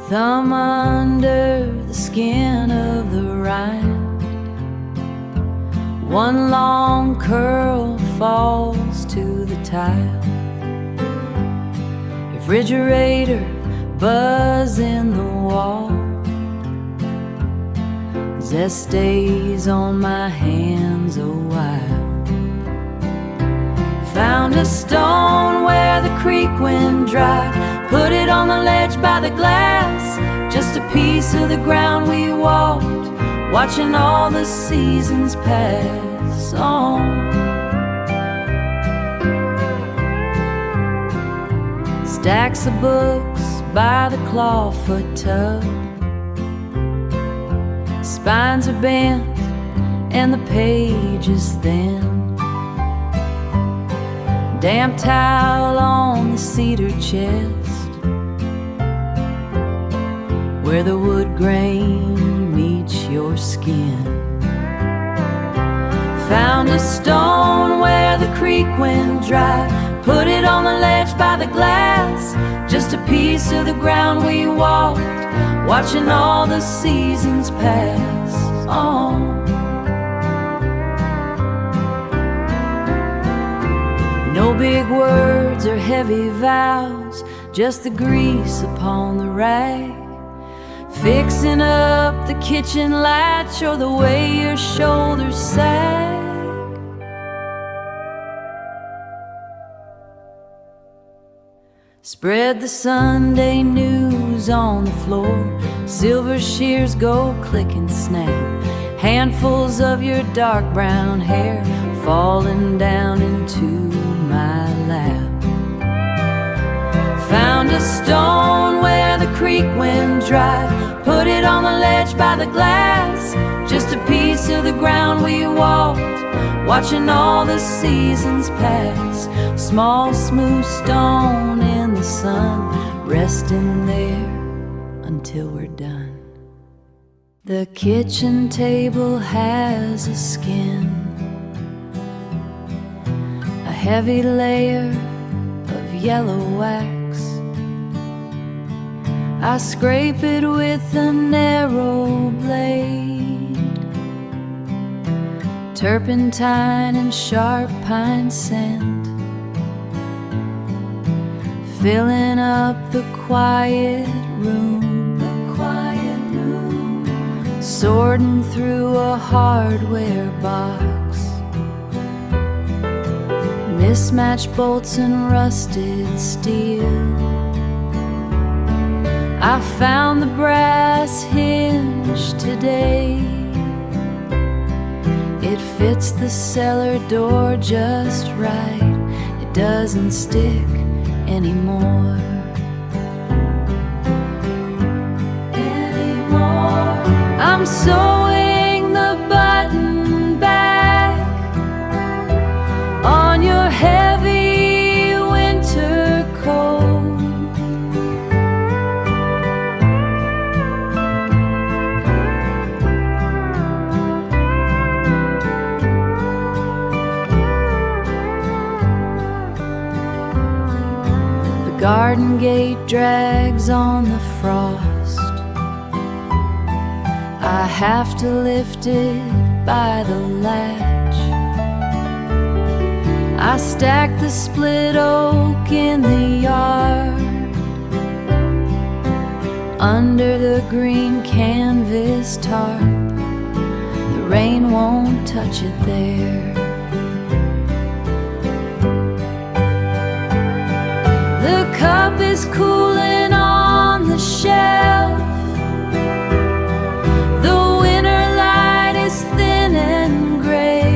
thumb under the skin of the rind. One long curl falls to the tile. Refrigerator buzz in the wall. Zest stays on my hands a while. Found a stone where the creek went dry. Put it on the ledge by the glass. Just a piece of the ground we walked, watching all the seasons pass on. Stacks of books by the clawfoot tub. Spines are bent and the page is thin. Damp towel on the cedar chest, where the wood grain meets your skin. Found a stone where the creek went dry. Put it on the ledge by the glass. Just a piece of the ground we walked, watching all the seasons pass on. No big words or heavy vows, just the grease upon the rag. Fixing up the kitchen latch or the way your shoulders sag. Spread the Sunday news on the floor. Silver shears go click and snap. Handfuls of your dark brown hair falling down into my lap. Found a stone where the creek went dry. Put it on the ledge by the glass. Just a piece of the ground we walked, watching all the seasons pass. Small smooth stone in the sun, resting there until we're done. The kitchen table has a skin, a heavy layer of yellow wax. I scrape it with a narrow blade, turpentine and sharp pine scent, filling up the quiet room, sorting through a hardware box, mismatched bolts and rusted steel. I found the brass hinge today. It fits the cellar door just right. It doesn't stick anymore. I'm sewing the button back on your heavy winter coat. The garden gate drags on the frost. I have to lift it by the latch. I stack the split oak in the yard, under the green canvas tarp. The rain won't touch it there. The cup is cooling on the shelf. Thin and gray.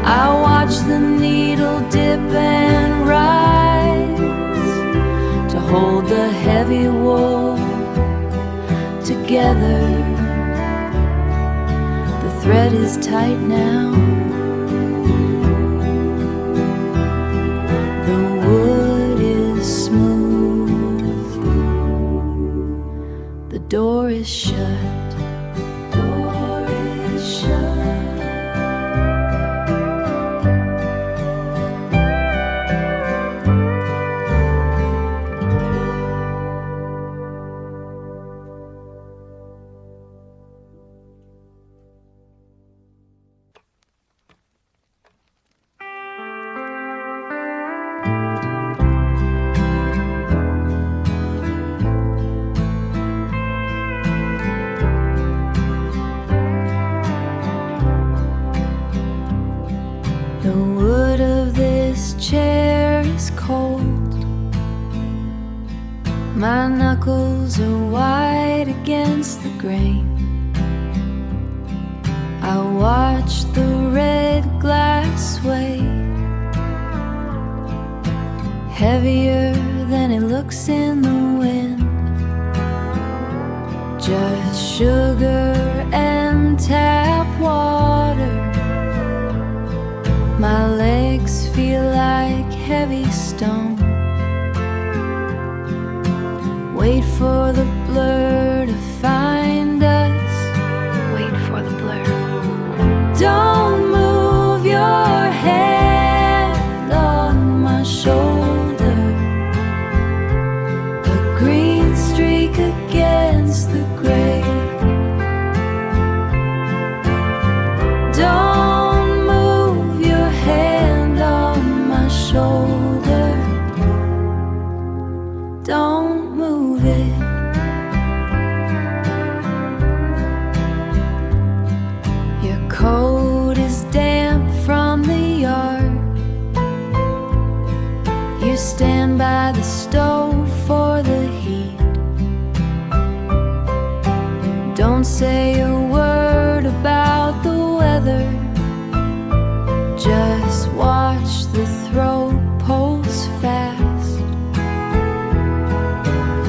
I watch the needle dip and rise to hold the heavy wool together. The thread is tight now. The wood is smooth. The door is shut. chair is cold. My knuckles are white against the grain. I watch the red glass sway, heavier than it looks in the wind. Just sugar and tap water. My legs feel like heavy stone. Wait for the blur to find us. Wait for the blur. Don't move your hand on my shoulder. A green streak against the gray. Don't move your hand on my shoulder. Don't move it. Your coat is damp from the yard. You stand by the stove for the heat. Don't say a word about the weather. Just watch the throat pulse fast.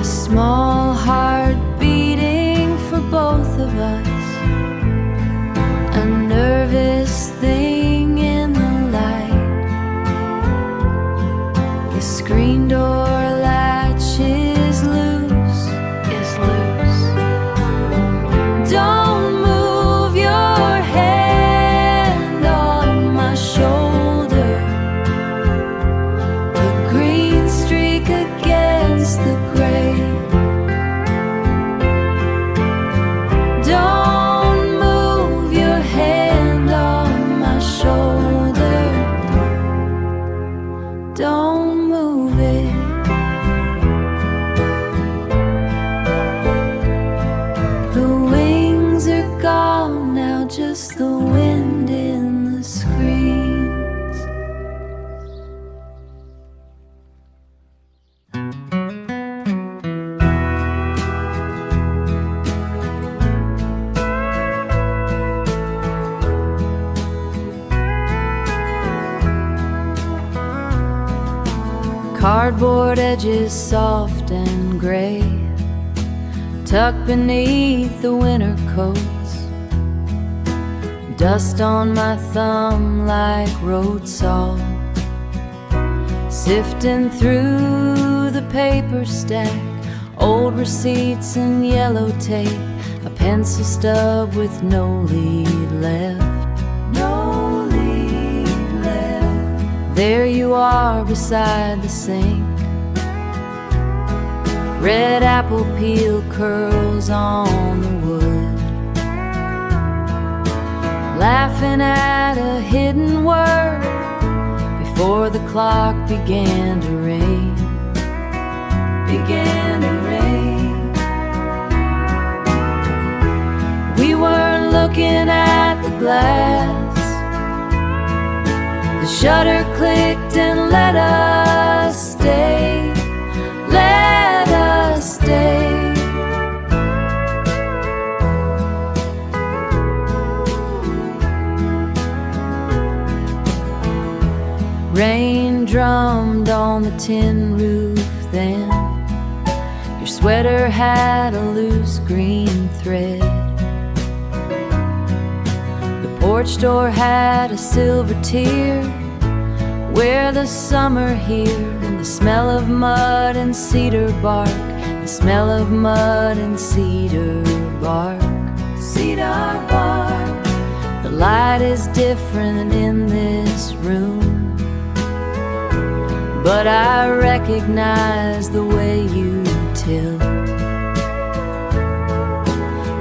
A small heart beating for both of us. A nervous thing in the light. The screen door latch is loose. Don't move your hand on my shoulder. A green streak against the gray. Don't move your hand on my shoulder. Don't move it. The wings are gone now, just the wind in the screens. Cardboard edges soft and gray, tucked beneath the winter coats. Dust on my thumb like road salt, sifting through the paper stack. Old receipts and yellow tape, a pencil stub with no lead left. There you are beside the sink. Red apple peel curls on the wood, laughing at a hidden word before the clock began to rain. We weren't looking at the glass. The shutter clicked and let us stay. Let us stay. Rain drummed on the tin roof then. Your sweater had a loose green thread. The porch door had a silver tear where the summer here, and the smell of mud and cedar bark, the smell of mud and cedar bark. The light is different in this room, but I recognize the way you tilt.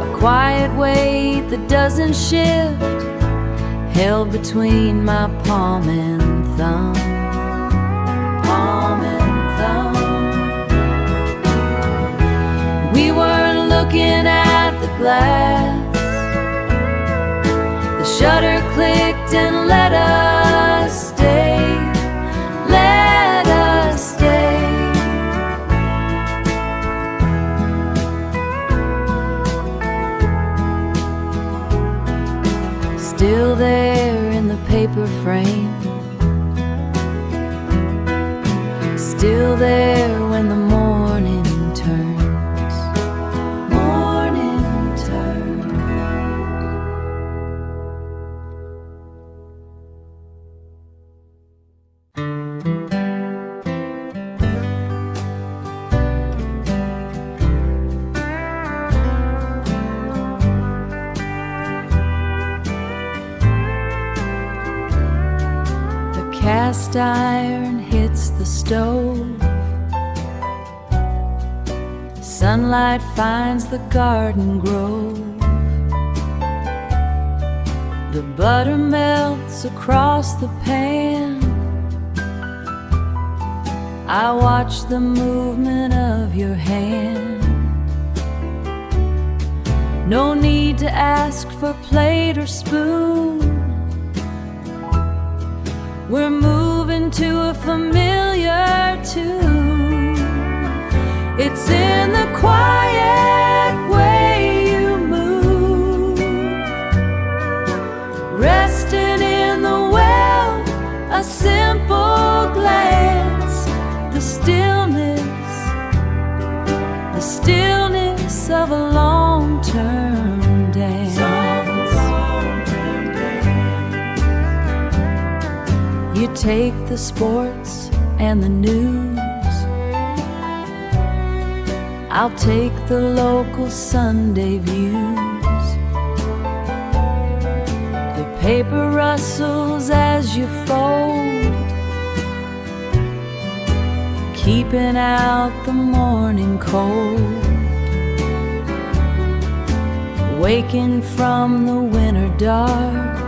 A quiet weight that doesn't shift, held between my palm and thumb. We weren't looking at the glass. The shutter clicked and let us stay. still there in the paper frame, still there when the morning turns, morning turns. Cast iron hits the stove, sunlight finds the garden grove, the butter melts across the pan. I watch the movement of your hand. No need to ask for plate or spoon, we're moving to a familiar tune. It's in the quiet way you move, resting in the well, a simple glance, the stillness of a long-term dance. You take the sports and the news, I'll take the local Sunday views. The paper rustles as you fold, keeping out the morning cold, waking from the winter dark.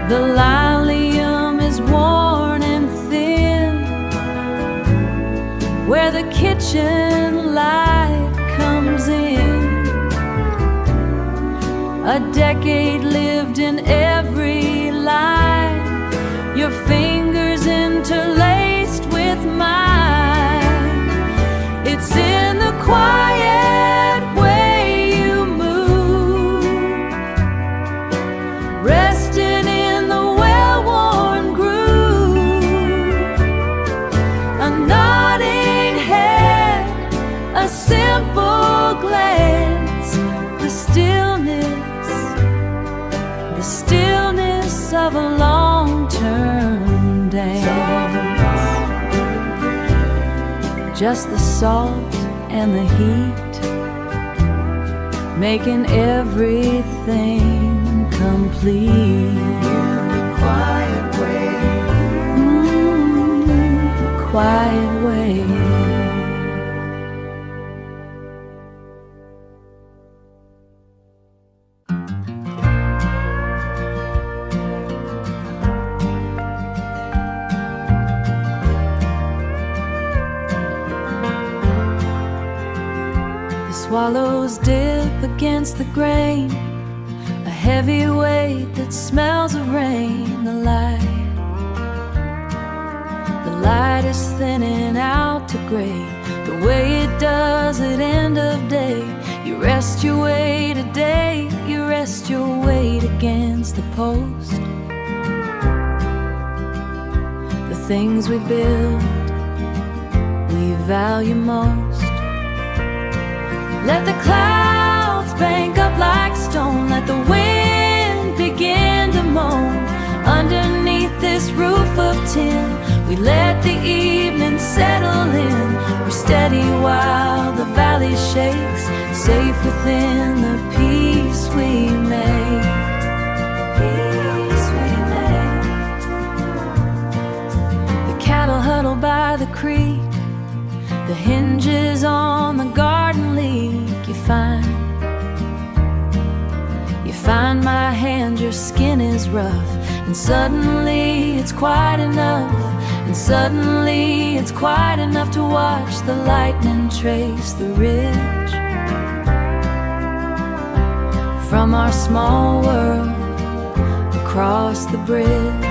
The linoleum is worn and thin, where the kitchen light comes in. A decade lived in every line, your fingers interlaced with mine. It's in the quiet way you move, resting in the well-worn groove. A nodding head, a simple glance, the stillness of a long-term dance. Just the salt and the heat, making everything complete. Quiet way, quiet way. Swallows dip against the grain, a heavy weight that smells of rain. The light is thinning out to gray, the way it does at end of day. You rest your way today, you rest your weight against the post. The things we build, we value most. Let the clouds bank up like stone, let the wind begin to moan. Underneath this roof of tin, we let the evening settle in. We're steady while the valley shakes, safe within the peace we make. Peace we make. The cattle huddle by the creek, the hinges on the garden leak. You find my hand, your skin is rough, and suddenly it's quite enough. And suddenly it's quite enough to watch the lightning trace the ridge from our small world across the bridge.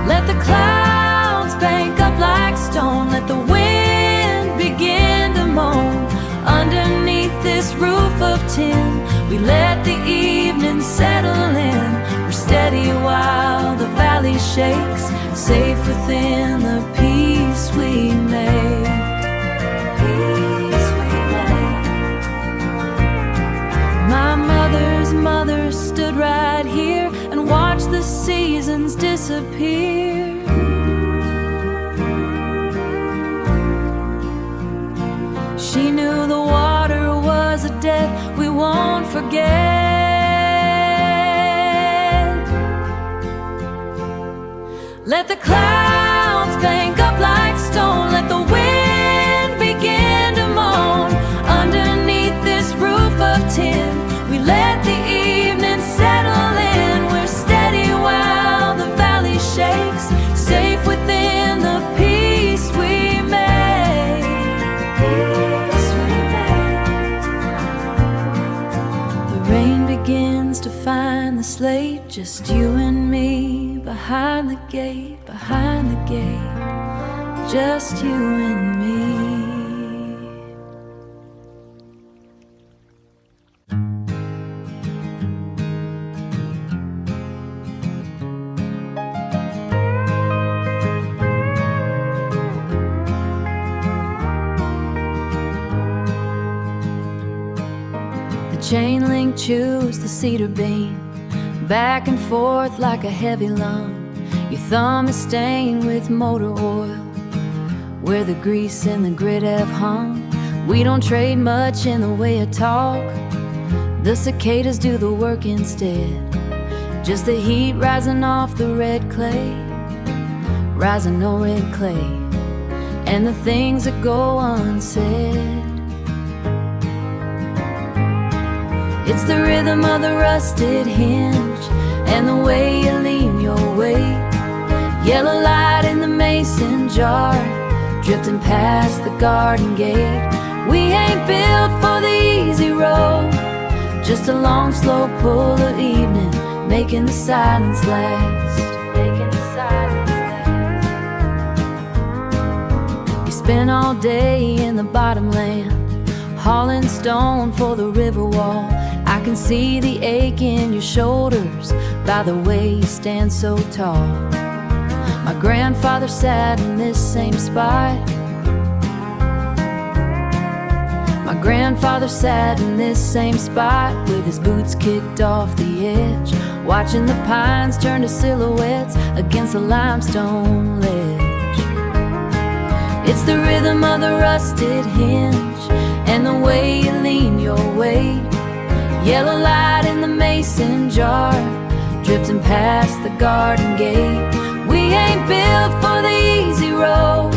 Let the clouds bank up like stone, let the wind begin to moan. Underneath this roof of tin, We let the evening settle in. We're steady while the valley shakes, safe within the peace we make. Peace we make. My mother's mother stood right here and watched the seasons disappear. She knew the water was a debt we won't forget. Let the clouds bank up like stone. Let the wind begin to moan. Underneath this roof of tin, we let the evening settle in. We're steady while the valley shakes, safe within the peace we make. Peace we make. The rain begins to find the slate, just you and me behind the gate, behind the gate, just you and me. The chain link chews the cedar beam, back and forth like a heavy lung. Your thumb is stained with motor oil, where the grease and the grit have hung. We don't trade much in the way of talk. The cicadas do the work instead. Just the heat rising off the red clay, rising no red clay, and the things that go unsaid. It's the rhythm of the rusted hinge and the way you lean your weight. Yellow light in the mason jar, drifting past the garden gate. We ain't built for the easy road, just a long slow pull of evening, making the silence last. Making the silence last. You spend all day in the bottomland, hauling stone for the river wall. I can see the ache in your shoulders by the way you stand so tall. My grandfather sat in this same spot. My grandfather sat in this same spot with his boots kicked off the edge, watching the pines turn to silhouettes against the limestone ledge. It's the rhythm of the rusted hinge and the way you lean your weight. Yellow light in the mason jar, drifting past the garden gate. We ain't built for the easy road,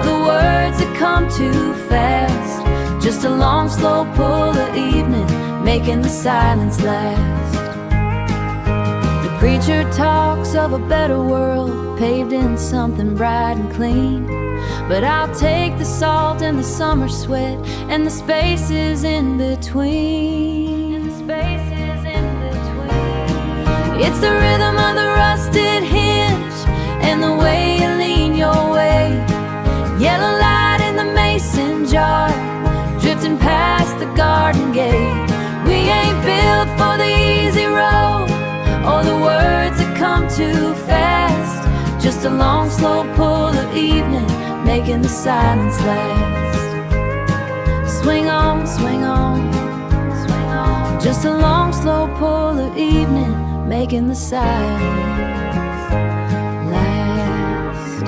the words that come too fast. Just a long slow pull of evening, making the silence last. The preacher talks of a better world, paved in something bright and clean. But I'll take the salt and the summer sweat and the spaces in between. It's the rhythm of the rusted hinge and the way you lean your weight. Yellow light in the mason jar, drifting past the garden gate. We ain't built for the easy road or the words that come too fast. Just a long slow pull of evening, making the silence last. Swing on, swing on, swing on. Just a long slow pull of evening, making the silence last.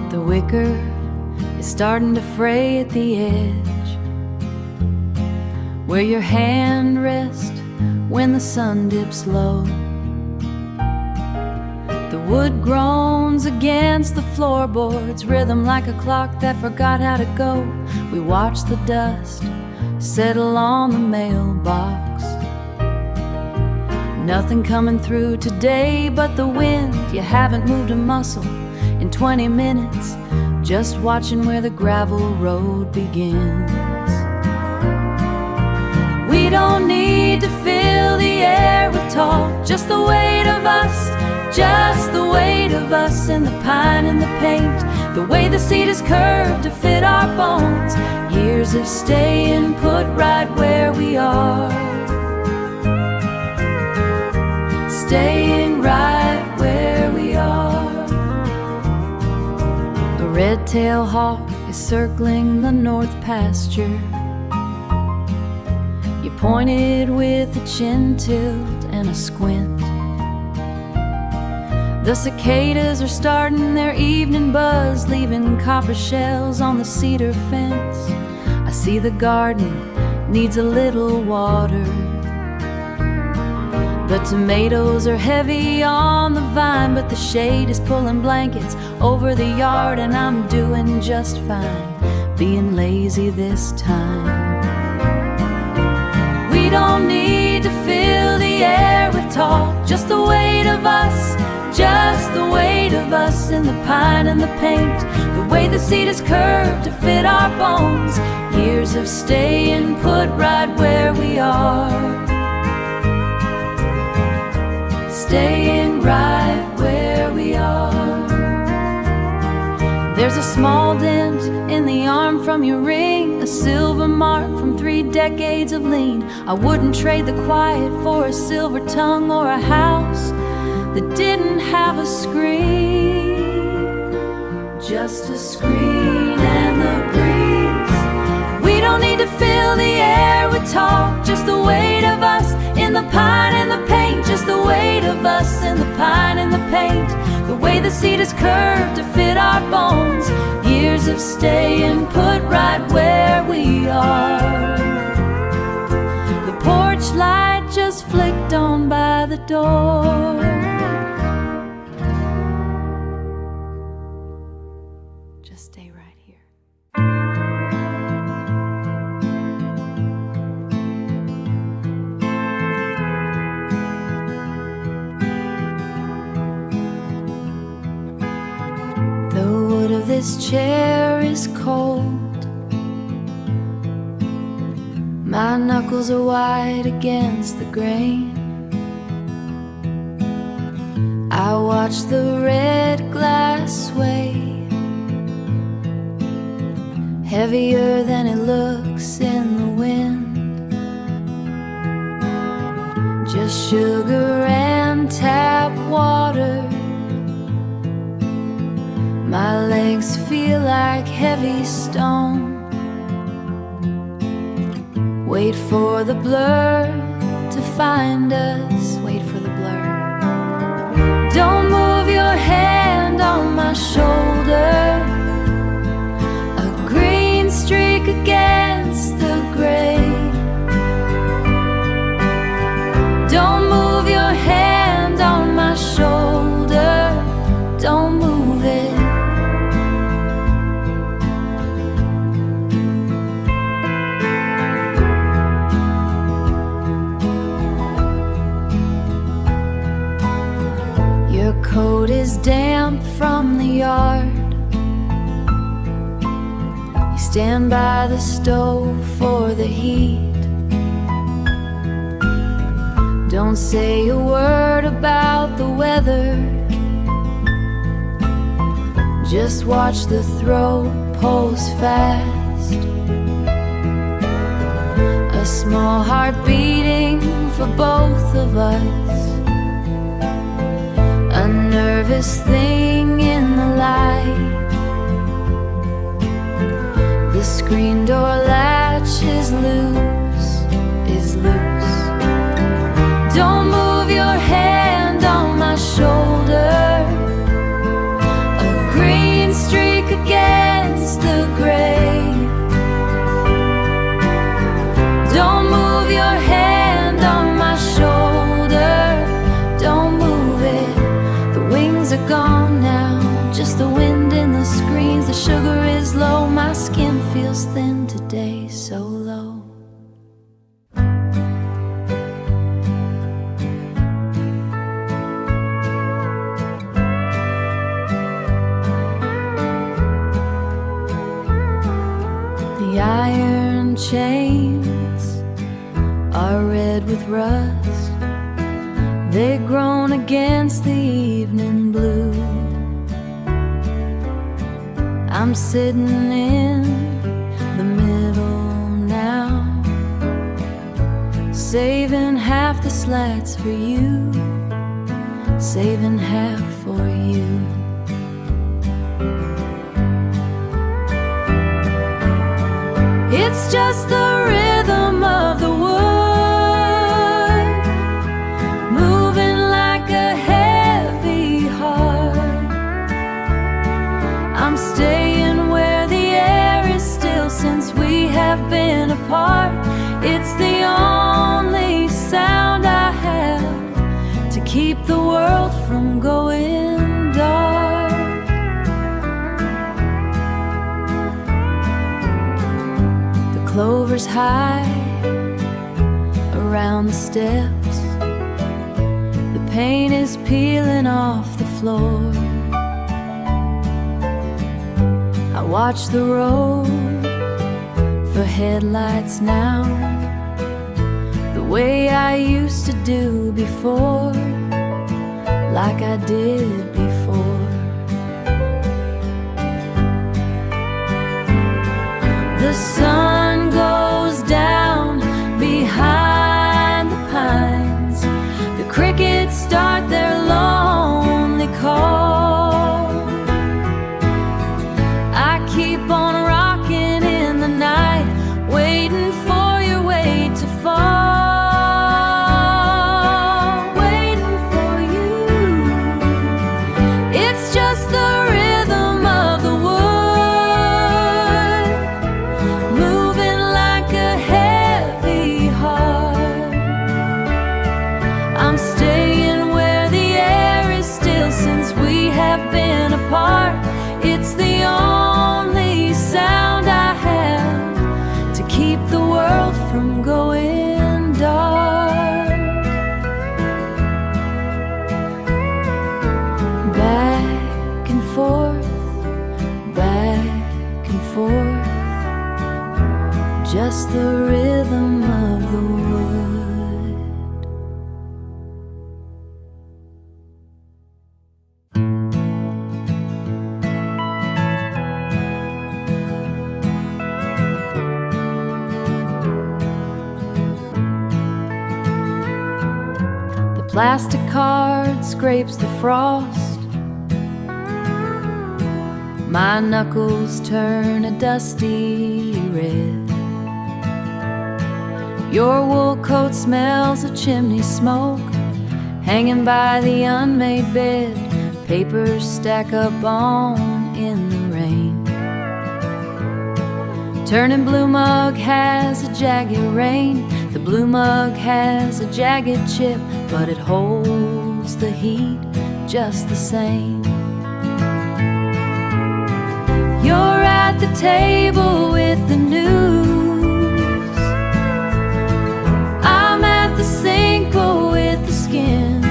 The wicker is starting to fray at the edge, where your hand rests when the sun dips low. The wood groans against the floorboards, rhythm like a clock that forgot how to go. We watch the dust settle on the mailbox. Nothing coming through today but the wind. You haven't moved a muscle in 20 minutes, just watching where the gravel road begins. We don't need to fill the air with talk, just the weight of us, just the weight of us in the pine and the paint, the way the seat is curved to fit our bones, years of staying put right where we are, staying right where we are. A red-tailed hawk is circling the north pasture. You pointed with a chin tilt and a squint. The cicadas are starting their evening buzz, leaving copper shells on the cedar fence. I see the garden needs a little water. The tomatoes are heavy on the vine, but the shade is pulling blankets over the yard, and I'm doing just fine, being lazy this time. We don't need to fill the air with talk, just the weight of us, just the weight of us in the pine and the paint, the way the seat is curved to fit our bones, years of staying put right where we are, staying right where we are. There's a small dent in the arm from your ring, a silver mark from 3 decades of lean. I wouldn't trade the quiet for a silver tongue or a house that didn't have a screen, just a screen and the breeze. We don't need to fill the air with talk, just the weight of us in the pine and the paint, just the weight of us in the pine and the paint, the way the seat is curved to fit our bones, years of staying put right where we are. The porch light just flicked on by the door. Just stay right here. This chair is cold. My knuckles are white against the grain. I watch the red glass sway, heavier than it looks in the wind. Just sugar and tap water. My legs feel like heavy stone. Wait for the blur to find us. Wait for the blur. Don't move your hand on my shoulder. A green streak against the gray. Don't move your hand on my shoulder. Don't move it. Your coat is damp from the yard. You stand by the stove for the heat. Don't say a word about the weather. Just watch the throat pulse fast. A small heart beating for both of us. A nervous thing in the light. The screen door latch is loose, is loose. Don't move your hand on my shoulder. A green streak against the gray. Don't move your hand on my shoulder. Don't move it. The wings are gone now, just the wind in the screens. The sugar is low, my skin feels thin today, so low. The iron chains are red with rust. They've grown against the evening blue. I'm sitting in the middle now, saving half the slats for you, saving half for you. It's just the rhythm of the wood, moving like a heavy heart. I'm staying where the air is still since we have been apart. It's the only sound I have to keep the world from going dark. The clover's high around the steps. The paint is peeling off the floor. I watch the road for headlights now, the way I used to do before, like I did before. The sun goes down behind the pines. The crickets start their lonely call. I keep on rocking in the night, waiting for your weight to fall. It's the only sound I have to keep the world from going dark. Back and forth, back and forth, just the rhythm of the wood. Plastic card scrapes the frost. My knuckles turn a dusty red. Your wool coat smells of chimney smoke, hanging by the unmade bed. Papers stack up on in the rain. Turning blue mug has a jagged rain. The blue mug has a jagged chip, but it holds the heat just the same. You're at the table with the news. I'm at the sink with the skins.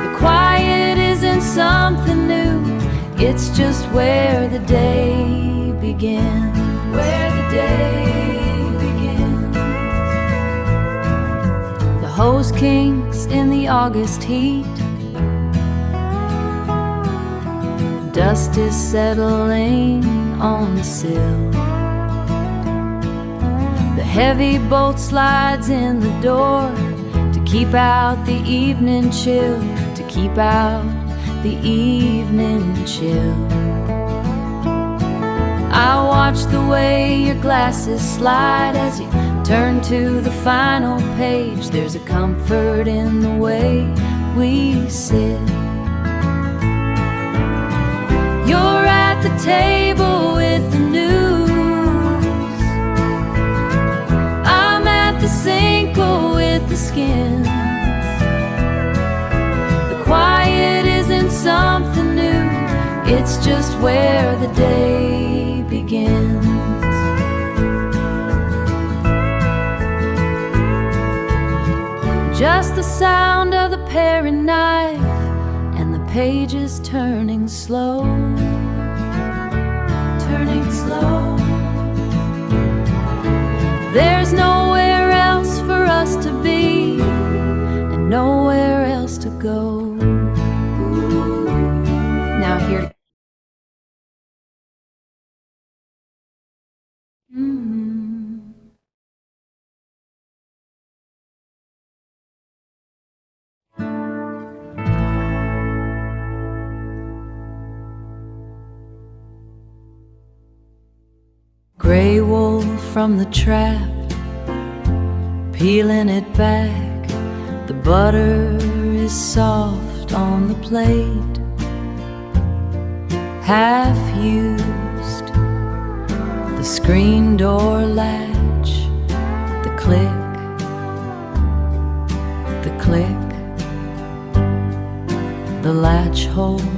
The quiet isn't something new, it's just where the day begins. Where the day begins. The hose kinks in the August heat. Dust is settling on the sill. The heavy bolt slides in the door to keep out the evening chill, to keep out the evening chill. I watch the way your glasses slide as you turn to the final page. There's a comfort in the way we sit. You're at the table with the news. I'm at the sink with the skins. The quiet isn't something new, it's just where the day begins. Just the sound of the paring knife and the pages turning slow. Turning slow. There's no Gray wool from the trap, peeling it back. The butter is soft on the plate, half used. The screen door latch, the click, the click. The latch holds.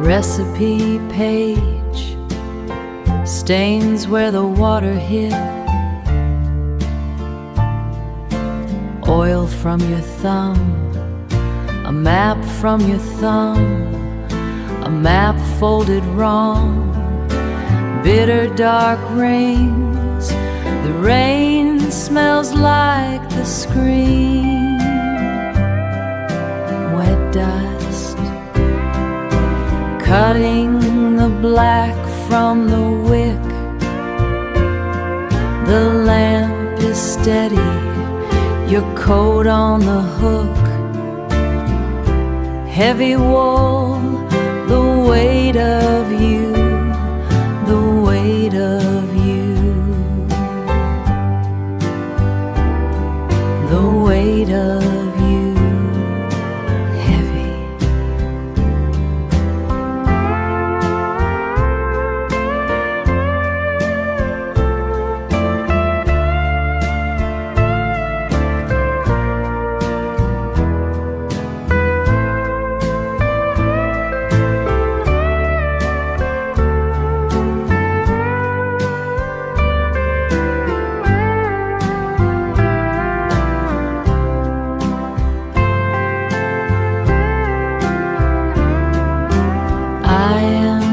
Recipe page stains where the water hit. Oil from your thumb, a map from your thumb, a map folded wrong. Bitter dark rains, the rain smells like the screen. Wet dust cutting the black from the wick. The lamp is steady, your coat on the hook. Heavy wool, the weight of you, the weight of you, the weight of you.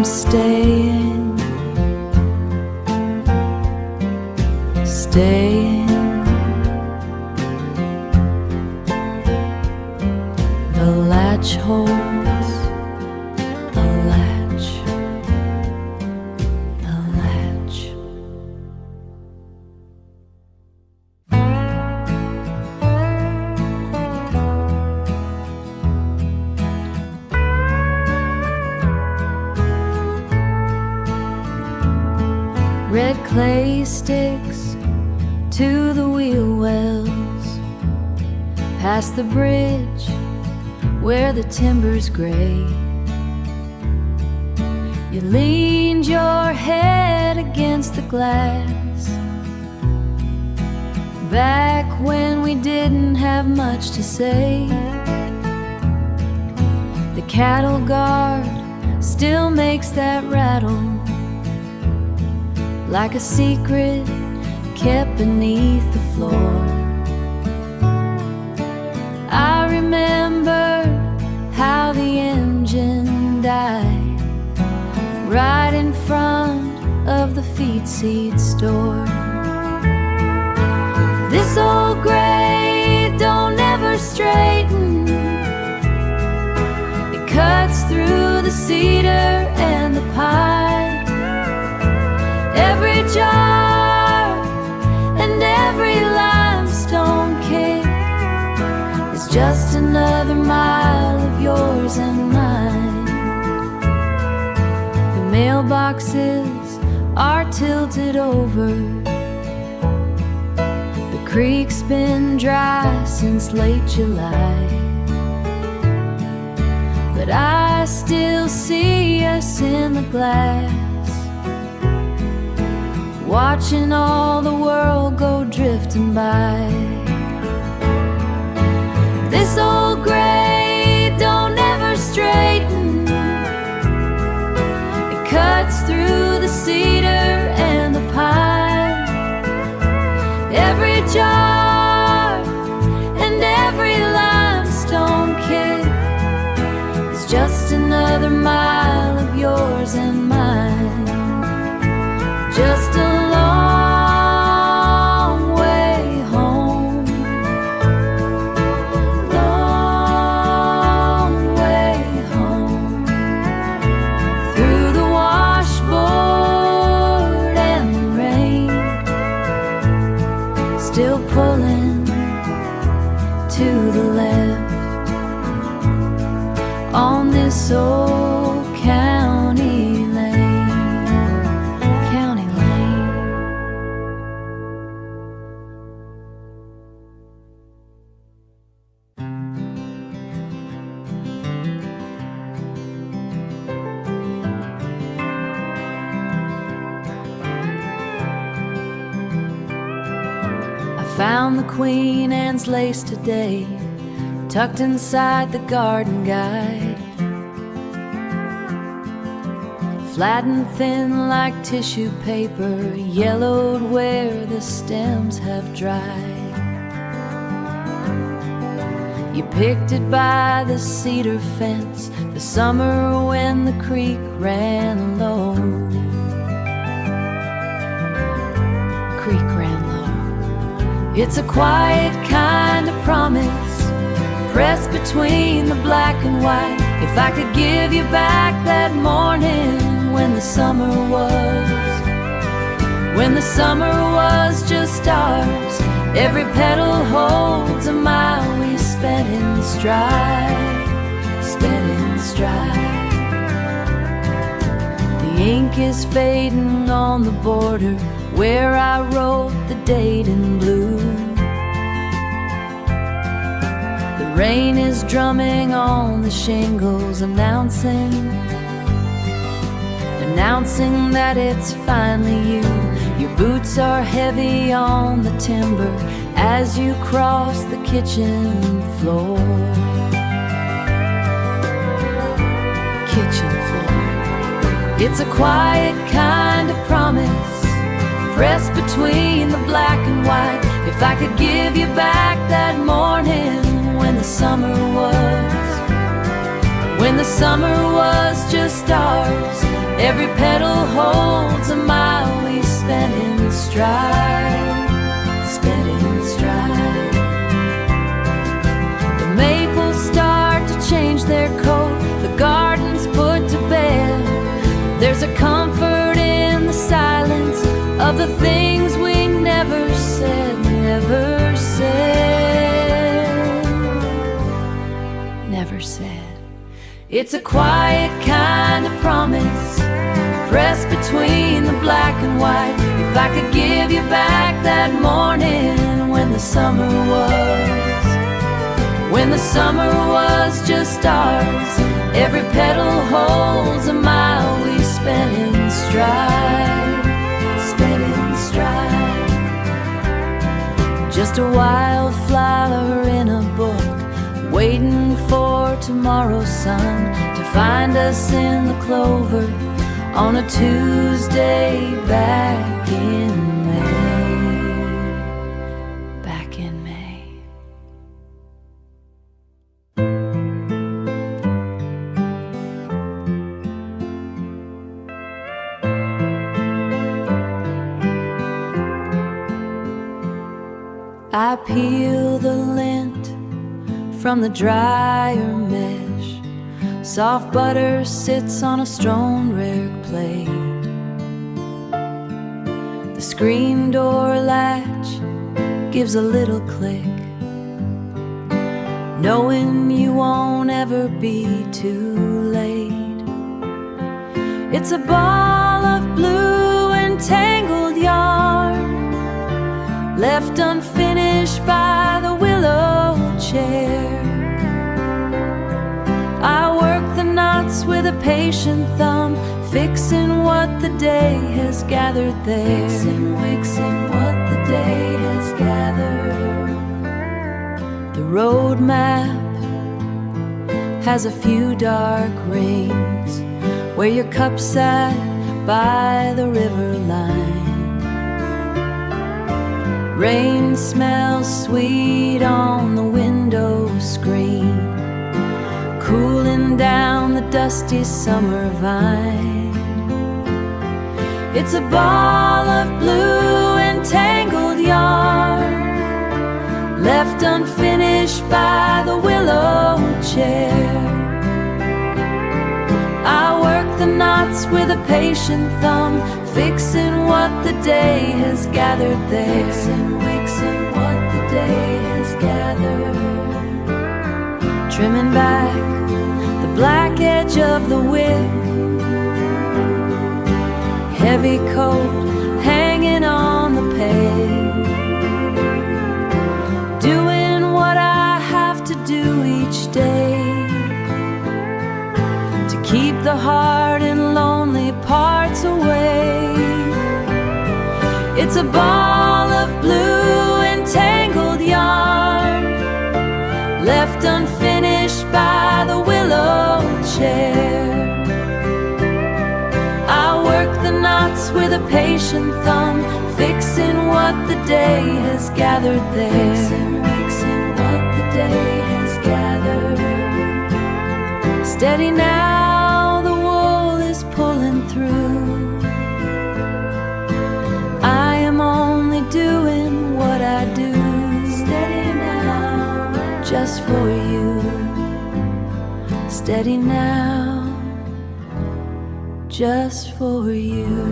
Staying, staying. The latch holds, the latch, the latch. Red clay sticks to the wheel wells, past the bridge where the timber's gray. You leaned your head against the glass, back when we didn't have much to say. The cattle guard still makes that rattle, like a secret kept beneath the floor. I remember how the engine died right in front of the feed seed store. This old grade don't ever straighten. It cuts through the cedar and the pine. Every jar and every limestone kick is just another mile of yours and mine. The mailboxes are tilted over. The creek's been dry since late July, but I still see us in the glass, watching all the world go drifting by. This old grade don't ever straighten. just another mile of yours and mine. Just a long way home, long way home, through the washboard and the rain, still pulling to the left on this old county lane, county lane. I found the Queen Anne's lace today, tucked inside the garden guide. Flat and thin like tissue paper, yellowed where the stems have dried. You picked it by the cedar fence, the summer when the creek ran low. Creek ran low. It's a quiet kind of promise, pressed between the black and white. If I could give you back that morning when the summer was just ours. Every petal holds a mile we spent in stride, spent in stride. The ink is fading on the border where I wrote the date in blue. The rain is drumming on the shingles, announcing that it's finally you. Your boots are heavy on the timber as you cross the kitchen floor. Kitchen floor. It's a quiet kind of promise, pressed between the black and white. If I could give you back that morning when the summer was just ours. Every petal holds a mile we spent in stride, spent in stride. The maples start to change their coat, the garden's put to bed. There's a comfort in the silence of the things we never said, never said, never said. It's a quiet kind of promise, pressed between the black and white. If I could give you back that morning when the summer was just ours. Every petal holds a mile we spent in stride, spent in stride. Just a wildflower in a book, waiting for tomorrow's sun to find us in the clover on a Tuesday back in May, back in May. I peel the lint from the dryer mesh. Soft butter sits on a stoneware plate. The screen door latch gives a little click, knowing you won't ever be too late. It's a ball of blue and tangled yarn, left unfinished by the willow chair. I work the knots with a patient thumb, fixing what the day has gathered there. Fixing what the day has gathered. The road map has a few dark rings where your cup sat by the river line. Rain smells sweet on the window screen, cooling down dusty summer vine. It's a ball of blue entangled yarn, left unfinished by the willow chair. I work the knots with a patient thumb, fixing what the day has gathered there. Fixing what the day has gathered. Trimming back the black edge of the wick, heavy coat hanging on the peg. Doing what I have to do each day to keep the hard and lonely parts away. It's a ball of blue entangled yarn, left unfinished by the willow chair. I work the knots with a patient thumb, fixing what the day has gathered there. Fixing what the day has gathered. Steady now, the wool is pulling through. I am only doing what I do. Steady now, just for you. Steady now, just for you.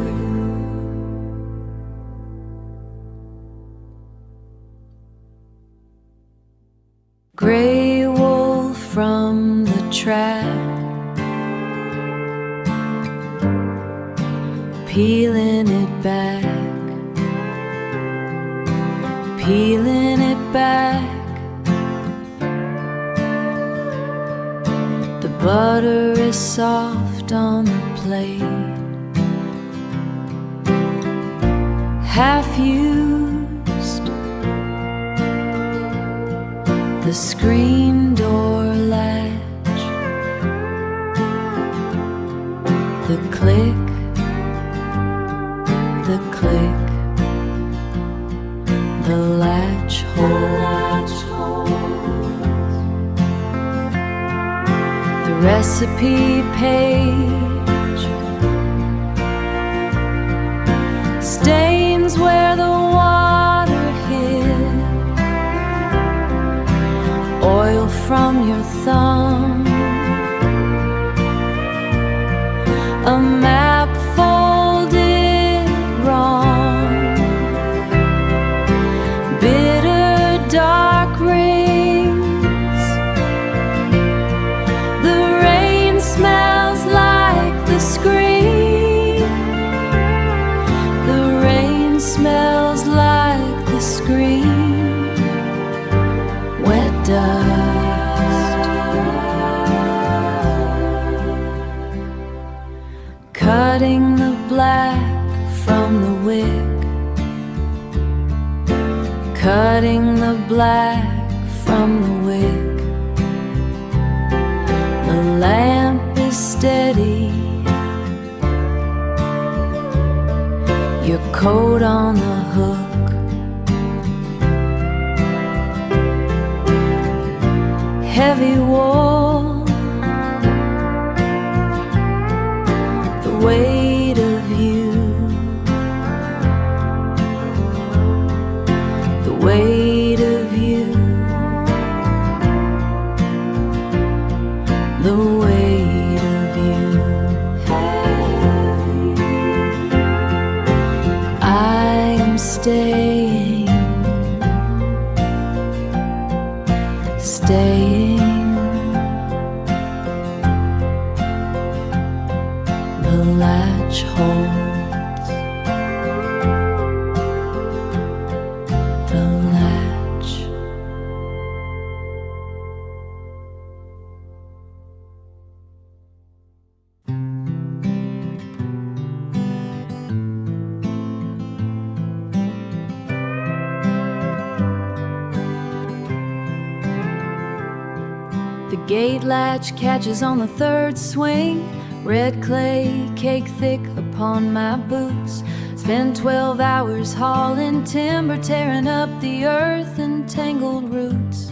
Gray wool from the trap, peeling it back, peeling it back. The butter is soft on the plate, half used. The screen door latch, the click, the click, the latch holds. The recipe page stains where the water hid. Oil from your thumb, a map folded wrong, bitter dark rings. The rain smells like the screen. The rain smells like the screen. Wet dust, cutting the black from the wick, cutting the black from the wick. The lamp is steady, your coat on the hook. Heavy wool, the weight of you, the weight of you, the weight of you. I am staying, staying. The latch holds, the latch. The gate latch catches on the third swing. Red clay, cake thick upon my boots. Spend 12 hours hauling timber, tearing up the earth and tangled roots.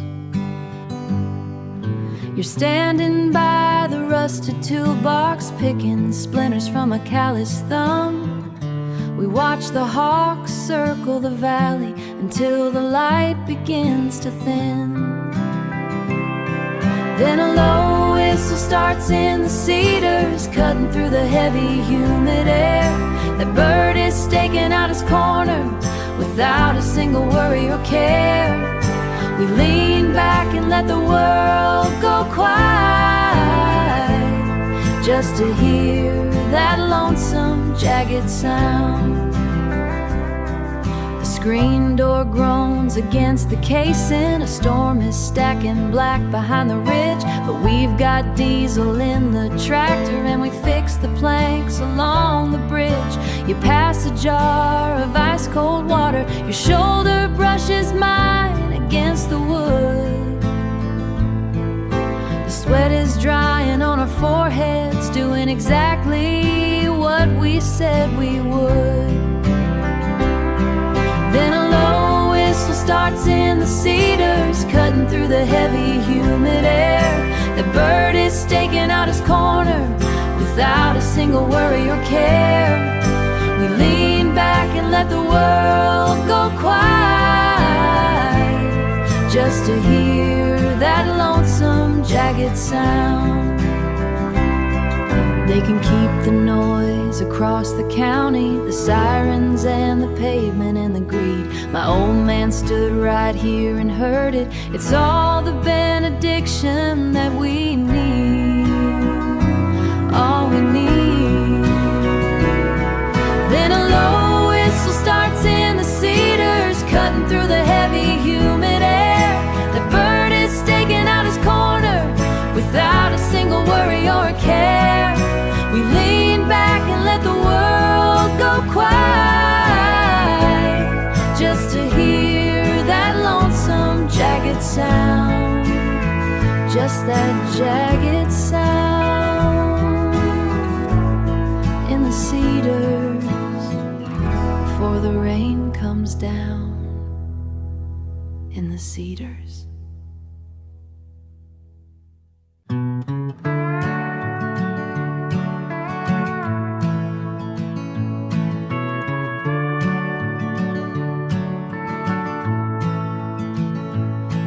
You're standing by the rusted toolbox, picking splinters from a calloused thumb. We watch the hawks circle the valley until the light begins to thin. Then a low whistle starts in the cedars, cutting through the heavy, humid air. That bird is staking out his corner without a single worry or care. We lean back and let the world go quiet, just to hear that lonesome, jagged sound. The screen door groans against the casing. A storm is stacking black behind the ridge, but we've got diesel in the tractor and we fix the planks along the bridge. You pass a jar of ice-cold water, your shoulder brushes mine against the wood. The sweat is drying on our foreheads, doing exactly what we said we would. Then a low whistle starts in the cedars, cutting through the heavy, humid air. The bird is staking out his corner without a single worry or care. We lean back and let the world go quiet, just to hear that lonesome, jagged sound. They can keep the noise across the county, the sirens and the pavement and the greed. My old man stood right here and heard it. It's all the benediction that we need, all we need. Then a low whistle starts in the cedars, cutting through the heavy, humid air. The bird is staking out his corner without a single worry or care. We lean back and let the world go quiet, just to hear that lonesome, jagged sound. Just that jagged sound in the cedars before the rain comes down in the cedars.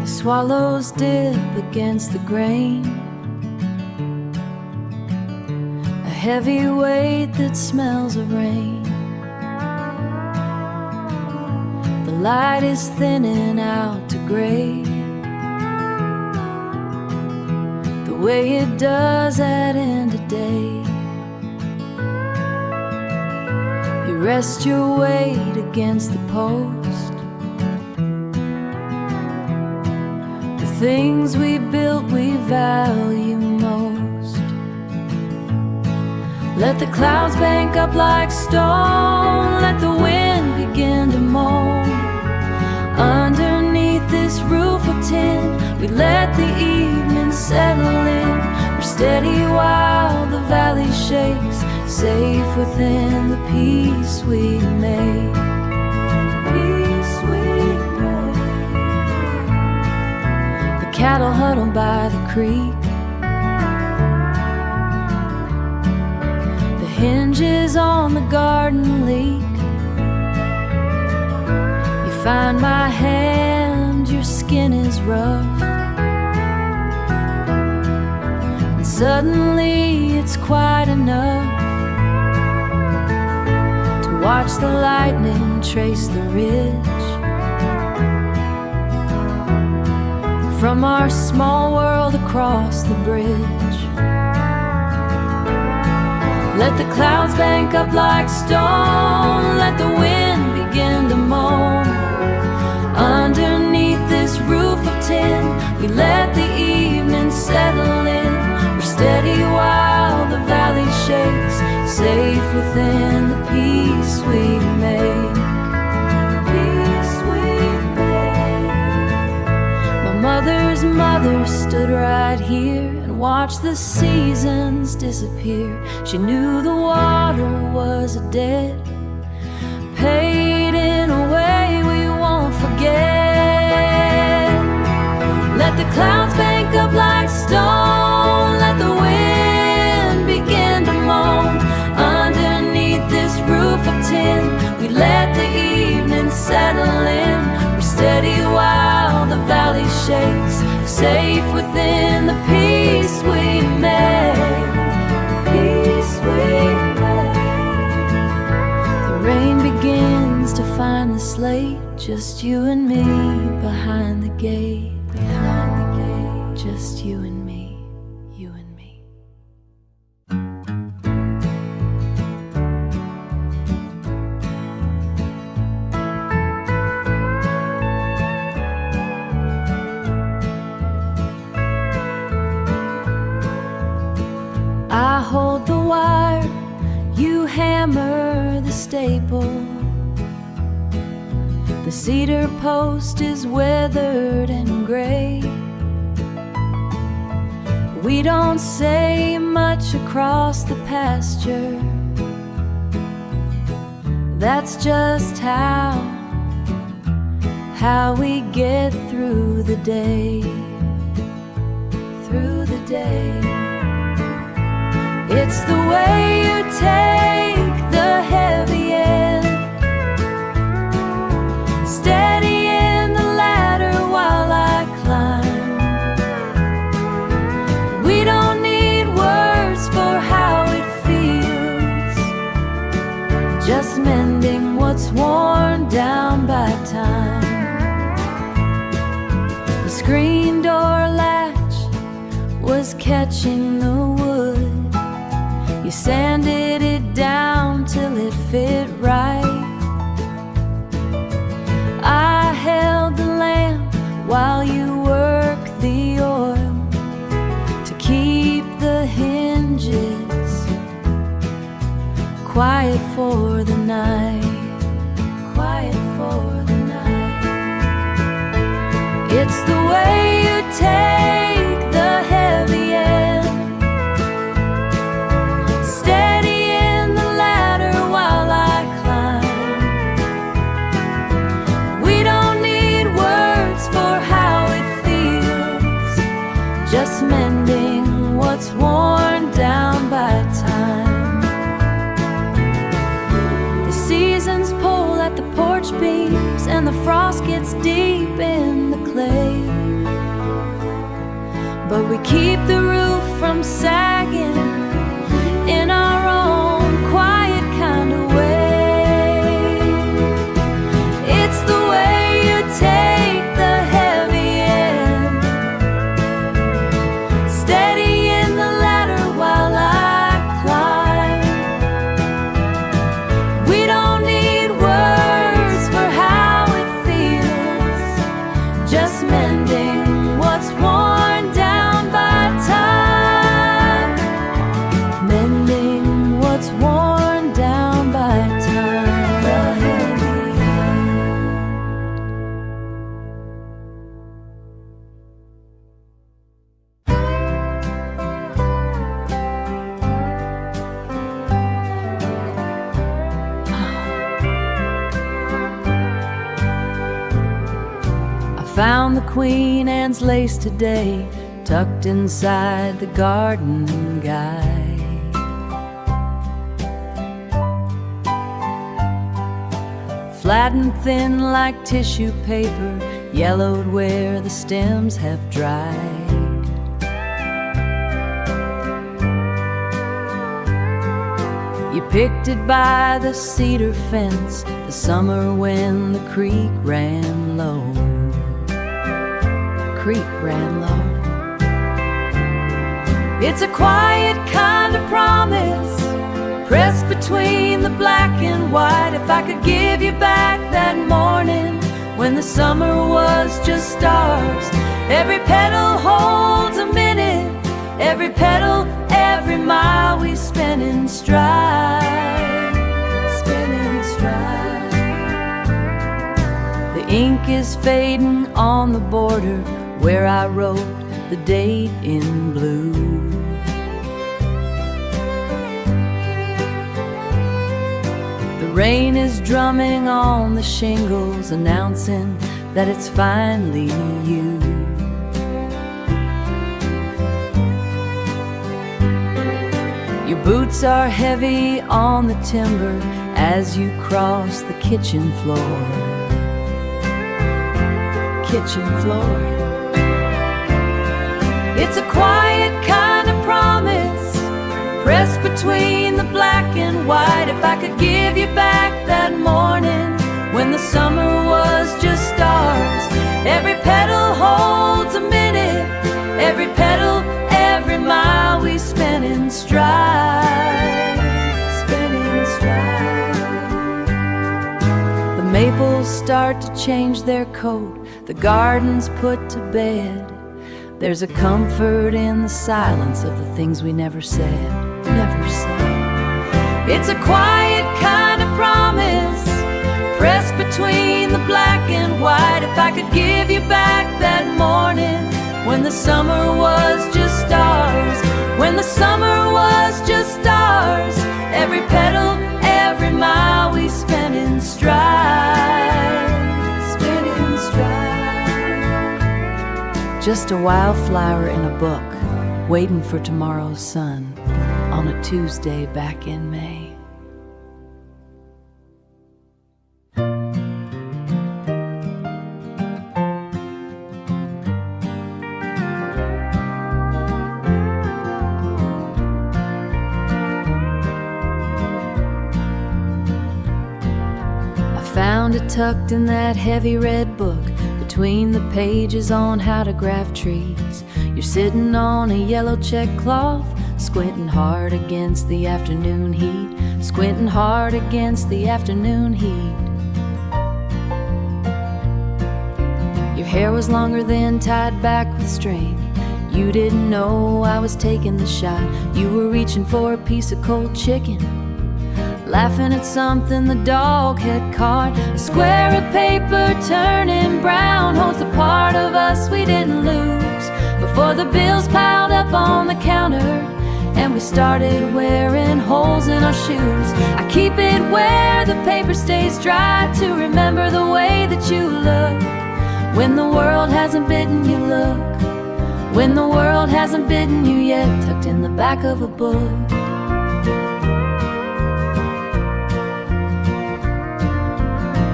Swallows dip against the grain, a heavy weight that smells of rain. The light is thinning out to gray, the way it does at end of day. You rest your weight against the post. Things we built we value most. Let the clouds bank up like stone, let the wind begin to moan. Underneath this roof of tin, we let the evening settle in. We're steady while the valley shakes, safe within the peace we make. Cattle huddle by the creek, the hinges on the garden leak. You find my hand, your skin is rough, and suddenly it's quite enough to watch the lightning trace the ridge. From our small world across the bridge, let the clouds bank up like stone, let the wind begin to moan. Underneath this roof of tin, we let the evening settle in. We're steady while the valley shakes, safe within the peace we make. Mother's mother stood right here and watched the seasons disappear. She knew the water was a debt paid in a way we won't forget. Let the clouds bank up like stone, let the wind begin to moan. Underneath this roof of tin, we let the evening settle in. We're steady while the valley shakes, safe within the peace we made. Peace we made. The rain begins to find the slate, just you and me behind the gate. Behind the gate, just you and me, you and me. I hold the wire, you hammer the staple. The cedar post is weathered and gray. We don't say much across the pasture. That's just how we get through the day. Through the day. It's the way you take the heavy end, steady in the ladder while I climb. We don't need words for how it feels, just mending what's worn down by time. The screen door latch was catching the wood. You sanded it down till it fit right. I held the lamp while you worked the oil to keep the hinges quiet for the night. Quiet for the night. It's the way you take the heavy end, steady in the ladder while I climb. We don't need words for how it feels, just mending what's worn down by time. The seasons pull at the porch beams and the frost gets deep in the clay, but we keep the roof from sagging in our own quiet kind of way. It's the way you take the heavy end, steady in the ladder while I climb. We don't need words for how it feels, just mending what's worn down by time. Mending what's worn down by time. The heavy end. I found the Queen Anne's lace today, tucked inside the garden guide. Flat and thin like tissue paper, yellowed where the stems have dried. You picked it by the cedar fence, the summer when the creek ran low. Creek ran low. It's a quiet kind of promise, pressed between the black and white. If I could give you back that morning when the summer was just stars. Every petal holds a minute, every petal, every mile we spend in stride. Spend in stride. The ink is fading on the border where I wrote the date in blue. The rain is drumming on the shingles, announcing that it's finally you. Your boots are heavy on the timber as you cross the kitchen floor. Kitchen floor. It's a quiet kind of promise, pressed between the black and white. If I could give you back that morning when the summer was just stars. Every petal holds a minute, every petal, every mile we spent in stride, spent in stride. The maples start to change their coat, the garden's put to bed. There's a comfort in the silence of the things we never said, never said. It's a quiet kind of promise, pressed between the black and white. If I could give you back that morning when the summer was just stars, when the summer was just stars. Every petal, every mile we spent in stride, spent in stride. Just a wildflower in a book, waiting for tomorrow's sun on a Tuesday back in May. Found it tucked in that heavy red book, between the pages on how to graph trees. You're sitting on a yellow check cloth, squinting hard against the afternoon heat, squinting hard against the afternoon heat. Your hair was longer then, tied back with string. You didn't know I was taking the shot. You were reaching for a piece of cold chicken, laughing at something the dog had caught. A square of paper turning brown holds the part of us we didn't lose before the bills piled up on the counter and we started wearing holes in our shoes. I keep it where the paper stays dry to remember the way that you look when the world hasn't bitten you. Look, when the world hasn't bitten you yet, tucked in the back of a book.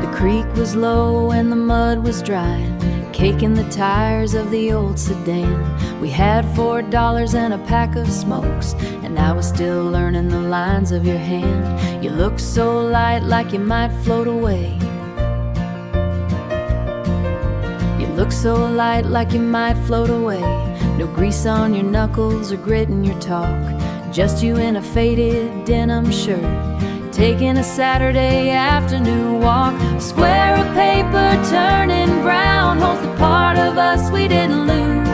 The creek was low and the mud was drying, caking the tires of the old sedan. We had $4 and a pack of smokes, and I was still learning the lines of your hand. You looked so light, like you might float away. You looked so light, like you might float away. No grease on your knuckles or grit in your talk, just you in a faded denim shirt, taking a Saturday afternoon walk. A square of paper turning brown holds the part of us we didn't lose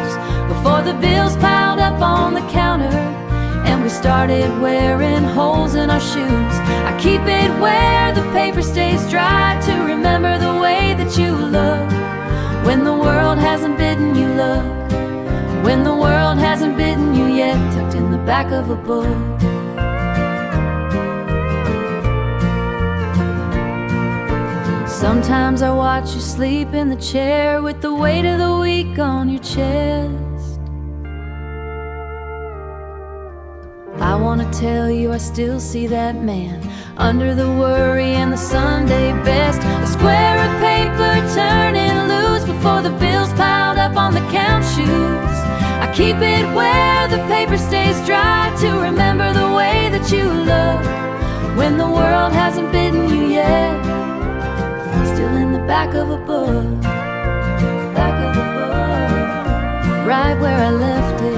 before the bills piled up on the counter and we started wearing holes in our shoes. I keep it where the paper stays dry to remember the way that you look when the world hasn't bitten you. Look, when the world hasn't bitten you yet, tucked in the back of a book. Sometimes I watch you sleep in the chair with the weight of the week on your chest. I wanna tell you I still see that man under the worry and the Sunday best. A square of paper turning loose before the bills piled up on the count shoes. I keep it where the paper stays dry to remember the way that you look when the world hasn't bitten you yet, still in the back of a book, back of a book, right where I left it.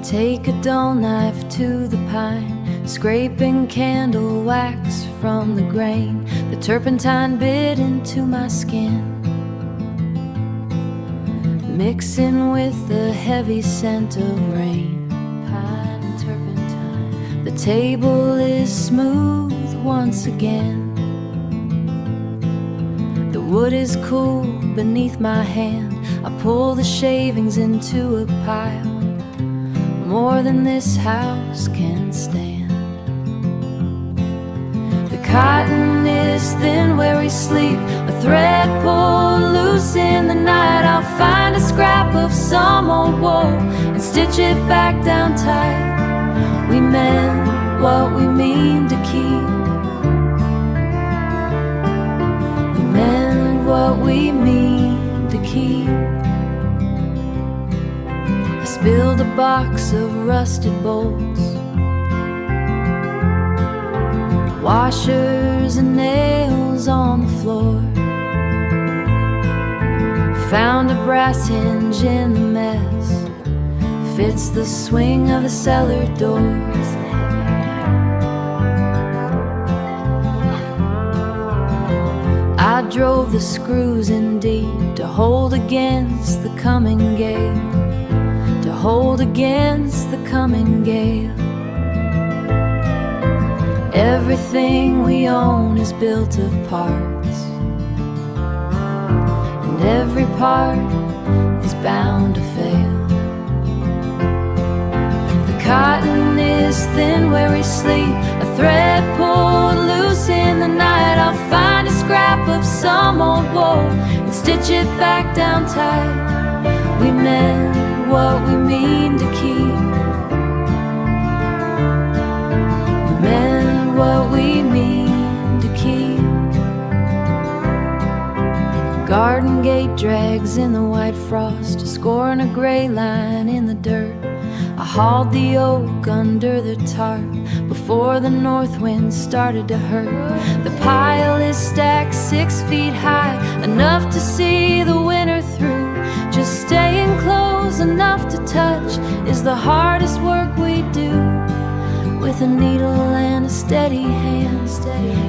Take a dull knife to the pine, scraping candle wax from the grain. The turpentine bit into my skin, mixing with the heavy scent of rain. Pine and turpentine. The table is smooth once again. The wood is cool beneath my hand. I pull the shavings into a pile. more than this house can stand. The cotton is thin where we sleep, a thread pulled loose in the night. I'll find a scrap of some old wool and stitch it back down tight. We mend what we mean to keep. We mend what we mean to keep. I spilled a box of rusted bolts, washers and nails on the floor. Found a brass hinge in the mess, fits the swing of the cellar doors. I drove the screws in deep to hold against the coming gale, to hold against the coming gale. Everything we own is built of parts, and every part is bound to fail. The cotton is thin where we sleep, a thread pulled loose in the night. I'll find a scrap of some old wool and stitch it back down tight. We mend what we mean to keep. We mend what we mean to keep. Garden gate drags in the white frost, scoring a gray line in the dirt. I hauled the oak under the tarp before the north wind started to hurt. The pile is stacked 6 feet high, enough to see the winter through. Just staying close enough to touch is the hardest work we do. With a needle and a steady hand,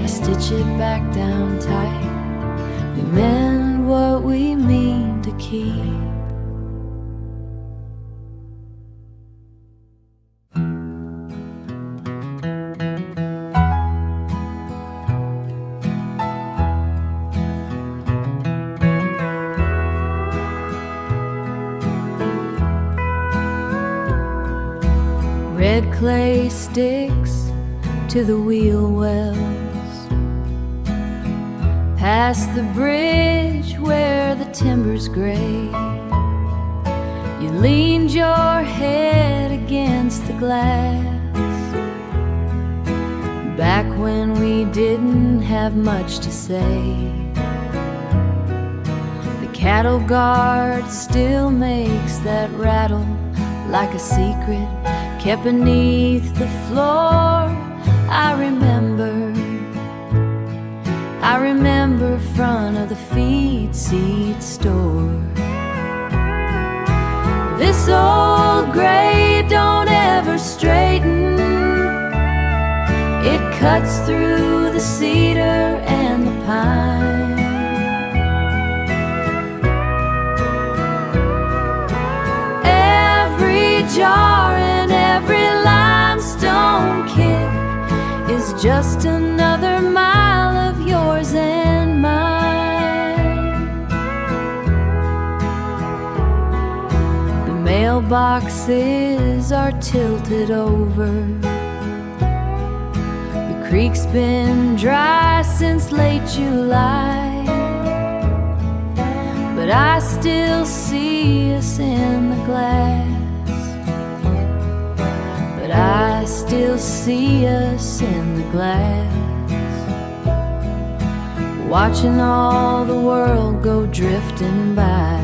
I stitch it back down tight. We mend what we mean to keep. Red clay sticks to the wheel wells, past the bridge where the timber's gray. You leaned your head against the glass, back when we didn't have much to say. The cattle guard still makes that rattle like a secret kept beneath the floor. I remember front of the feed seed store. This old grade don't ever straighten, it cuts through the cedar and the pine. Every jar and every limestone kick is just another mile of yours and mine. The mailboxes are tilted over, the creek's been dry since late July, but I still see us in the glass. I still see us in the glass, watching all the world go drifting by.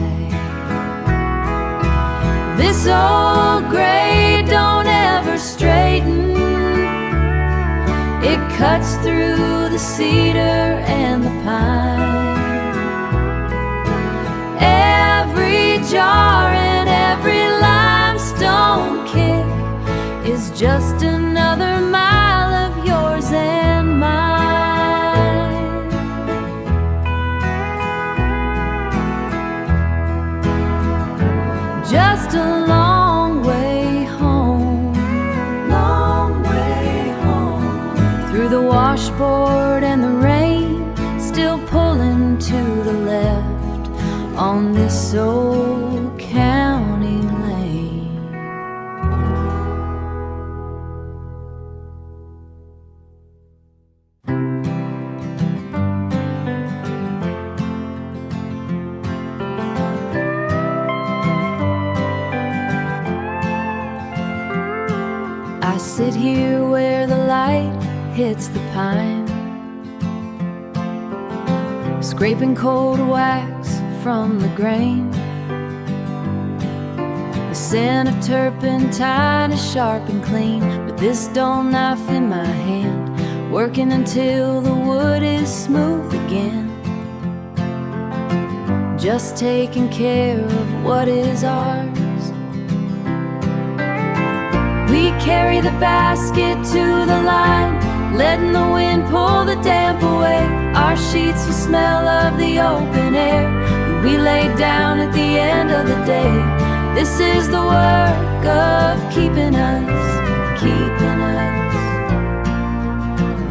This old grade don't ever straighten, it cuts through the cedar and the pine. Every jar and every limestone kick is just another mile of yours and mine. Just a long way home, long way home, through the washboard and the rain, still pulling to the left on this old county lane. I sit here where the light hits the pine, scraping cold wax from the grain. The scent of turpentine is sharp and clean, with this dull knife in my hand, working until the wood is smooth again. Just taking care of what is ours. We carry the basket to the line, letting the wind pull the damp away. Our sheets will smell of the open air when we lay down at the end of the day. This is the work of keeping us, keeping us.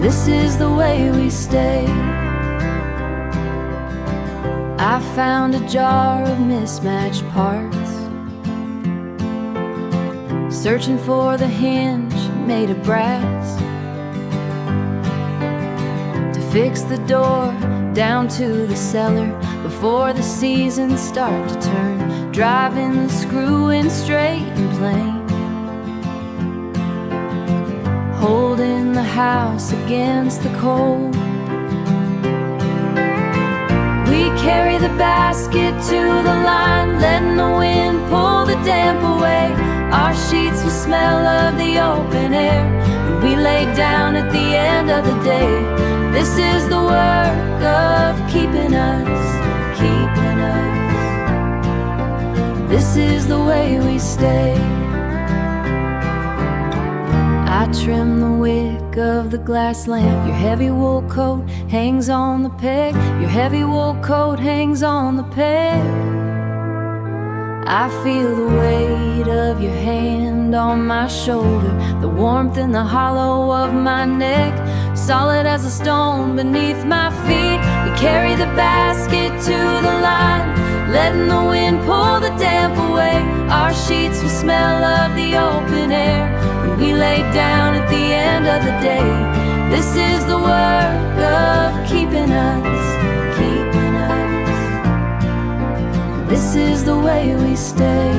This is the way we stay. I found a jar of mismatched parts, searching for the hinge made of brass, to fix the door down to the cellar before the seasons start to turn, driving the screw in straight and plain, holding the house against the cold. We carry the basket to the line, letting the wind pull the damp away. Our sheets will smell of the open air when we lay down at the end of the day. This is the work of keeping us, keeping us. This is the way we stay. I trim the wick of the glass lamp. Your heavy wool coat hangs on the peg. Your heavy wool coat hangs on the peg. I feel the weight of your hand on my shoulder, the warmth in the hollow of my neck, solid as a stone beneath my feet. We carry the basket to the line, letting the wind pull the damp away. Our sheets will smell of the open air when we lay down at the end of the day. This is the work of keeping us, keeping us. This is the way we stay.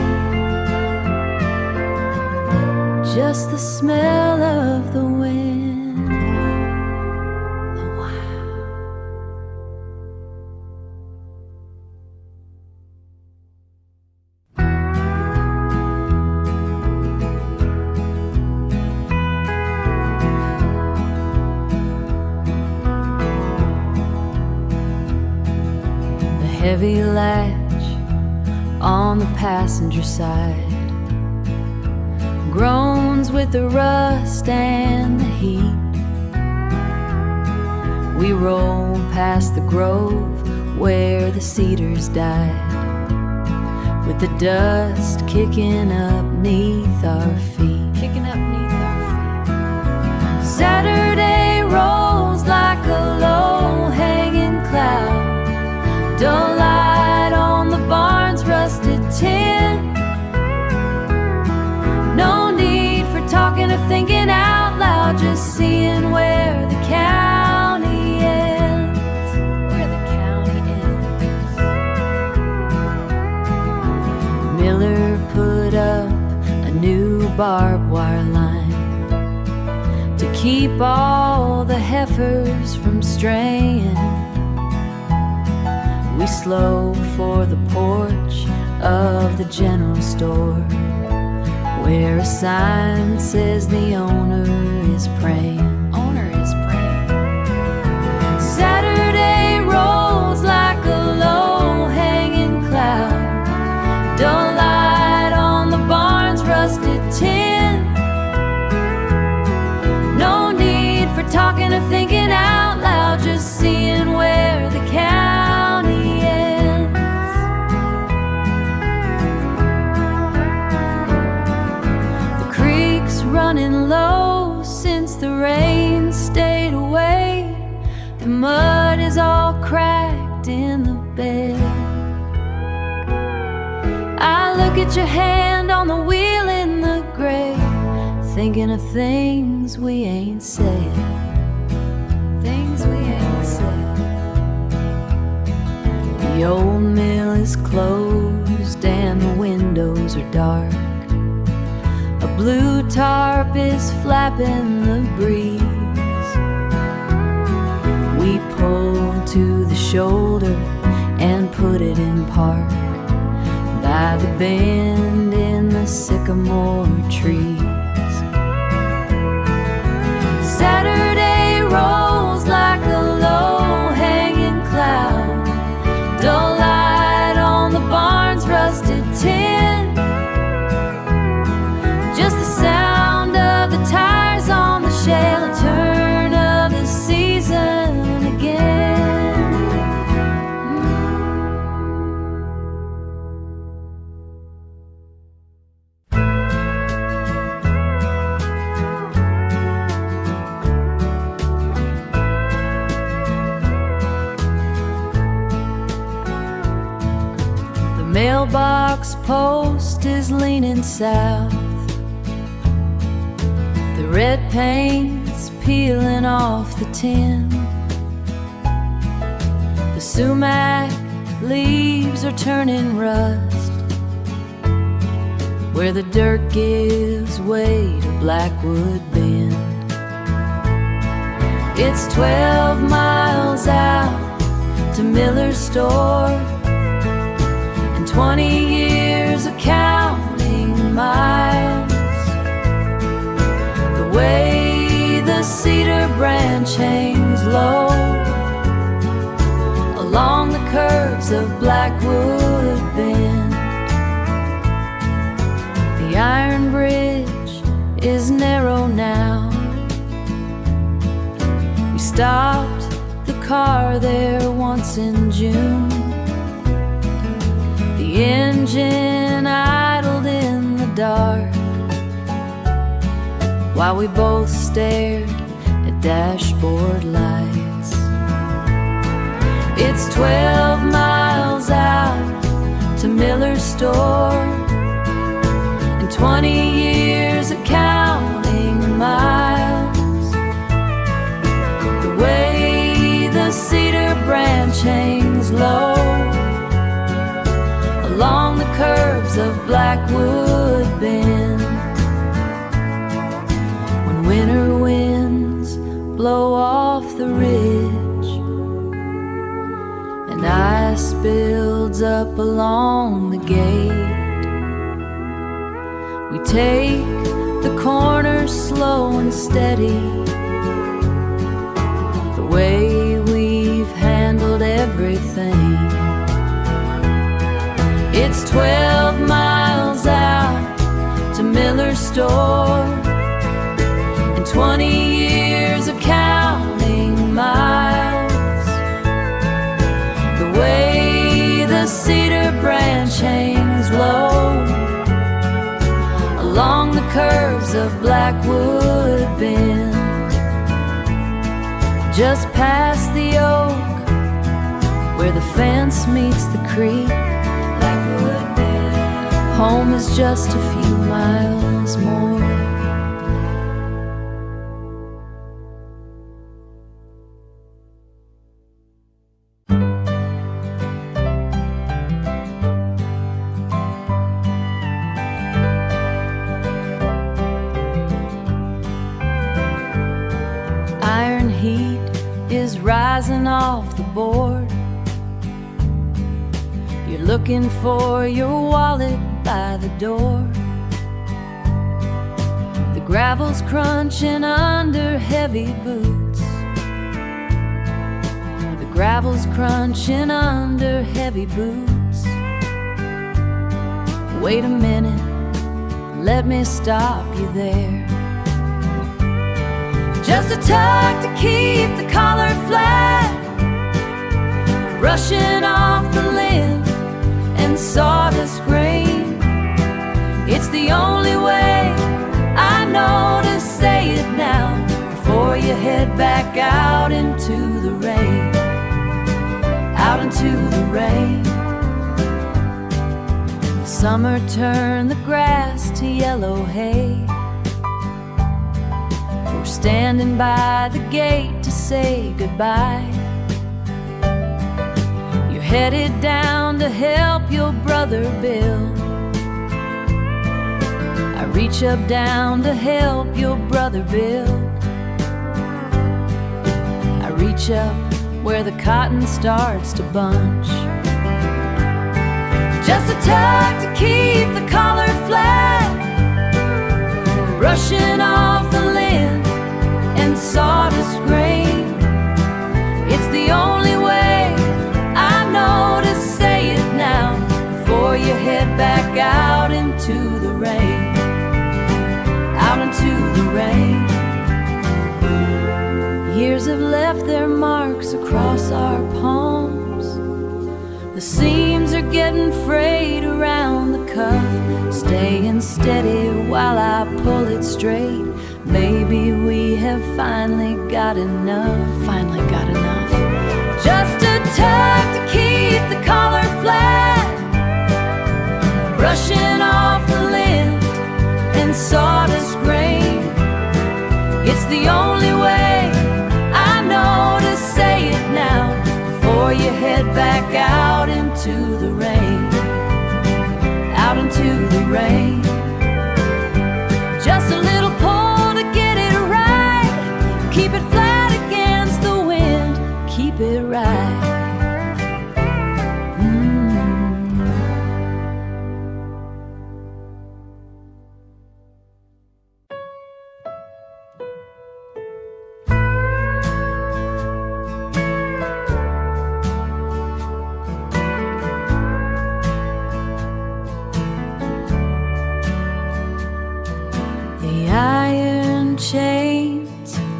Just the smell of the wind, the wild. The heavy latch on the passenger side groans with the rust and the heat. We roll past the grove where the cedars died, with the dust kicking up neath our feet, kicking up neath our feet. Saturday rolls like a low-hanging cloud, dull light on the barn's rusted tin. No need for talking or thinking out loud, just seeing where the county ends, where the county ends. Miller put up a new barbed wire line to keep all the heifers from straying. We slow for the porch of the general store, where a sign says the owner is praying. Owner is praying. Saturday rolls like a low-hanging cloud, dull light on the barn's rusted tin. No need for talking or thinking out loud, just seeing where the county ends. The creek's running low since the rain stayed away. The mud is all cracked in the bed. I look at your hand on the wheel in the gray, thinking of things we ain't said, things we ain't said. The old mill is closed and the windows are dark. A blue tarp is flapping the breeze. We pull to the shoulder and put it in park by the bend in the sycamore trees. Saturday rolls like a low-hanging cloud, dull light on the barn's rusted tin, just the sound of the tires on the shale, a turn of the season again. The mailbox post is leaning south, the red paint's peeling off the tin. The sumac leaves are turning rust where the dirt gives way to Blackwood Bend. It's 12 miles out to Miller's store, 20 years of counting miles. The way the cedar branch hangs low along the curves of Blackwood Bend. The iron bridge is narrow now. We stopped the car there once in June. The engine idled in the dark while we both stared at dashboard lights. It's 12 miles out to Miller's store, and 20 years of counting miles. The way the cedar branch hangs low along the curves of Blackwood Bend. When winter winds blow off the ridge and ice builds up along the gate, we take the corners slow and steady, the way we've handled everything. It's 12 miles out to Miller's store, and 20 years of counting miles. The way the cedar branch hangs low along the curves of Blackwood Bend, just past the oak where the fence meets the creek. Home is just a few miles more. Iron heat is rising off the board. You're looking for your wallet by the door. The gravel's crunching under heavy boots. The gravel's crunching under heavy boots. Wait a minute, let me stop you there. Just a tug to keep the collar flat, brushing off the lint and sawdust grain. It's the only way I know to say it now before you head back out into the rain. Out into the rain. Summer turned the grass to yellow hay. We're standing by the gate to say goodbye. You're headed down to help your brother build. I reach up down to help your brother build. I reach up where the cotton starts to bunch, just a tug to keep the collar flat, brushing off the lint and sawdust grain. It's the only way I know to say it now, before you head back out into the rain, out into the rain. Years have left their marks across our palms. The seams are getting frayed around the cuff, staying steady while I pull it straight. Maybe we have finally got enough, finally got enough. Just a tug to keep the collar flat, brushing off the lint and sawdust grain. It's the only way I know to say it now, before you head back out into the rain, out into the rain. Just a little pull to get it right, keep it flat against the wind, keep it right.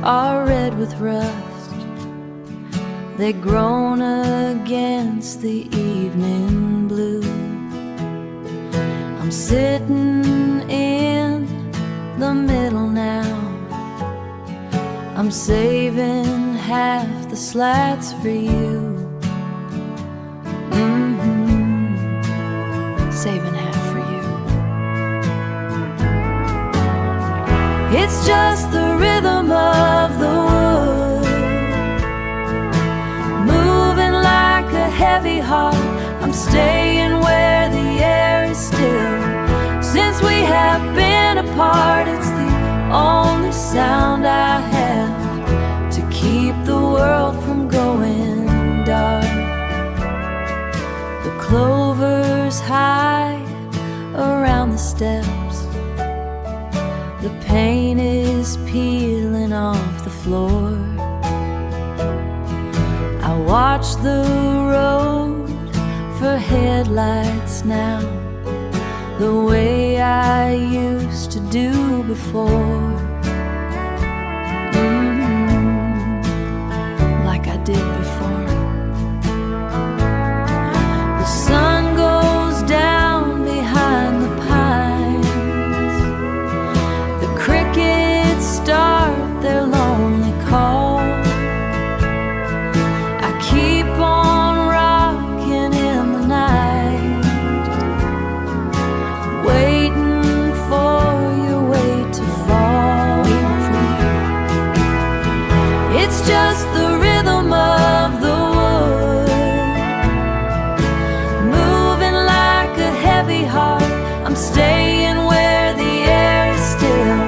Are red with rust, they groan against the evening blue. I'm sitting in the middle now, I'm saving half the slats for you. Saving half for you. It's just the rhythm of the wood, moving like a heavy heart. I'm staying where the air is still. Since we have been apart, it's the only sound I have to keep the world from going dark. The clovers high around the steps, the paint is peeling off the floor. I watch the road for headlights now, the way I used to do before. Like I did before. The sun goes down behind the pines, the crickets start their lonely call. I keep on rocking in the night, waiting for your weight to fall. It's just the rhythm of the wood, moving like a heavy heart. I'm staying where the air is still.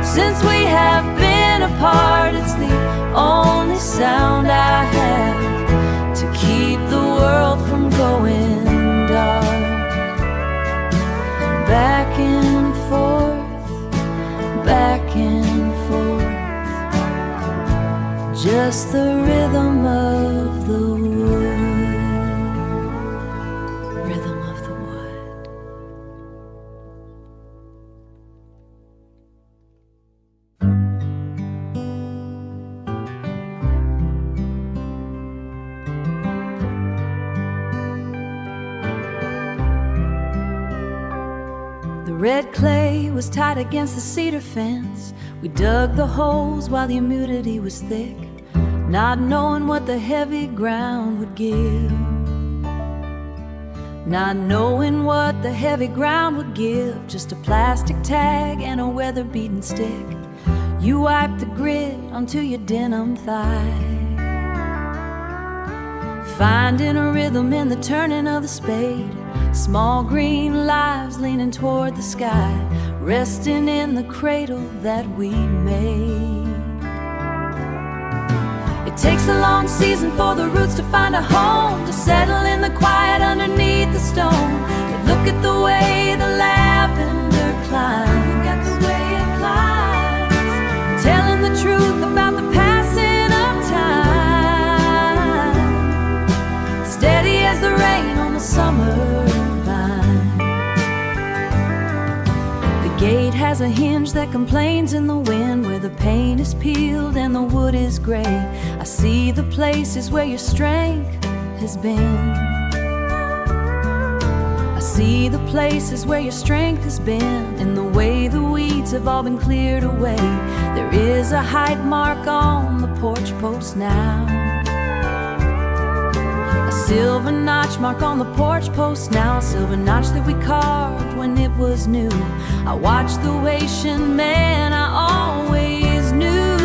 Since we have been apart, it's the only sound I have to keep the world from going dark. Back and forth, back and forth, just the rhythm of the wood, rhythm of the wood. The red clay was tight against the cedar fence. We dug the holes while the humidity was thick, not knowing what the heavy ground would give. Not knowing what the heavy ground would give. Just a plastic tag and a weather-beaten stick. You wiped the grit onto your denim thigh, finding a rhythm in the turning of the spade. Small green lives leaning toward the sky, resting in the cradle that we made. It takes a long season for the roots to find a home, to settle in the quiet underneath the stone. But look at the way the lavender climbs. Look at the way it climbs, telling the truth about the passing of time, steady as the rain on the summer vine. The gate has a hinge that complains in the wind, where the paint is peeled and the wood is gray. I see the places where your strength has been. I see the places where your strength has been, in the way the weeds have all been cleared away. There is a height mark on the porch post now, a silver notch mark on the porch post now, a silver notch that we carved when it was new. I watched the Haitian man I always knew.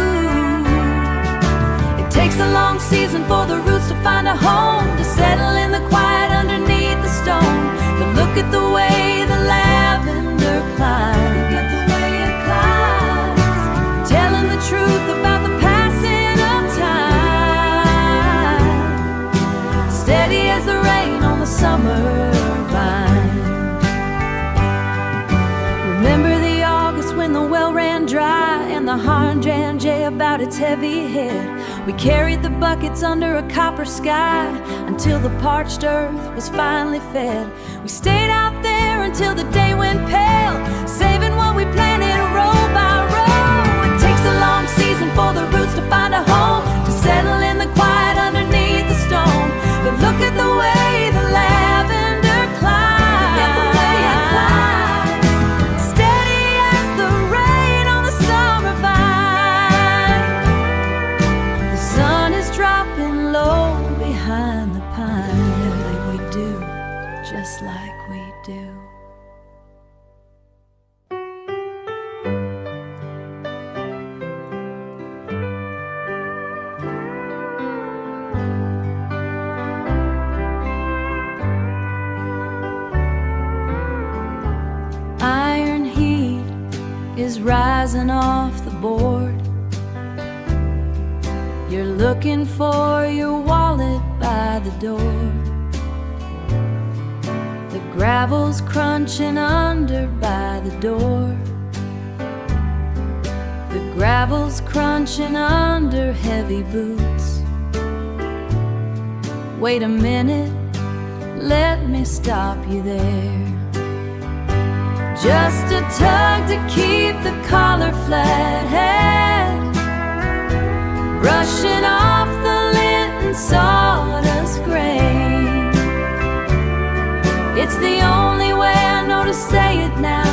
It takes a long season for the roots to find a home, to settle in the quiet underneath the stone. But look at the way the lavender climbs. Look at the way it climbs, telling the truth about the passing of time, steady as the rain on the summer vine. Remember the August when the well ran dry and the hydrangea jay about its heavy head. We carried the buckets under a copper sky until the parched earth was finally fed. We stayed out there until the day went pale, saving what we planted row by row. It takes a long season for the roots to find a home, to settle in the quiet underneath the stone. But look at the way the lavender climbs. Look at the way it climbs, steady as the rain on the summer vine. The sun is dropping low behind the pine, like we do, just like we do. Iron heat is rising off the board. You're looking for your wallet by the door. The gravel's crunching under by the door. The gravel's crunching under heavy boots. Wait a minute, let me stop you there. Just a tug to keep the collar flat, brushing off the lint and sawdust grain. It's the only way I know to say it now,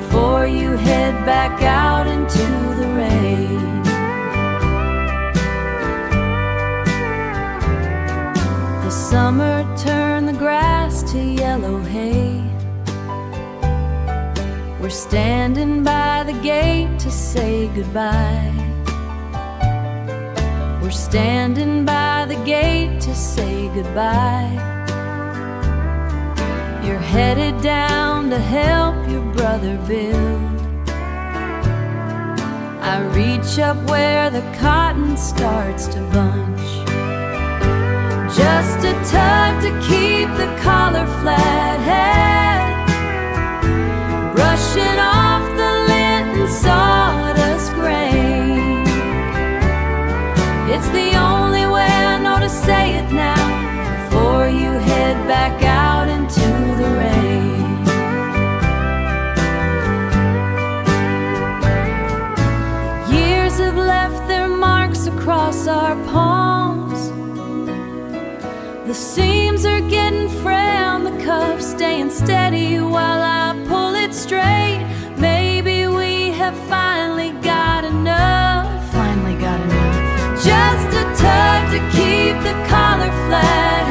before you head back out into the rain. The summer turned the grass to yellow hay. We're standing by the gate to say goodbye. We're standing by the gate to say goodbye. You're headed down to help your brother build. I reach up where the cotton starts to bunch. Just a tug to keep the collar flat, brushing off the lint and sawdust grain. It's the only way I know to say it now, before you head back out into the rain. Years have left their marks across our palms. The seams are getting frail, the cuffs staying steady while I pull it straight. Maybe we have finally got enough. Finally got enough. Just a tug to keep the collar flat,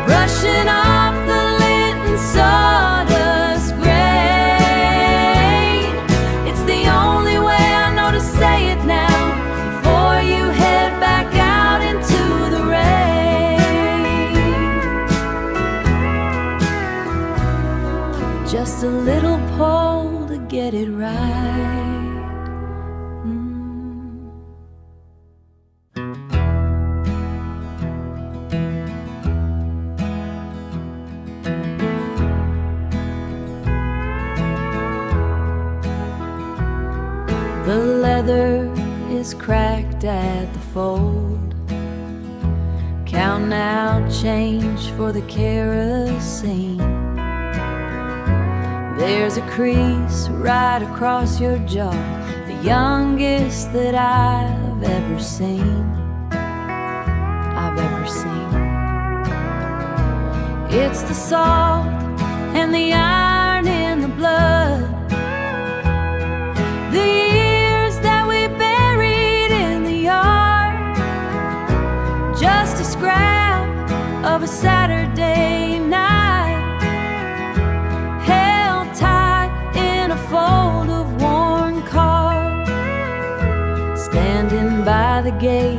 brushing off the lint and sawdust grain. It's the only way I know to say it now, before you head back out into the rain. Just a little pull to get it right. The leather is cracked at the fold, counting out change for the kerosene. There's a crease right across your jaw, the youngest that I've ever seen. It's the salt and the iron in the blood, the years that we buried in the yard, just a scrap of a Saturday night, held tight in a fold of worn cards, standing by the gate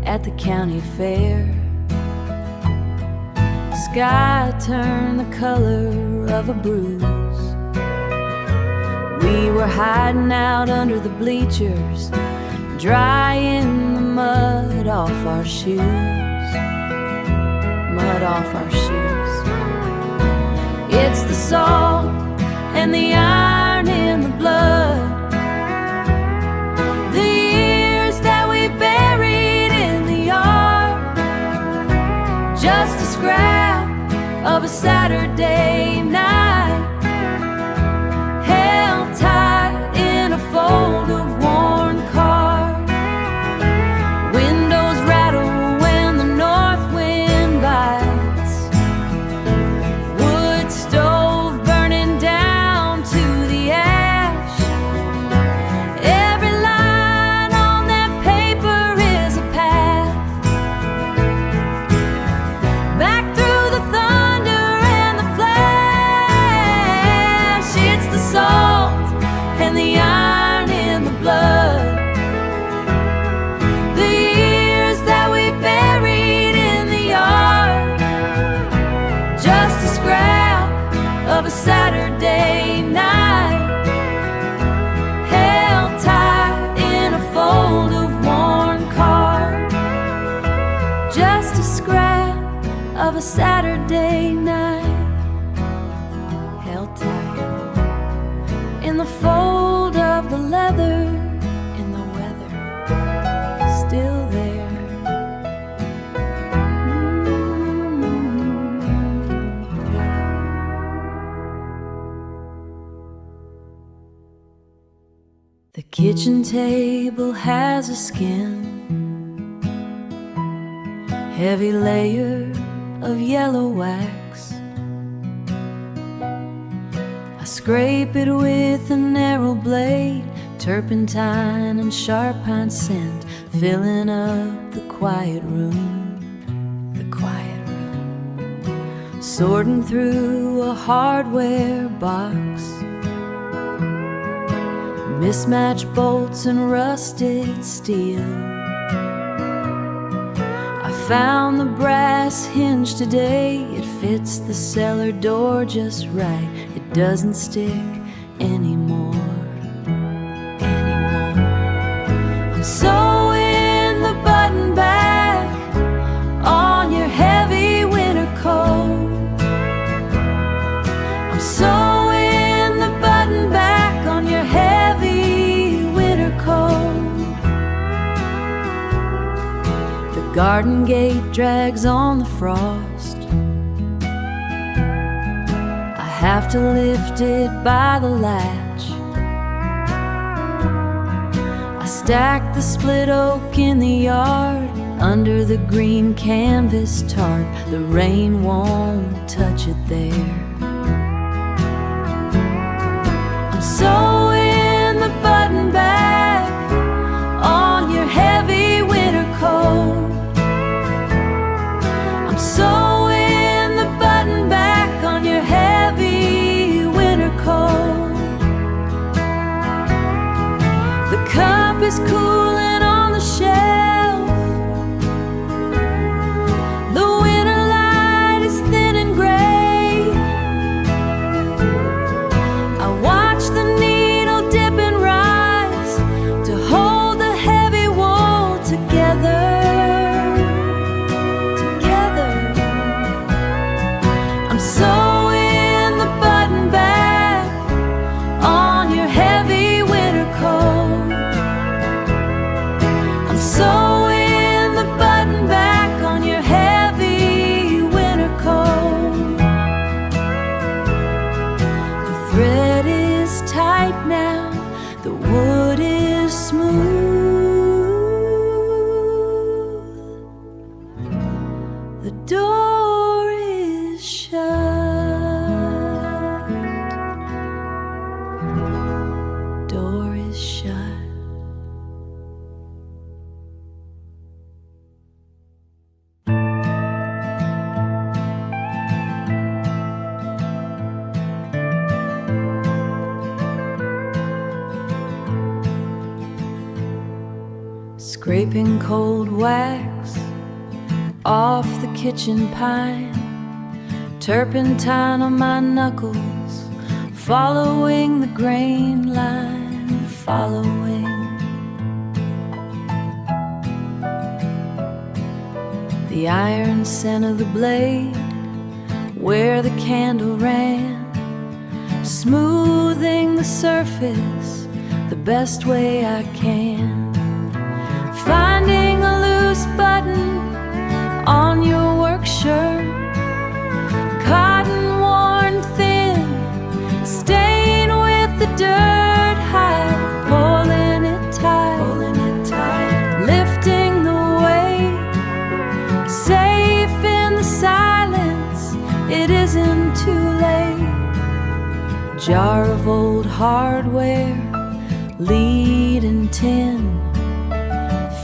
at the county fair. Sky turned the color of a bruise. We were hiding out under the bleachers, drying the mud off our shoes. It's the salt and the iron in the blood, the years that we buried in the yard, just a scrap of a Saturday night, held tight in a fold of worn cards. Windows rattle when the north wind bites, wood stove burning down to the ash. Every line on that paper is a path back through the thunder and the flash. It's the salt and the iron in the blood, the years that we buried in the yard, just a scrap of a Saturday night, held tight in a fold of worn cards, just a scrap of a Saturday night, held tight in the fold of the leather, in the weather still there. The kitchen table has a skin, heavy layer of yellow wax. I scrape it with a narrow blade, turpentine and sharp pine scent, filling up the quiet room. Sorting through a hardware box, mismatched bolts and rusted steel. I found the brass hinge today, it fits the cellar door just right. It doesn't stick anymore. I'm sewing the button back on your heavy winter coat. I'm sewing the button back on your heavy winter coat. The garden gate drags on the frost, I have to lift it by the latch. I stack the split oak in the yard, under the green canvas tarp. The rain won't touch it there. I'm sewing the button back on your heavy winter coat. I'm sewing the button back on your heavy winter coat. The cup is cooling on the shelf, the winter light is thin and gray. The door is shut. Door is shut. Scraping cold wax off the kitchen pine, turpentine on my knuckles, following the grain line, following. The iron scent of the blade where the candle ran, smoothing the surface the best way I can. Finding a loose button on your work shirt, cotton worn thin, staying with the dirt hide, pulling it tight, lifting the weight, safe in the silence, it isn't too late. Jar of old hardware, lead and tin,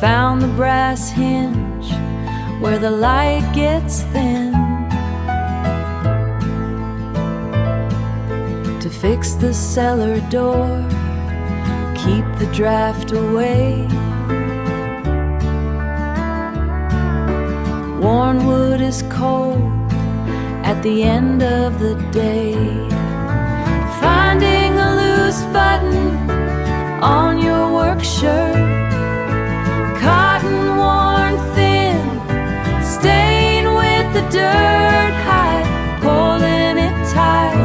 found the brass hinge where the light gets thin. To fix the cellar door, keep the draft away. Worn wood is cold at the end of the day. Finding a loose button on your work shirt, cotton worn thin, staying with the dirt hide, pulling it tight,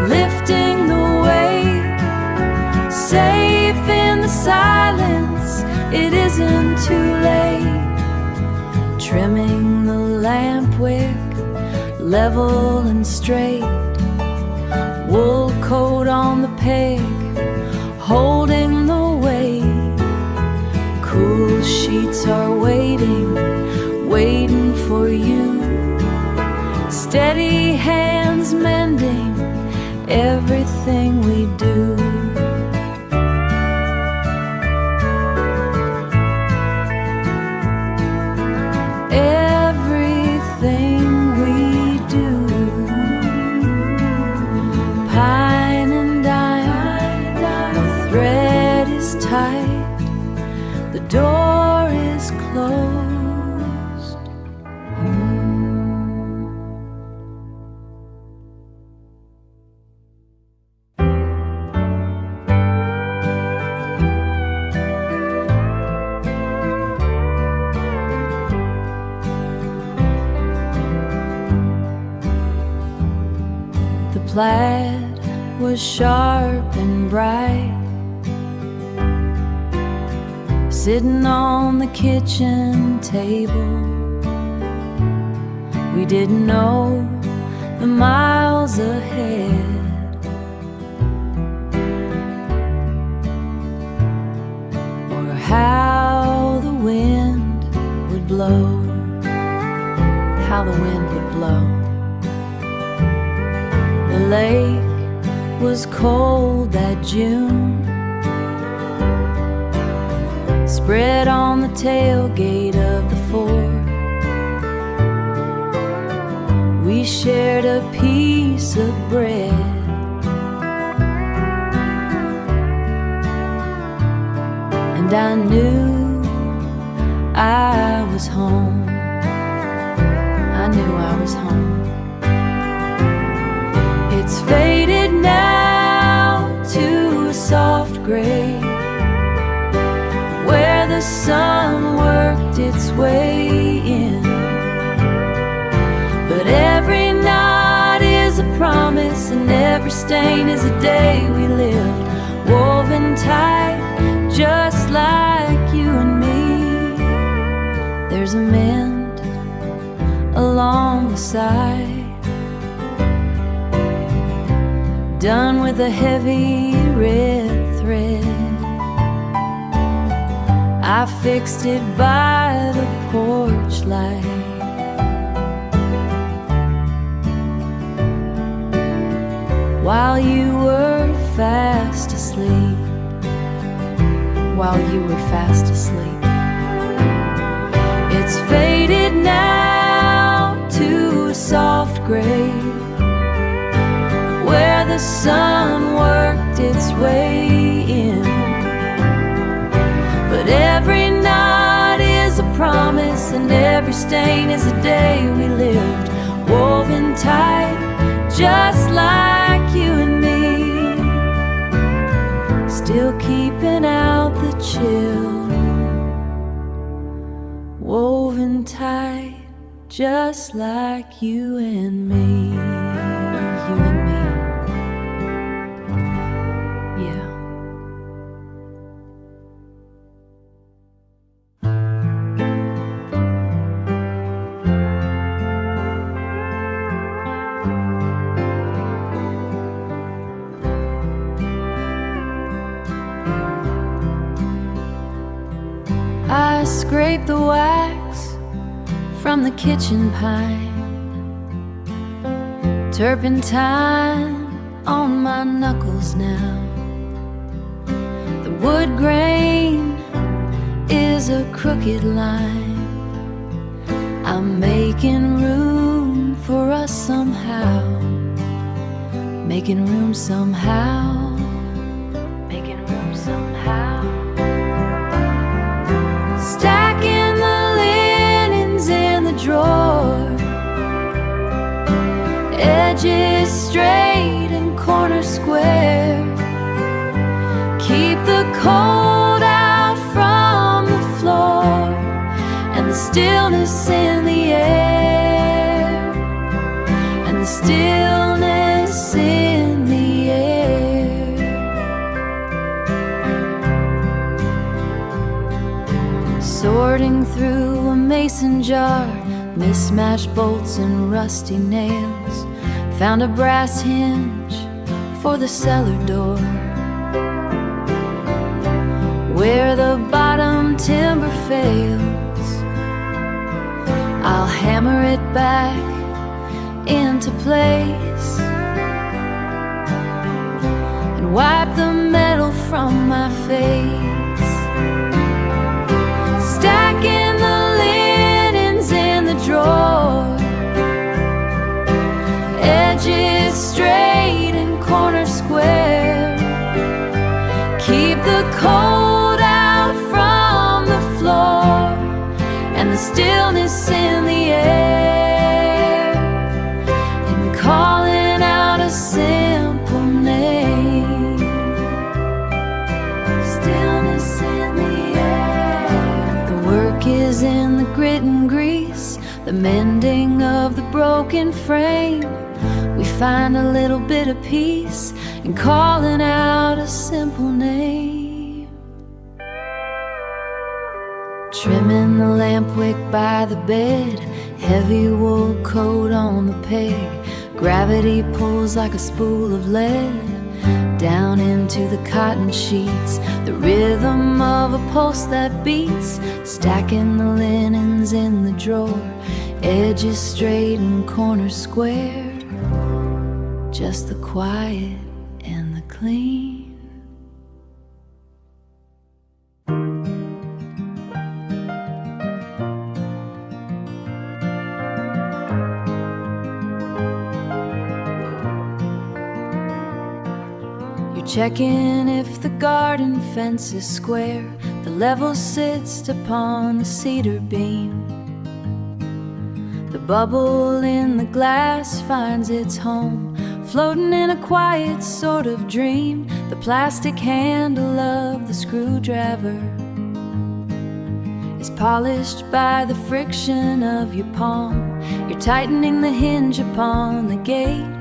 lifting the weight, safe in the silence, it isn't too late. Trimming the lamp wick, level and straight, wool coat on the peg, holding the weight. Cool sheets are waiting, waiting for you. Steady hands mending everything we do. Everything we do. Pine and dine, the thread is tight, the door is closed. The plaid was sharp and bright, sitting on the kitchen table. We didn't know the miles ahead, or how the wind would blow, how the wind would blow. The lake was cold that June, spread on the tailgate of the Ford. We shared a piece of bread, and I knew I was home. I knew I was home. It's faded now to a soft gray, where the sun worked its way in. But every knot is a promise, and every stain is a day we lived, woven tight, just like you and me. There's a mend along the side, done with a heavy red thread. I fixed it by the porch light. While you were fast asleep, while you were fast asleep. It's faded now to a soft gray, where the sun worked its way in. But every knot is a promise, and every stain is a day we lived, woven tight, just like you and me. Still keeping out the chill, woven tight, just like you and me. You and me. Yeah. I scrape the wax from the kitchen pine, turpentine on my knuckles now. The wood grain is a crooked line. I'm making room for us somehow, making room somehow, making room somehow. Stacking the linens in the drawer, edges straight and corners square. Keep the cold out from the floor and the stillness in the air, and the stillness in the air. Sorting through a mason jar, mismatched bolts and rusty nails, found a brass hinge for the cellar door, where the bottom timber fails. I'll hammer it back into place and wipe the metal from my face. Stacking the linens in the drawer, edges straight and corners square. Keep the cold out from the floor and the stillness in the air, and calling out a simple name. Stillness in the air. The work is in the grit and grease, the mending of the broken frame. We find a little bit of peace in calling out a simple name. Trimming the lamp wick by the bed, heavy wool coat on the peg. Gravity pulls like a spool of lead down into the cotton sheets, the rhythm of a pulse that beats. Stacking the linens in the drawer, edges straight and corners square. Just the quiet and the clean. You're checking if the garden fence is square, the level sits upon the cedar beam. The bubble in the glass finds its home, floating in a quiet sort of dream. The plastic handle of the screwdriver is polished by the friction of your palm. You're tightening the hinge upon the gate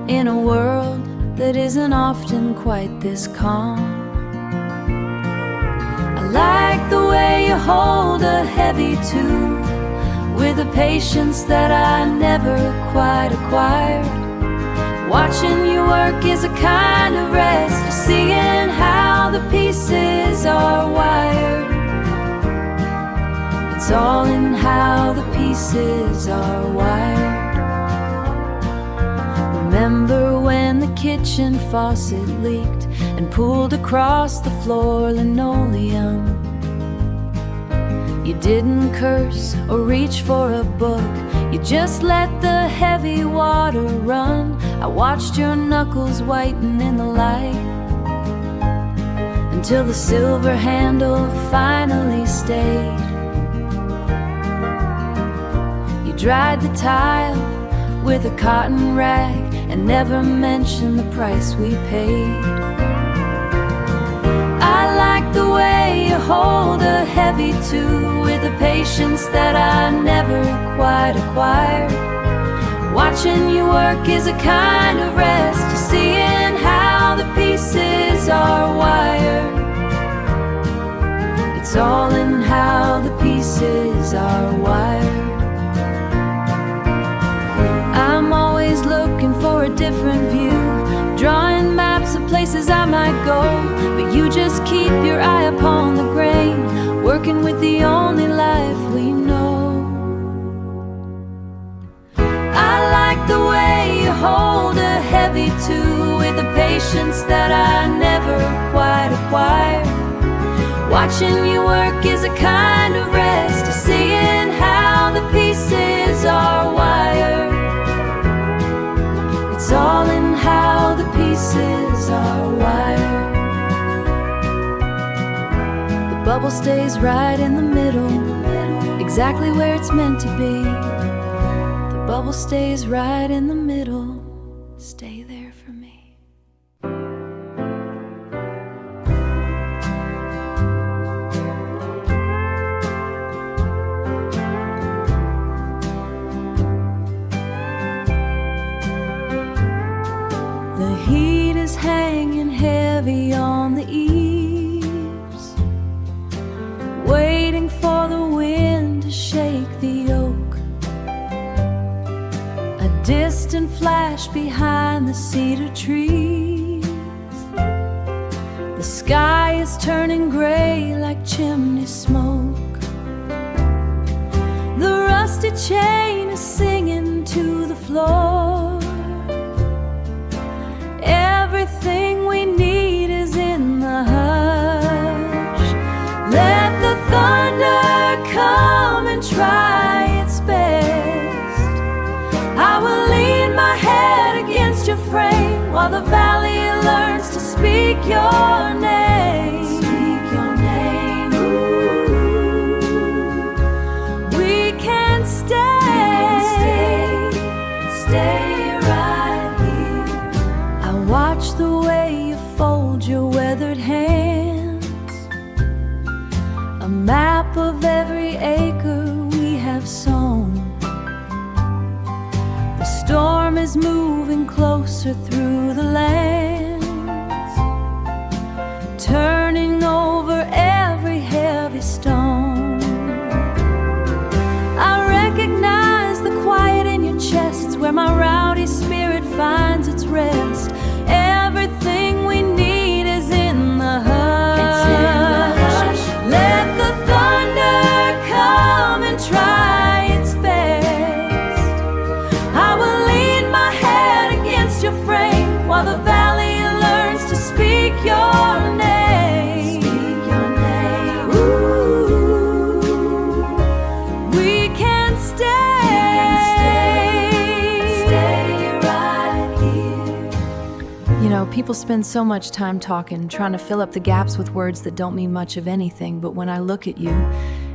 in a world that isn't often quite this calm. I like the way you hold a heavy tune with a patience that I never quite acquired. Watching you work is a kind of rest, seeing how the pieces are pieces are wired. Remember when the kitchen faucet leaked and pooled across the floor linoleum? You didn't curse or reach for a book, you just let the heavy water run. I watched your knuckles whiten in the light until the silver handle finally stayed. You dried the tile with a cotton rag and never mentioned the price we paid. I like the way you hold a heavy two with a patience that I never quite acquired. Watching you work is a kind of rest, seeing how the pieces are wired. It's all in how the pieces are wired. I'm always looking for a different view, drawing maps of places I might go, but you just keep your eye upon the grain, working with the only life we know. I like the way you hold a heavy two with a patience that I never quite acquired. Watching you work is a kind of rest, seeing how the pieces are wired. It's all in how the pieces are wired. The bubble stays right in the middle, exactly where it's meant to be. The bubble stays right in the middle. Stay there for me. The heat is hanging heavy on the eaves, waiting for the wind to shake the oak. A distant flash behind the cedar trees. The sky is turning gray like chimney smoke. The rusty chain is singing to the floor. Everything we need is in the hush. Let the thunder come and try its best. I will lean my head against your frame while the valley learns to speak your name. Speak your name. Ooh. We can stay right here. I watch the way you fold your weathered hands, a map of every acre we have sown. The storm is moving closer through the lands, turning over every heavy stone. I recognize the quiet in your chest, it's where my rowdy spirit finds its rest. Everything we need is in the hush. It's in the hush. Let the thunder come and try its best. I will lean my head against your frame while the valley learns to speak your name. Speak your name. Ooh. We can stay right here. You know, people spend so much time talking, trying to fill up the gaps with words that don't mean much of anything, but when I look at you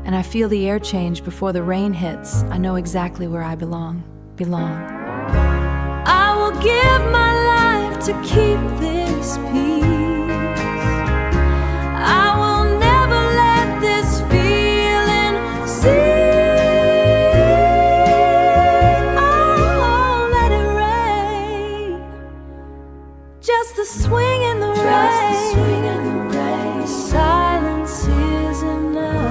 and I feel the air change before the rain hits, I know exactly where I belong. I will give my life to keep this peace. I will never let this feeling cease. Oh, let it rain. Just the swing in the rain. The silence is enough.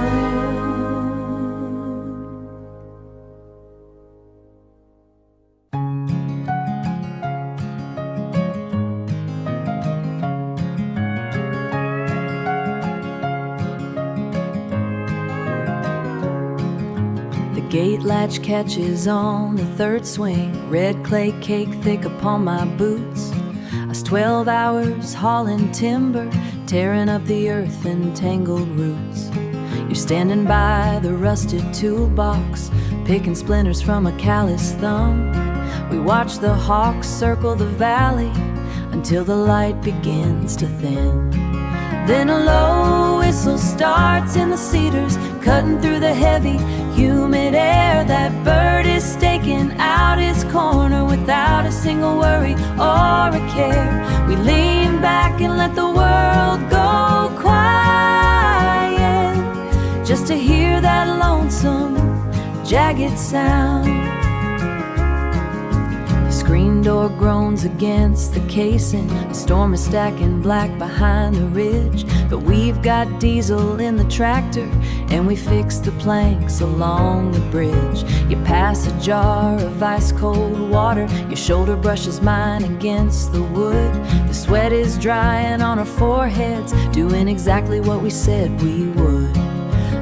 Gate latch catches on the third swing, red clay cake thick upon my boots. I was 12 hours hauling timber, tearing up the earth and tangled roots. You're standing by the rusted toolbox, picking splinters from a calloused thumb. We watch the hawks circle the valley until the light begins to thin. Then a low whistle starts in the cedars, cutting through the heavy, humid air. That bird is staking out his corner without a single worry or a care. We lean back and let the world go quiet, just to hear that lonesome, jagged sound. The screen door groans against the casing. The storm is stacking black behind the ridge, but we've got diesel in the tractor and we fix the planks along the bridge. You pass a jar of ice cold water, your shoulder brushes mine against the wood. The sweat is drying on our foreheads, doing exactly what we said we would.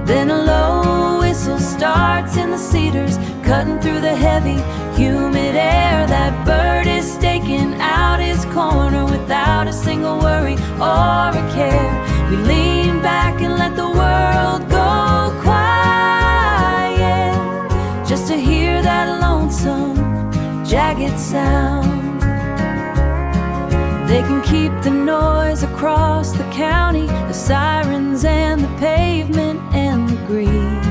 Then a low whistle starts in the cedars, cutting through the heavy, humid air. That bird is staking out his corner without a single worry or a care. We lean back and let the world go quiet, just to hear that lonesome, jagged sound. They can keep the noise across the county, the sirens and the pavement and the greed.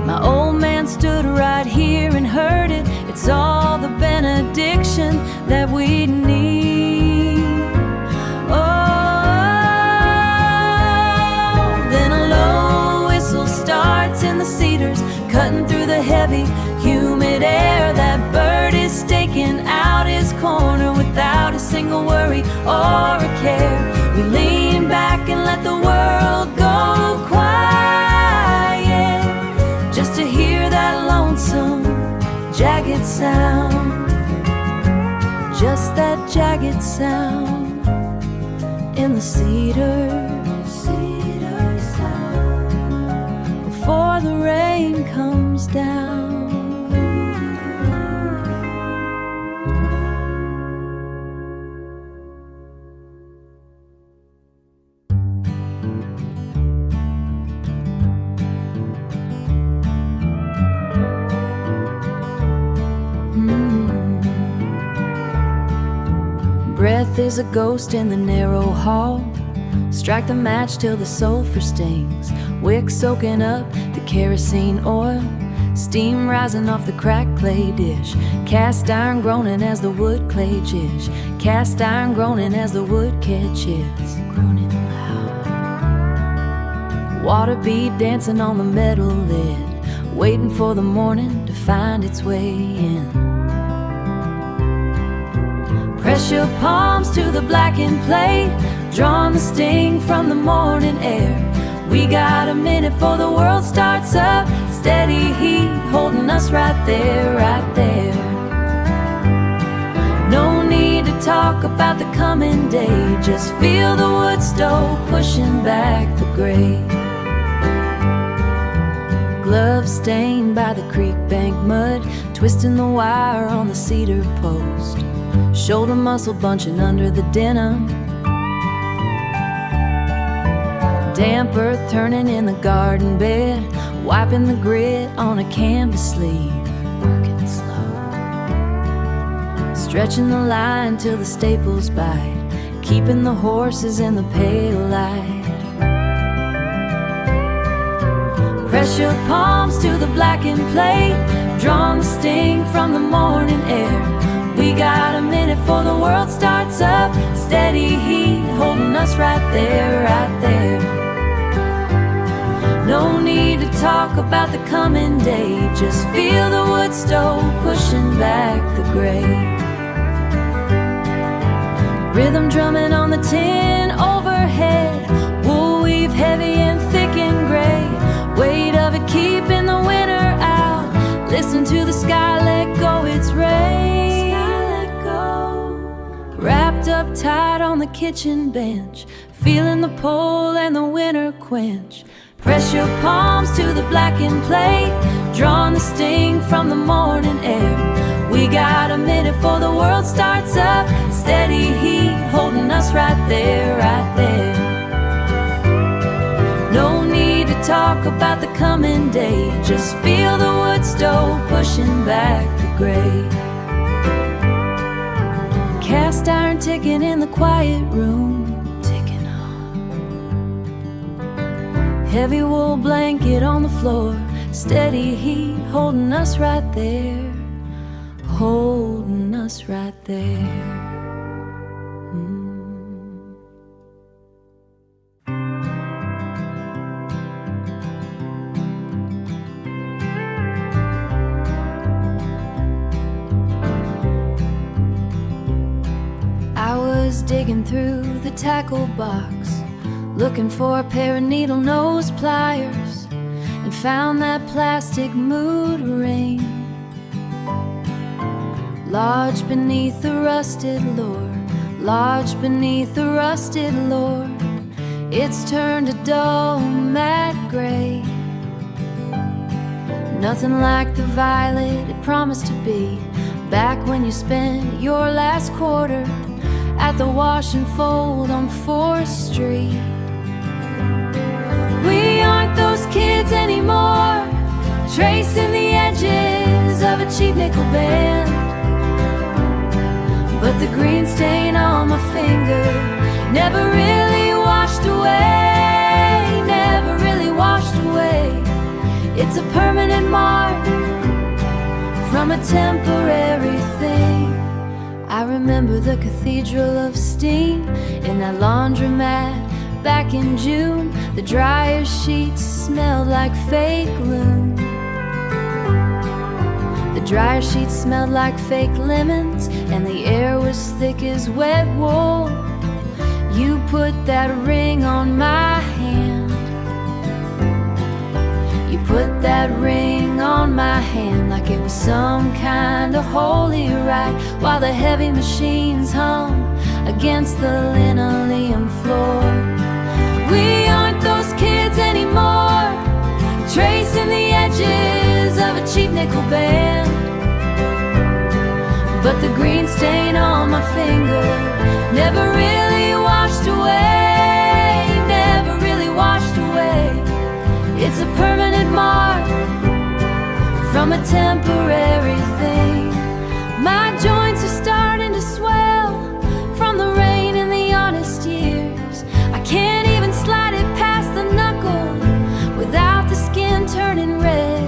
My old man stood right here and heard it. It's all the benediction that we need. Oh, then a low whistle starts in the cedars, cutting through the heavy, humid air. That bird is staking out his corner without a single worry or a care. We lean back and let the world go quiet, just to hear that lonesome, jagged sound. Just that jagged sound in the cedars, before the rain comes down. Breath is a ghost in the narrow hall. Strike the match till the sulfur stings. Wick soaking up the kerosene oil. Steam rising off the cracked clay dish. Cast iron groaning as the wood clay jish. Cast iron groaning as the wood catches. Groaning loud. Water bead dancing on the metal lid, waiting for the morning to find its way in. Press your palms to the blackened plate, drawing the sting from the morning air. We got a minute before the world starts up. Steady heat holding us right there, right there. No need to talk about the coming day, just feel the wood stove pushing back the gray. Gloves stained by the creek bank mud, twisting the wire on the cedar post. Shoulder muscle bunching under the denim. Damp earth turning in the garden bed, wiping the grit on a canvas sleeve. Working slow, stretching the line till the staples bite, keeping the horses in the pale light. Press your palms to the blackened plate, drawing the sting from the morning air. We got a minute before the world starts up. Steady heat holding us right there, right there. No need to talk about the coming day, just feel the wood stove pushing back the gray. Rhythm drumming on the tin overhead, wool weave heavy and thick and gray. Weight of it keeping the winter out. Listen to the sky let go its rain. Wrapped up tied on the kitchen bench, feeling the pull and the winter quench. Press your palms to the blackened plate, drawing the sting from the morning air. We got a minute before the world starts up. Steady heat holding us right there, right there. No need to talk about the coming day, just feel the wood stove pushing back the gray. Cast iron ticking in the quiet room, ticking on. Heavy wool blanket on the floor, steady heat holding us right there, holding us right there. Digging through the tackle box, looking for a pair of needle nose pliers, and found that plastic mood ring lodged beneath the rusted lore, lodged beneath the rusted lore. It's turned a dull matte gray, nothing like the violet it promised to be back when you spent your last quarter at the wash and fold on 4th Street. We aren't those kids anymore, tracing the edges of a cheap nickel band. But the green stain on my finger never really washed away, never really washed away. It's a permanent mark from a temporary thing. I remember the Cathedral of Steam in that laundromat back in June. The dryer sheets smelled like fake loom. The dryer sheets smelled like fake lemons, and the air was thick as wet wool. You put that ring on my hand, you put that ring on my hand like it was some kind of holy rite, while the heavy machines hum against the linoleum floor. We aren't those kids anymore, tracing the edges of a cheap nickel band. But the green stain on my finger never really washed away, never really washed away. It's a permanent mark from a temporary thing. My joints are starting to swell from the rain in the honest years. I can't even slide it past the knuckle without the skin turning red.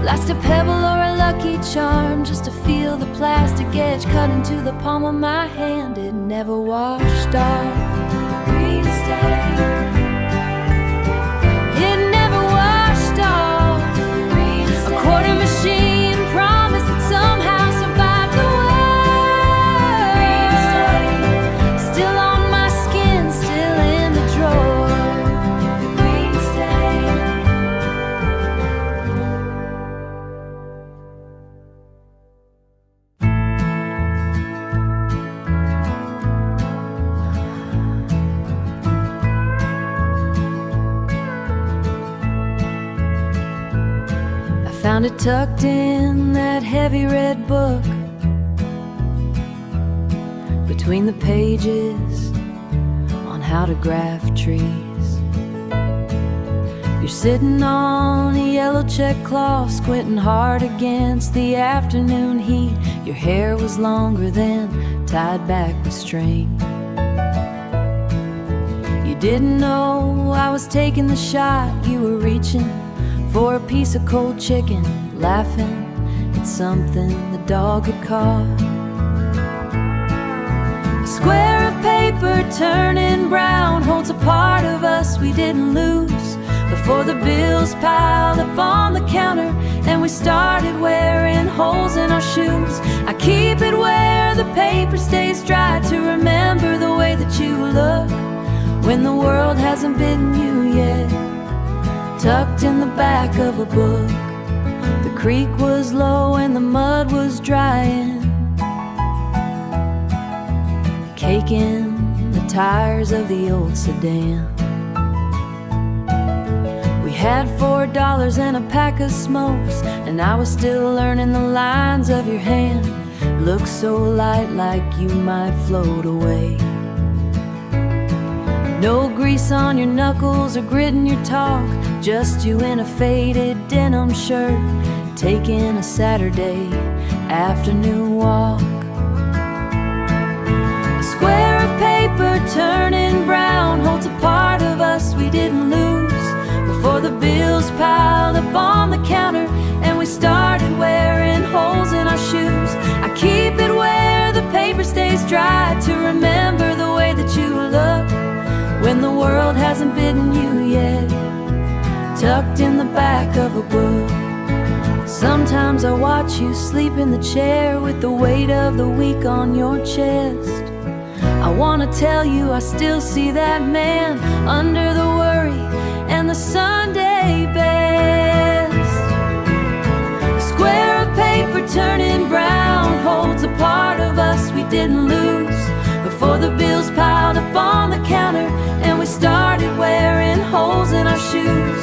Last a pebble or a lucky charm just to feel the plastic edge cut into the palm of my hand. It never washed off the green stain. It never washed off the green stain. A quarter machine promised that somehow survive the world. Still on my skin, still in the drawer. The green stain. Found it tucked in that heavy red book, between the pages on how to graft trees. You're sitting on a yellow check cloth, squinting hard against the afternoon heat. Your hair was longer then, tied back with string. You didn't know I was taking the shot. You were reaching for a piece of cold chicken, laughing at something the dog had caught. A square of paper turning brown holds a part of us we didn't lose before the bills piled up on the counter and we started wearing holes in our shoes. I keep it where the paper stays dry to remember the way that you look when the world hasn't bitten you yet. Tucked in the back of a book, the creek was low and the mud was drying. taking the tires of the old sedan. We had $4 and a pack of smokes, and I was still learning the lines of your hand. Look so light, like you might float away. No grease on your knuckles or grit in your talk, just you in a faded denim shirt, taking a Saturday afternoon walk. A square of paper turning brown holds a part of us we didn't lose before the bills piled up on the counter and we started wearing holes in our shoes. I keep it where the paper stays dry to remember the way that you look when the world hasn't bitten you yet, tucked in the back of a book. Sometimes I watch you sleep in the chair with the weight of the week on your chest. I wanna tell you I still see that man under the worry and the Sunday best. A square of paper turning brown holds a part of us we didn't lose before the bills piled up on the counter and we started wearing holes in our shoes.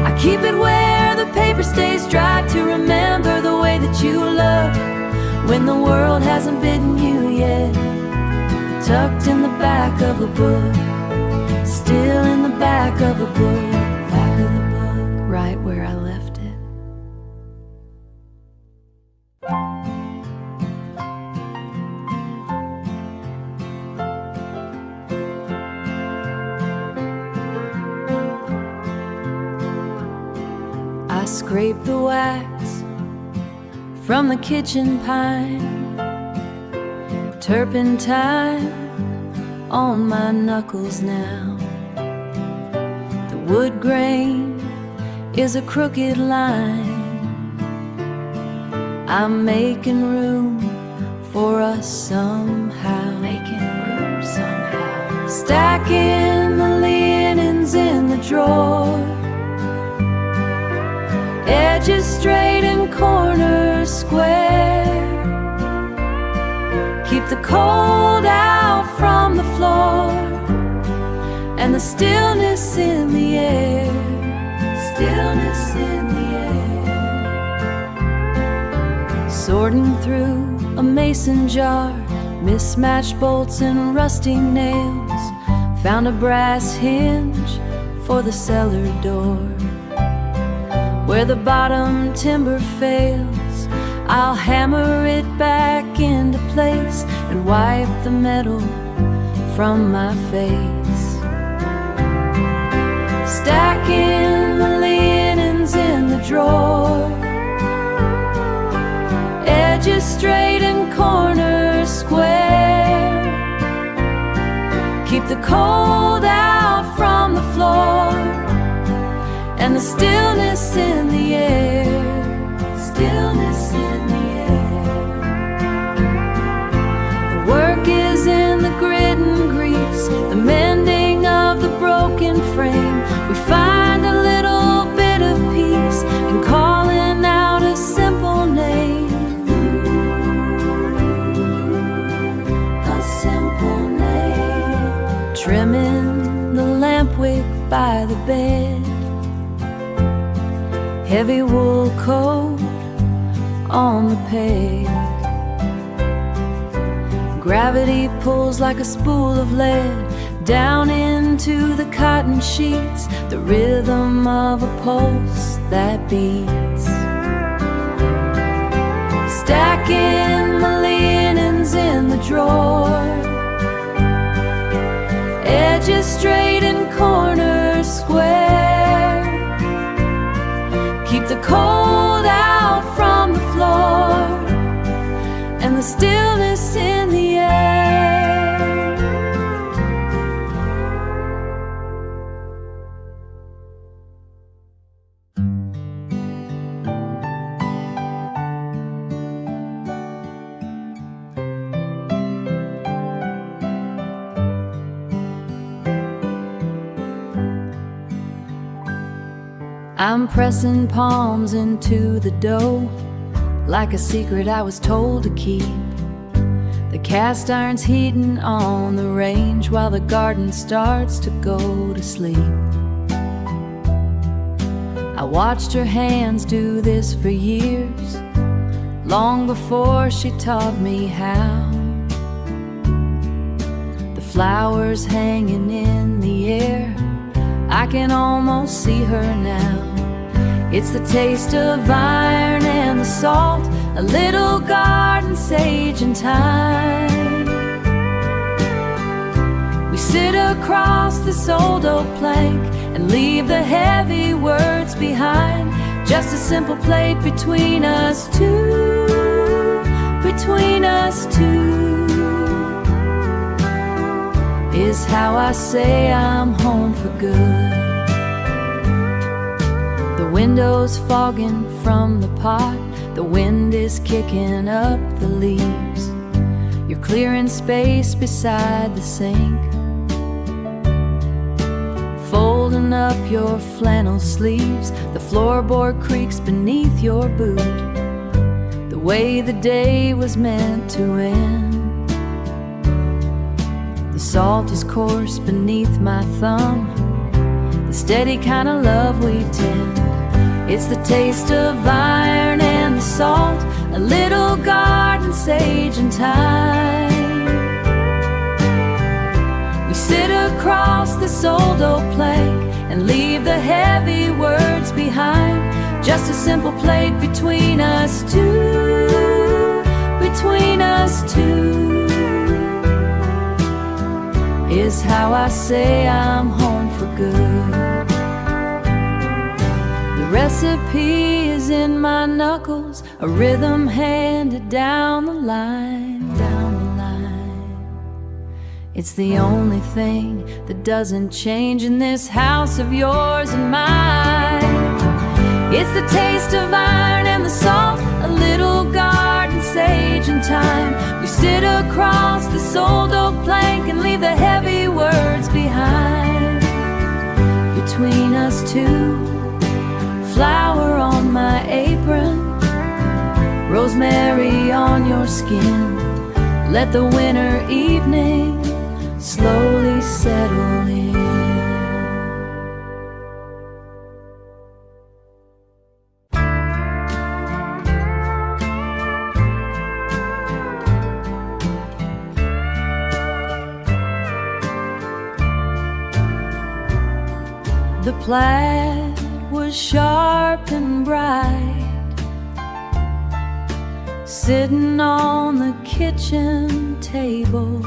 I keep it where the paper stays dry to remember the way that you look when the world hasn't bitten you yet, tucked in the back of a book, still in the back of a book, back of the book, right where I left it. I scrape the wax from the kitchen pine, turpentine on my knuckles now. The wood grain is a crooked line. I'm making room for us somehow. Making room somehow. Stacking the linens in the drawer, edges straight and corners square. Keep the cold out from the floor and the stillness in the air. Stillness in the air. Sorting through a mason jar, mismatched bolts and rusty nails. Found a brass hinge for the cellar door. Where the bottom timber fails, I'll hammer it back into place and wipe the metal from my face. Stacking the linens in the drawer, edges straight and corners square. Keep the cold out from the floor and the stillness in the air. Stillness in the air. The work is in the grit and grease, the mending of the broken frame. We find a little bit of peace in calling out a simple name. A simple name. Trimming the lamp wick by the bed, heavy wool coat on the peg. Gravity pulls like a spool of lead down into the cotton sheets, the rhythm of a pulse that beats. Stacking the linens in the drawer, edges straight and corners square. Keep the cold out from the floor and the stillness in the air. I'm pressing palms into the dough like a secret I was told to keep. The The cast iron's heating on the range while the garden starts to go to sleep. I watched her hands do this for years, long before she taught me how. The flowers hanging in the air, I can almost see her now. It's the taste of iron and the salt, a little garden sage and thyme. We sit across this old oak plank and leave the heavy words behind. Just a simple plate between us two, between us two, is how I say I'm home for good. The window's fogging from the pot, the wind is kicking up the leaves. You're clearing space beside the sink, folding up your flannel sleeves. The floorboard creaks beneath your boot, the way the day was meant to end. The salt is coarse beneath my thumb, the steady kind of love we tend. It's the taste of iron and the salt, a little garden sage and thyme. We sit across this old oak plank and leave the heavy words behind. Just a simple plate between us two, between us two, is how I say I'm home for good. The recipe is in my knuckles, a rhythm handed down the line, down the line. It's the only thing that doesn't change in this house of yours and mine. It's the taste of iron and the salt, a little garden sage and thyme. We sit across this old oak plank and leave the heavy words behind. Between us two, flower on my apron, rosemary on your skin. Let the winter evening slowly settle in. The plaid was sharp and bright, sitting on the kitchen table.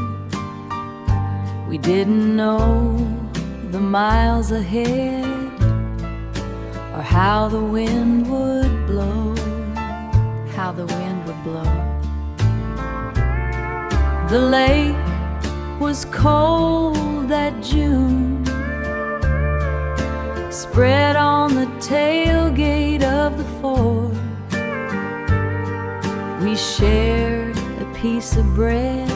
We didn't know the miles ahead or how the wind would blow, how the wind would blow. The lake was cold that June, spread on the tailgate of the Ford. We shared a piece of bread,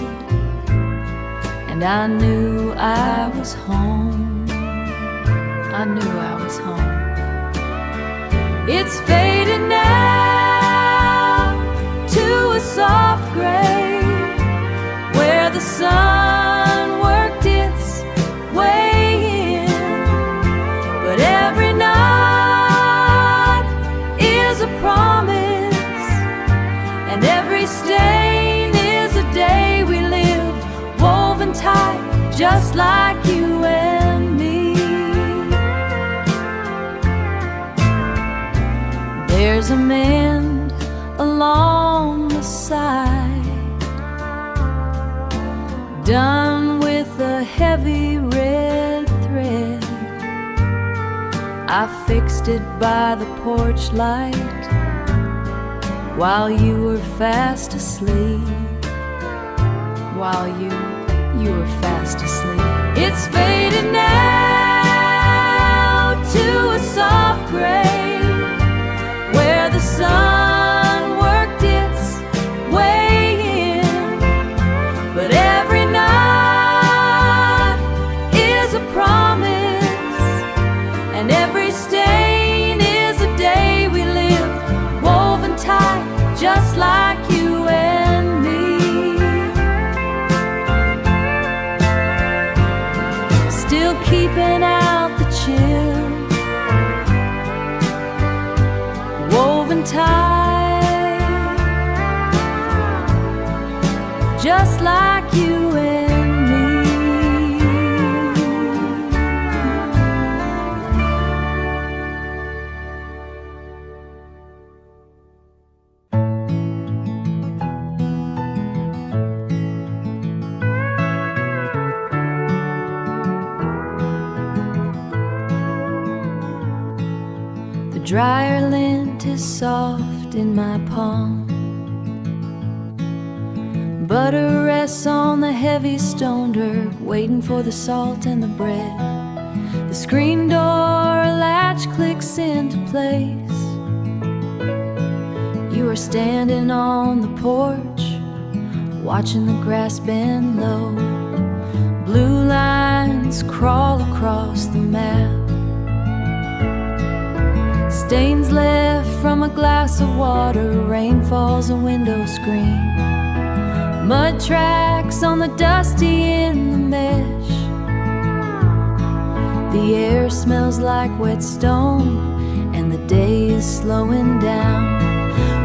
and I knew I was home. I knew I was home. It's faded now to a soft gray, where the sun worked its way in. But every night is a promise, and every stain is a day we lived, woven tight just like you and me. There's a mend along the side, done with a heavy red thread. I fixed it by the porch light while you were fast asleep, while you were fast asleep. It's faded now to a soft gray, where the sun worked its way in. But every night is a promise, and every stain is a day we lived, woven tight just like you and me. just like you and me. The dryer lint is soft in my palm. Butter rests on the heavy stone dirt, waiting for the salt and the bread. The screen door latch clicks into place. You are standing on the porch, watching the grass bend low. Blue lines crawl across the map. Stains left from a glass of water, rain falls, a window screen. Mud tracks on the dusty in the mesh. The air smells like wet stone, and the day is slowing down.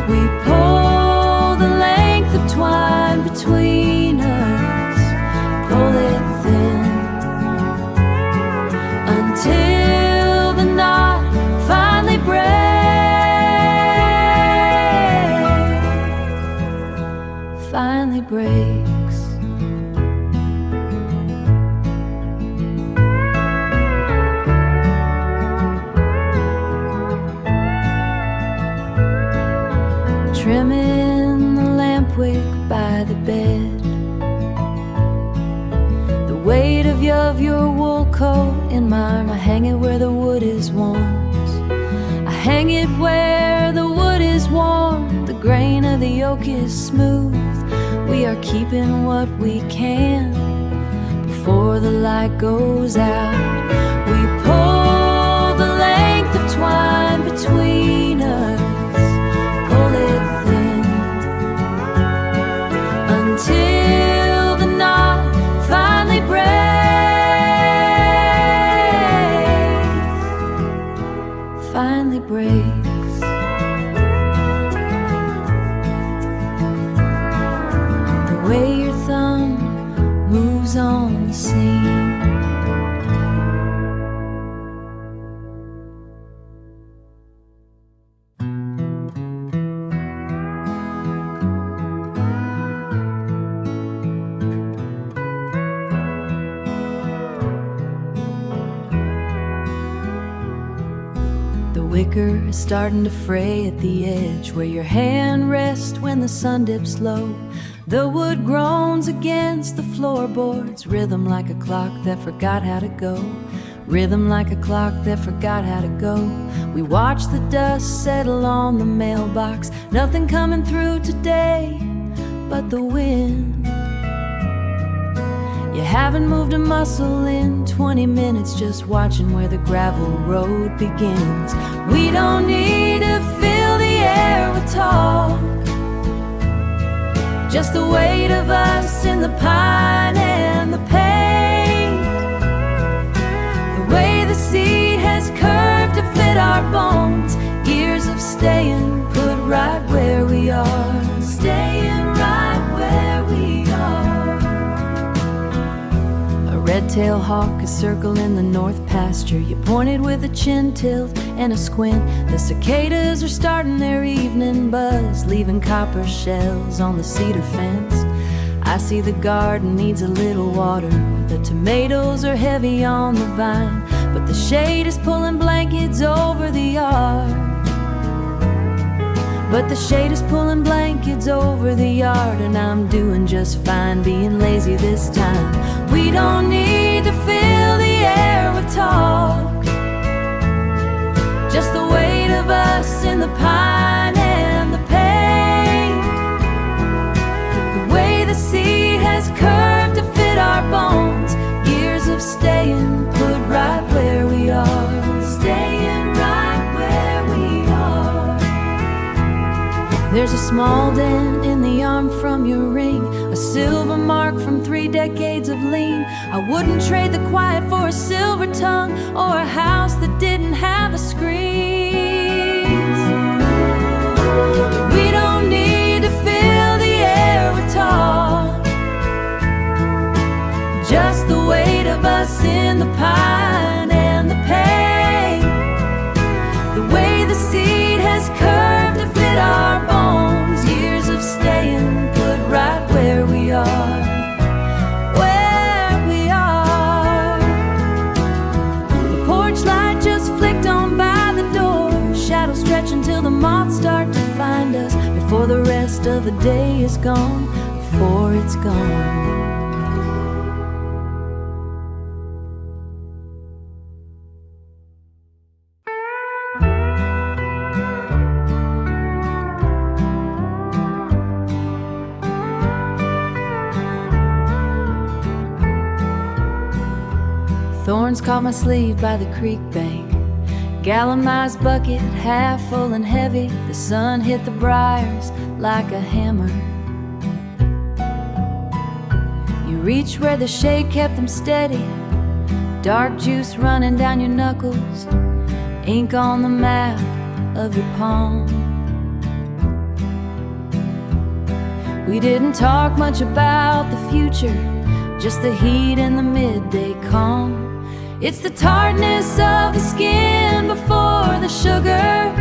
We pull the length of twine between us, pull it thin, until the knot finally breaks. Finally breaks. Trimming the lamp wick by the bed. The weight of your wool coat in mine, I hang it where the wood is warm. I hang it where the wood is warm. The grain of the oak is smooth. We are keeping what we can before the light goes out. We pull the length of twine between us, pull it thin, until the knot finally breaks. Finally breaks. The way your thumb moves on the seam. The wicker is starting to fray at the edge, where your hand rests when the sun dips low. The wood groans against the floorboards, rhythm like a clock that forgot how to go. Rhythm like a clock that forgot how to go. We watch the dust settle on the mailbox. Nothing coming through today but the wind. You haven't moved a muscle in 20 minutes, just watching where the gravel road begins. We don't need to fill the air with talk, just the weight of us in the pine and the pain. The way the seat has curved to fit our bones. Years of staying put right where we are. Staying right where we are. A red-tailed hawk is circling the north pasture. You pointed with a chin tilt and a squint. The cicadas are starting their evening buzz, leaving copper shells on the cedar fence. I see the garden needs a little water. The tomatoes are heavy on the vine, but the shade is pulling blankets over the yard. But the shade is pulling blankets over the yard, and I'm doing just fine being lazy this time. We don't need to fill the air with talk, just the weight of us in the pine and the pain. The way the sea has curved to fit our bones. Years of staying put right where we are. Staying right where we are. There's a small dent in the arm from your ring, a silver mark from 3 decades of lean. I wouldn't trade the quiet for a silver tongue or a house that didn't have a screens. We don't need to fill the air with talk, most of the day is gone before it's gone. Thorns caught my sleeve by the creek bank, galvanized bucket half full and heavy. The sun hit the briars like a hammer. You reached where the shade kept them steady, dark juice running down your knuckles, ink on the map of your palm. We didn't talk much about the future, just the heat and the midday calm. It's the tartness of the skin before the sugar,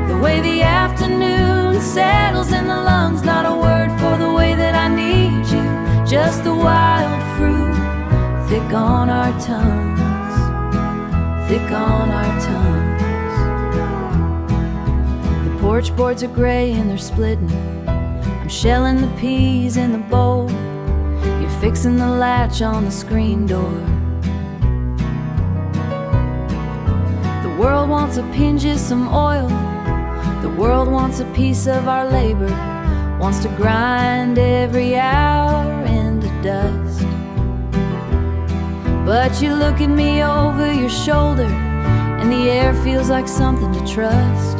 the way the afternoon settles in the lungs. Not a word for the way that I need you, just the wild fruit thick on our tongues, thick on our tongues. The porch boards are gray and they're splitting. I'm shelling the peas in the bowl. You're fixing the latch on the screen door. The world wants a pinch of some oil. The world wants a piece of our labor, wants to grind every hour into dust. But you look at me over your shoulder, and the air feels like something to trust.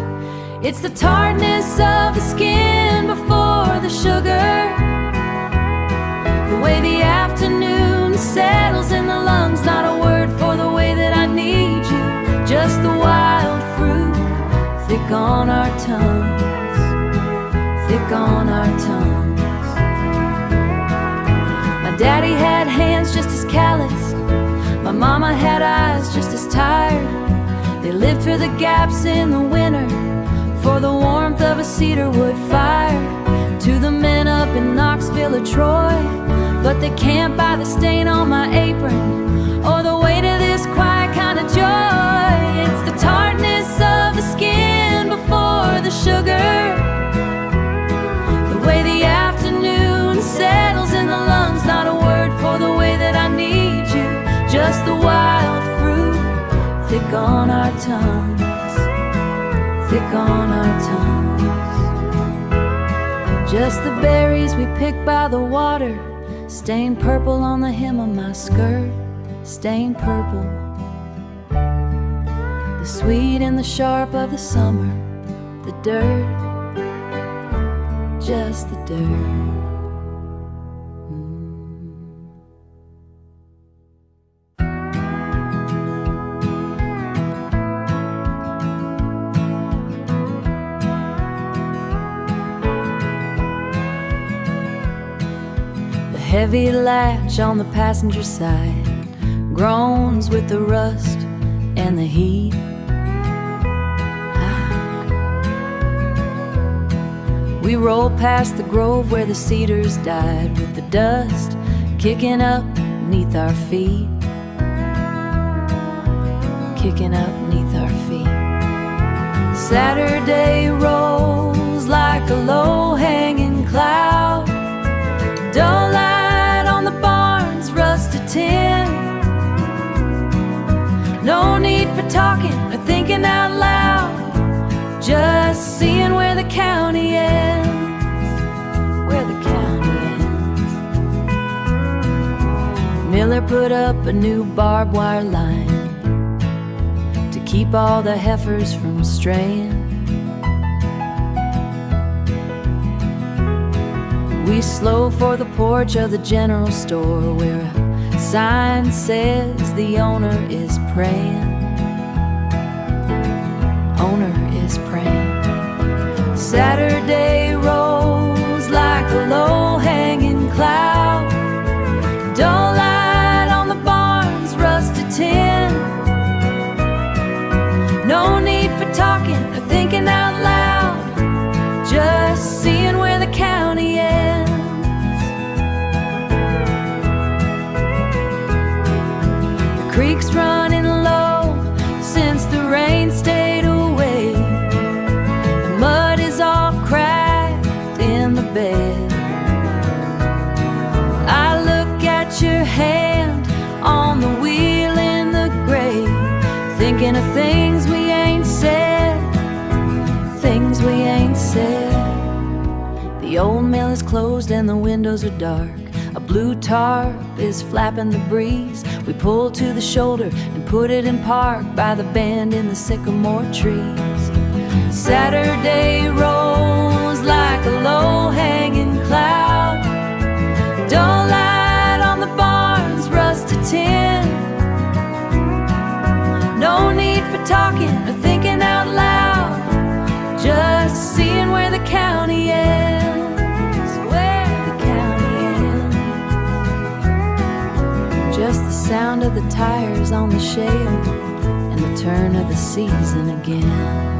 It's the tartness of the skin before the sugar, the way the afternoon settles in the lungs. Not a word for the way that I need you, just the wild fruit thick on our tongues, thick on our tongues. My daddy had hands just as calloused, my mama had eyes just as tired. They lived through the gaps in the winter for the warmth of a cedar wood fire. To the men up in Knoxville or Troy, but they can't buy the stain on my apron or the weight of this quiet kind of joy. It's the tartness of the skin before the sugar, the way the afternoon settles in the lungs. Not a word for the way that I need you, just the wild fruit thick on our tongues, thick on our tongues. Just the berries we pick by the water, stained purple on the hem of my skirt, stained purple. The sweet and the sharp of the summer, the dirt, just the dirt. Heavy latch on the passenger side groans with the rust and the heat. We roll past the grove where the cedars died, with the dust kicking up neath our feet, kicking up neath our feet. Saturday rolls like a low-hanging cloud, dull light on the barn's rusted tin. No need for talking or thinking out loud, just seeing where the county ends, where the county ends. Miller put up a new barbed wire line to keep all the heifers from straying. We slow for the porch of the general store, where a sign says the owner is praying, owner is praying. Saturday rolls like a low-hanging cloud, dull light on the barn's rusted tin. No need for talking or thinking out loud, just seeing where the county ends. The creek's running low since the rain stayed away. The mud is all cracked your hand on the wheel in the grave, thinking of things we ain't said, things we ain't said. The old mill is closed and the windows are dark. A blue tarp is flapping the breeze. We pull to the shoulder and put it in park by the bend in the sycamore trees. Saturday rolls like a low-hanging cloud. Dull light on the barn's rusty tin. No need for talking or thinking out loud, just seeing where the county ends, where the county ends. Just the sound of the tires on the shale and the turn of the season again.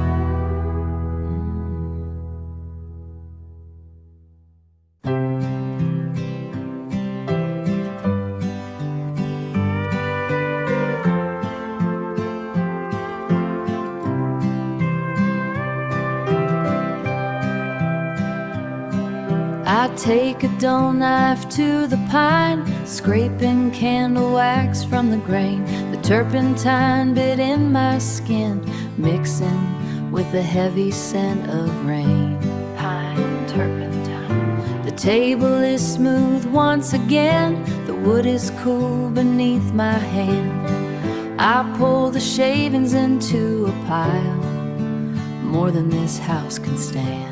I take a dull knife to the pine, scraping candle wax from the grain. The turpentine bit in my skin, mixing with the heavy scent of rain. Pine, turpentine. The table is smooth once again, the wood is cool beneath my hand. I pull the shavings into a pile, more than this house can stand.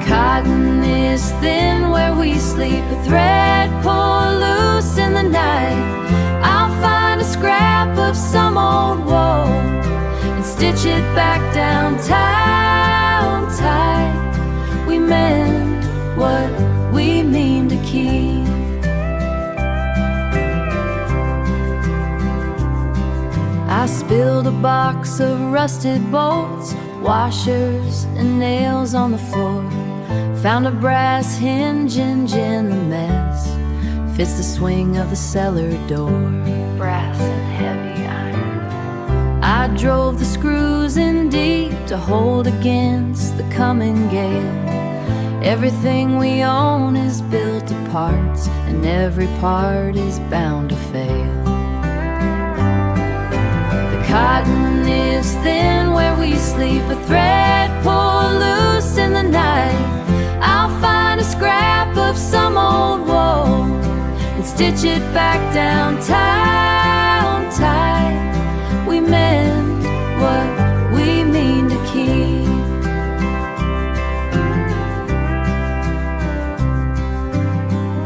Cotton is thin where we sleep, a thread pull loose in the night. I'll find a scrap of some old woe and stitch it back down tight. We mend what we mean to keep. I spilled a box of rusted bolts, washers and nails on the floor. Found a brass hinge in the mess, fits the swing of the cellar door. Brass and heavy iron. I drove the screws in deep to hold against the coming gale. Everything we own is built of parts, and every part is bound to fail. The cotton is thin where we sleep, a thread pull loose in the night. I'll find a scrap of some old woe and stitch it back down tight. We mend what we mean to keep.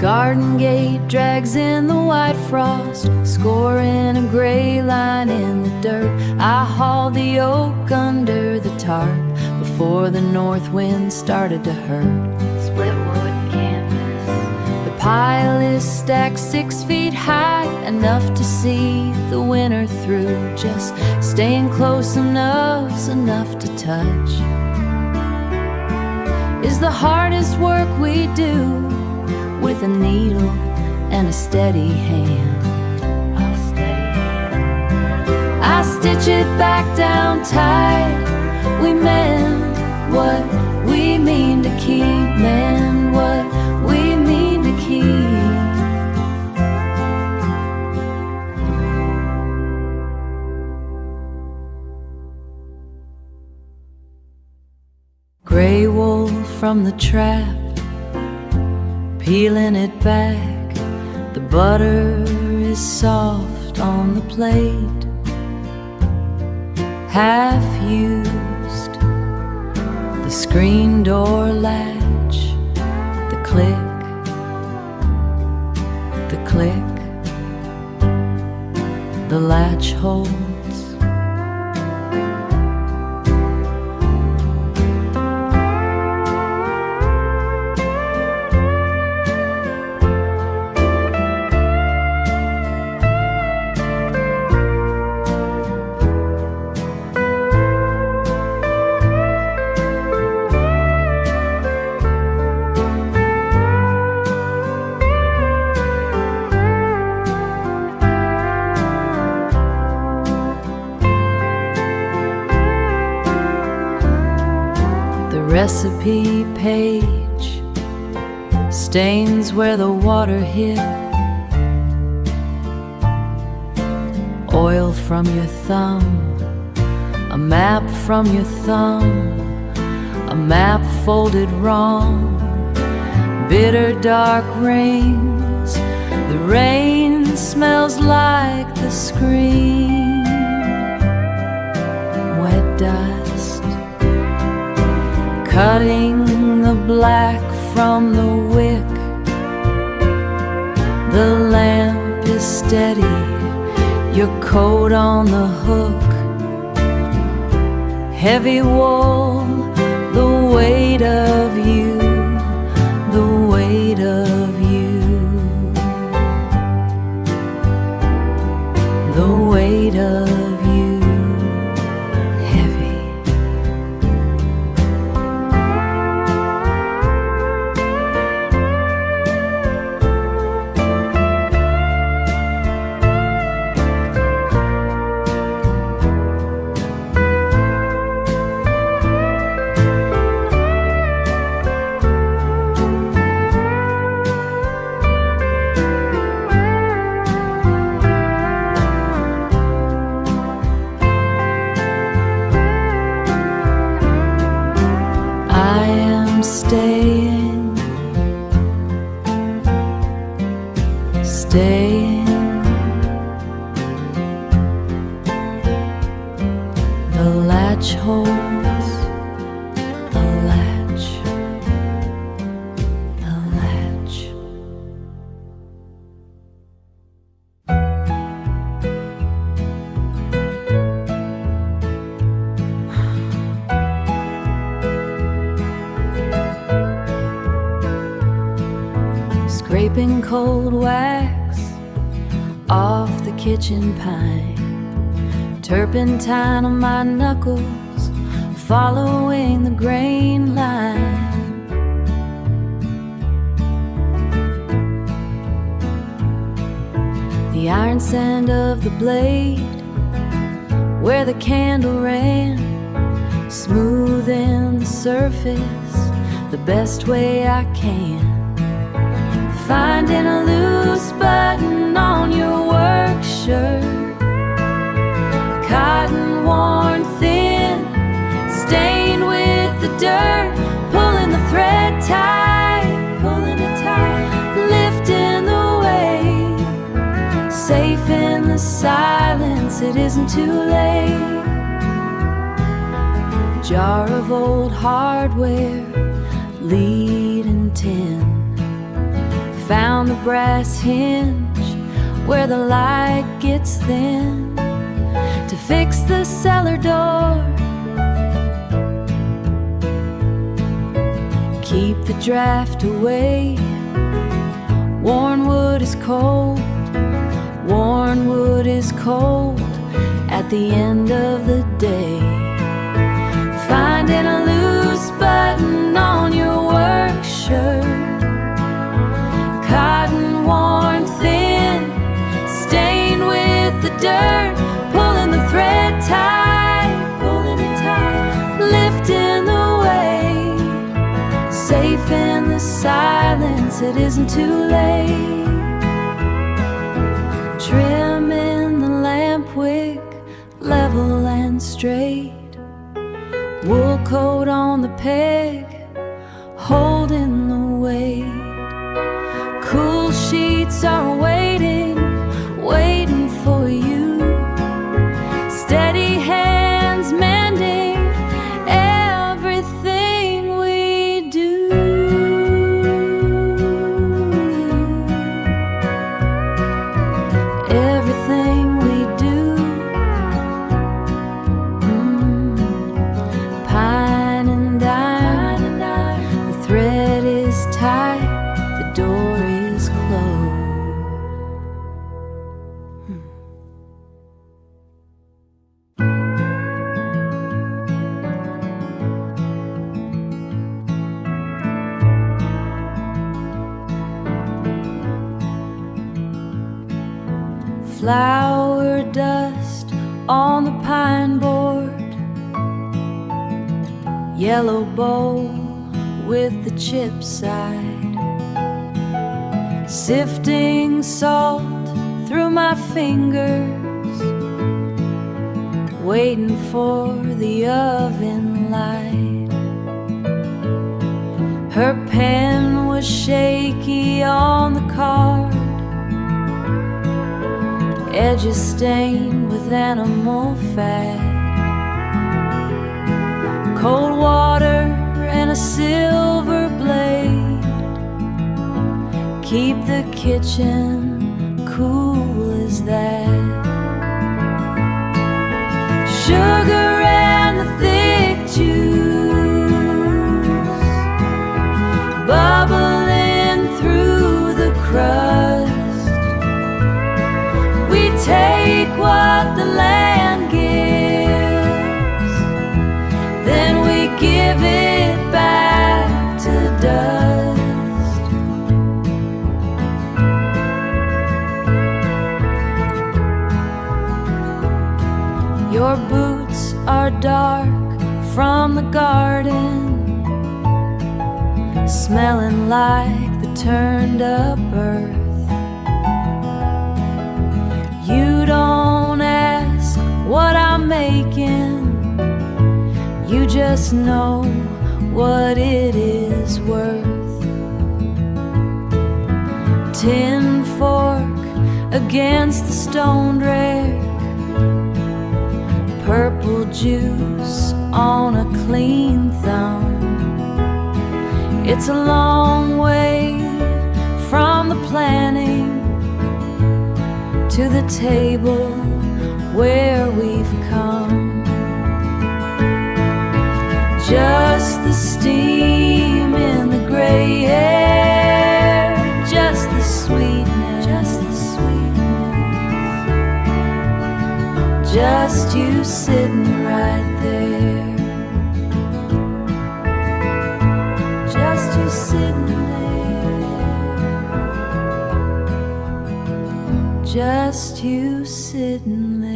Garden gate drags in the white frost, scoring a gray line in the dirt. I hauled the oak under the tarp before the north wind started to hurt. Split wood canvas. The pile is stacked 6 feet high, enough to see the winter through. Just staying close enough's enough to touch. Is the hardest work we do, with a needle and a steady hand. I stitch it back down tight. We mend what we mean to keep, mend what we mean to keep. Gray wool from the trap, peeling it back. The butter is soft on the plate, half used. The screen door latch, the click, the latch holds. Recipe page stains where the water hit, oil from your thumb, a map from your thumb, a map folded wrong, bitter dark rains. The rain smells like the screen, wet dust, cutting the black from the wick. The lamp is steady, your coat on the hook. Heavy wool, the weight of you, the weight of you, the weight of you, heavy. Staying, staying. The latch holds, the latch, the latch. Scraping cold wax off the kitchen pine, turpentine on my knuckles, following the grain line. The iron sand of the blade, where the candle ran, smoothing the surface the best way I can. Finding a loose button on your work shirt, cotton worn thin, stained with the dirt, pulling the thread tight, pulling it tight, lifting the weight, safe in the silence, it isn't too late. Jar of old hardware, lead and tin, found the brass hinge where the light gets thin to fix the cellar door. Keep the draft away. Worn wood is cold, worn wood is cold at the end of the day. Finding a loose button on your work shirt, cotton worn thin, stained with the dirt, pulling the thread tight, pulling it tight, lifting the weight, safe in the silence, it isn't too late. Trimming the lamp wick, level and straight, wool coat on the peg, holding the weight. Cool sheets are waiting, waiting for you. Steady hands mending everything we do. Everything we do. Pine and dine, the thread is tight, the door is closed. Flour dust on the pine board, yellow bowl with the chip side, sifting salt through my fingers, waiting for the oven light. Her pen was shaky on the card, edges stained with animal fat. Cold water and a silver blade keep the kitchen cool as that. Sugar and the thick juice bubbling through the crust. We take what the land gives, then we give it back to dust. Your boots are dark from the garden, smelling like the turned up earth. You don't ask what I'm making, you just know what it is worth. Tin fork against the stone rack, purple juice on a clean thumb. It's a long way from the planning to the table where we've come. Just the steam in the gray air, just the sweetness, just you sitting right there, just you sitting there, just you sitting there.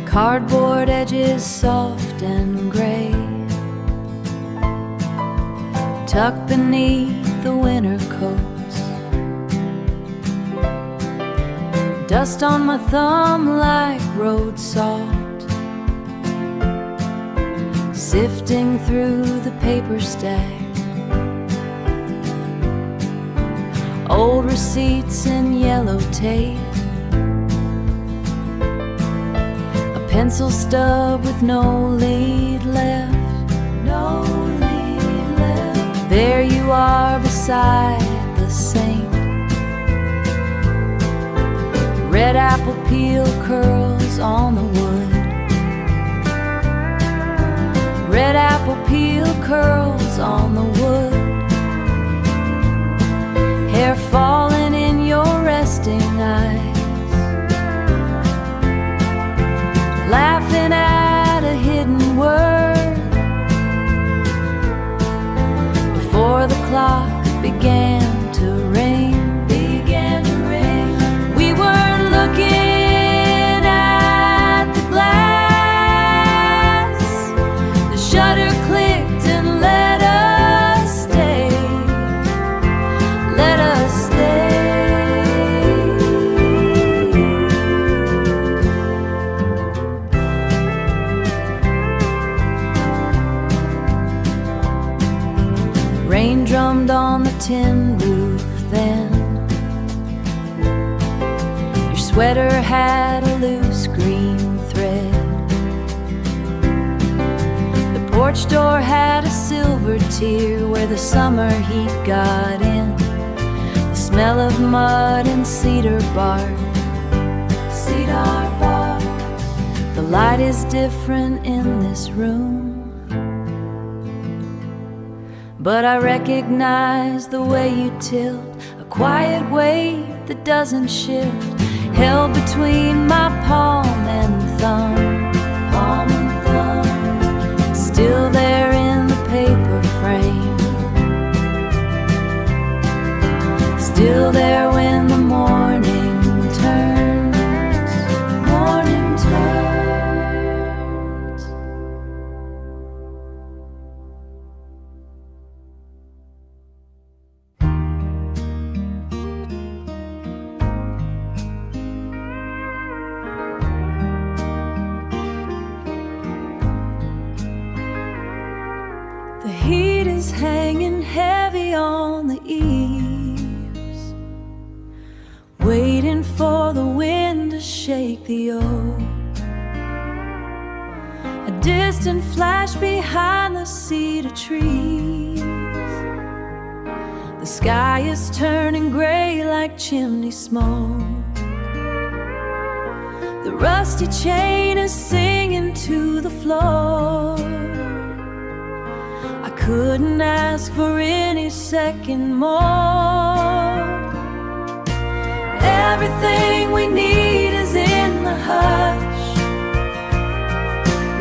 Cardboard edges soft and gray, tucked beneath the winter coats. Dust on my thumb like road salt, sifting through the paper stack. Old receipts and yellow tape, pencil stub with no lead left, no lead left. There you are beside the saint, red apple peel curls on the wood, red apple peel curls on the wood. Hair falling in your resting eyes, laughing at a hidden word before the clock began to ring, We weren't looking at the glass, the shutter clicked and let us stay, let us stay. Rain drummed on the tin roof then, your sweater had a loose green thread, the porch door had a silver tear where the summer heat got in, the smell of mud and cedar bark. The light is different in this room, but I recognize the way you tilt, a quiet weight that doesn't shift, held between my palm and thumb, still there in the paper The heat is hanging heavy on the eaves, waiting for the wind to shake the oak. A distant flash behind the cedar trees. The sky is turning gray like chimney smoke. The rusty chain is singing to the floor. I couldn't ask for any second more. Everything we need is in the hush.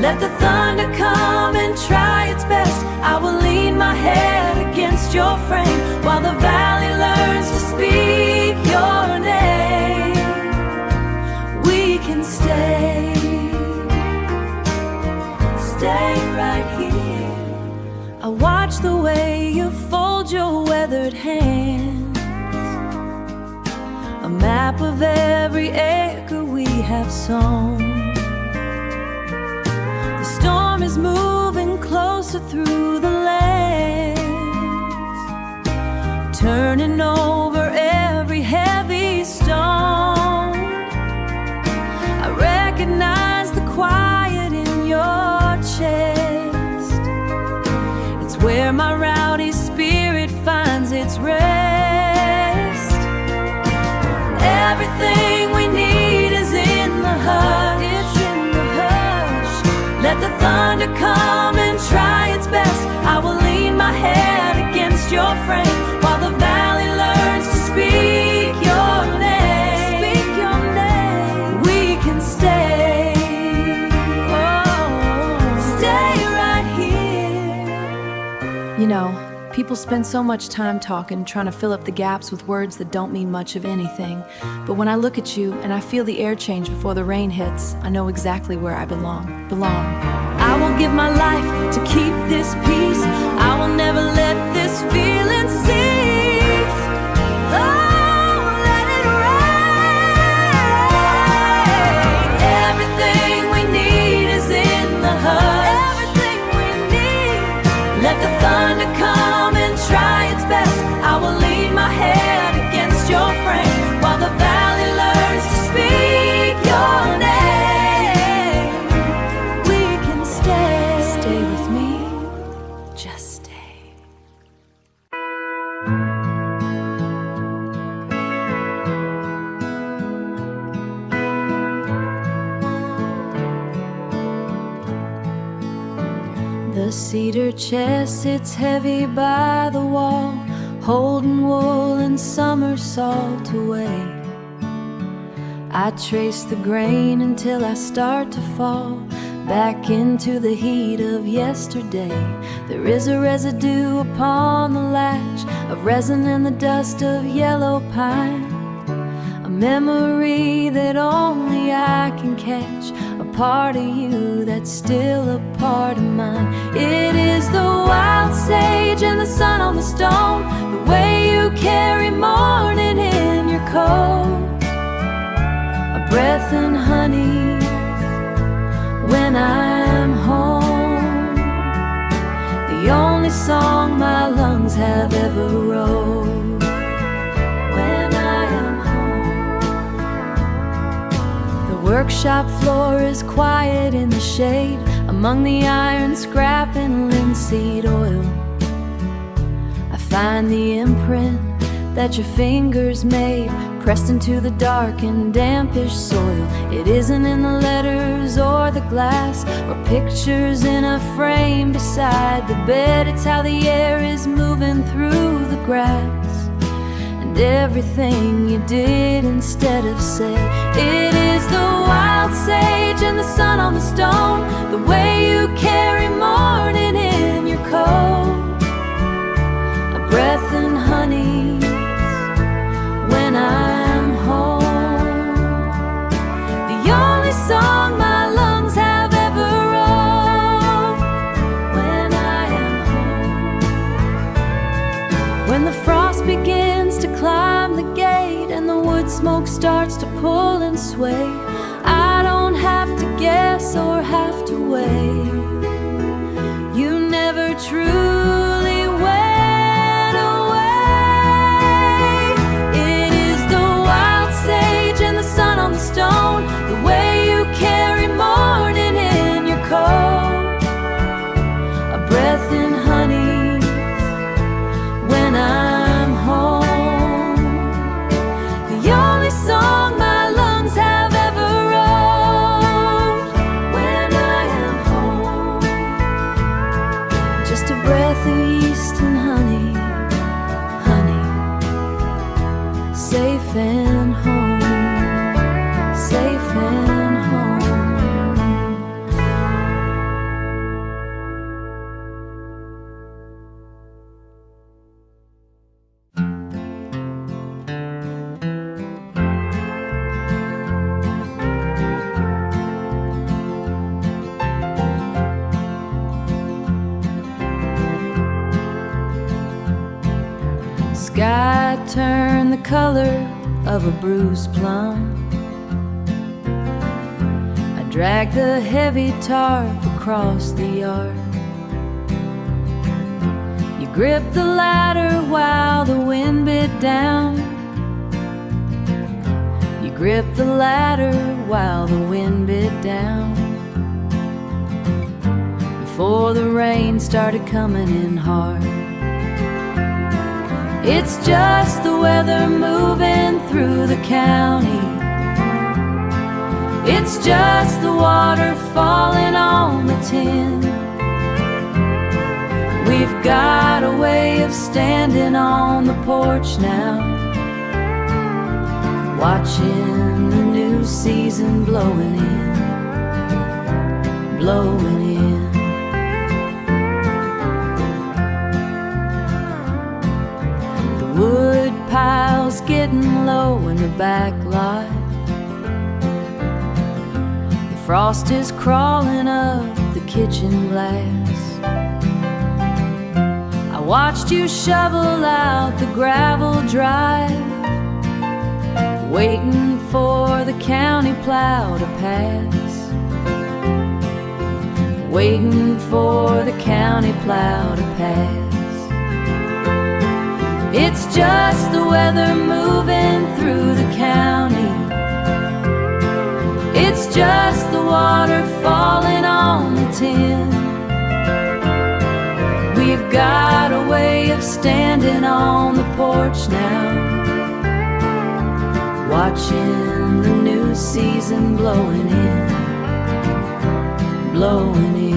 Let the thunder come and try its best. I will lean my head against your frame while the valley learns to speak your name. We can stay right here. I watch the way you fold your weathered hands, a map of every acre we have sown. The storm is moving closer through the lands, turning over every heavy stone. I recognize the quiet in your chest. It's where my rowdy spirit finds its rest. Everything we need is in the hush. It's in the hush. Let the thunder come and try its best. I will lean my head against your frame while the valley learns to speak your name. Speak your name. We can stay. Oh, stay right here. You know, people spend so much time talking, trying to fill up the gaps with words that don't mean much of anything. But when I look at you and I feel the air change before the rain hits, I know exactly where I belong. I will give my life to keep this peace. I will never let this feeling cease. Oh, let it rain. Everything we need is in the hush. Everything we need. Let the thunder come and try its best. I will lean my head against your frame while the valley learns to speak your name. We can stay. Stay with me. Just stay. The cedar chest sits heavy by the wall, holding wool and summer salt away. I trace the grain until I start to fall back into the heat of yesterday. There is a residue upon the latch of resin and the dust of yellow pine, a memory that only I can catch, a part of you that's still a part of mine. It is the wild sage and the sun on the stone, the way you carry morning in your coat, a breath and honey when I'm home, the only song my lungs have ever wrote. When I am home, the workshop floor is quiet in the shade, among the iron scrap and linseed oil. I find the imprint that your fingers made, pressed into the dark and dampish soil. It isn't in the letters or the glass or pictures in a frame beside the bed. It's how the air is moving through the grass and everything you did instead of said. It is the wild sage and the sun on the stone, the way you carry morning in your coat, a breath and honey when I'm home, the only song my lungs have ever wrote. When I am home, when the frost begins to climb the gate and the wood smoke starts to pull and sway, I don't have to guess or have to wait. You never truly breath of yeast and honey, honey, safe and home, safe and home. Sky turned the color of a bruised plum. I dragged the heavy tarp across the yard. You gripped the ladder while the wind bit down. You gripped the ladder while the wind bit down. Before the rain started coming in hard. It's just the weather moving through the county. It's just the water falling on the tin. We've got a way of standing on the porch now, watching the new season blowing in, blowing in. Wood piles getting low in the back lot. The frost is crawling up the kitchen glass. I watched you shovel out the gravel drive, waiting for the county plow to pass, waiting for the county plow to pass. It's just the weather moving through the county. It's just the water falling on the tin. We've got a way of standing on the porch now, watching the new season blowing in, blowing in.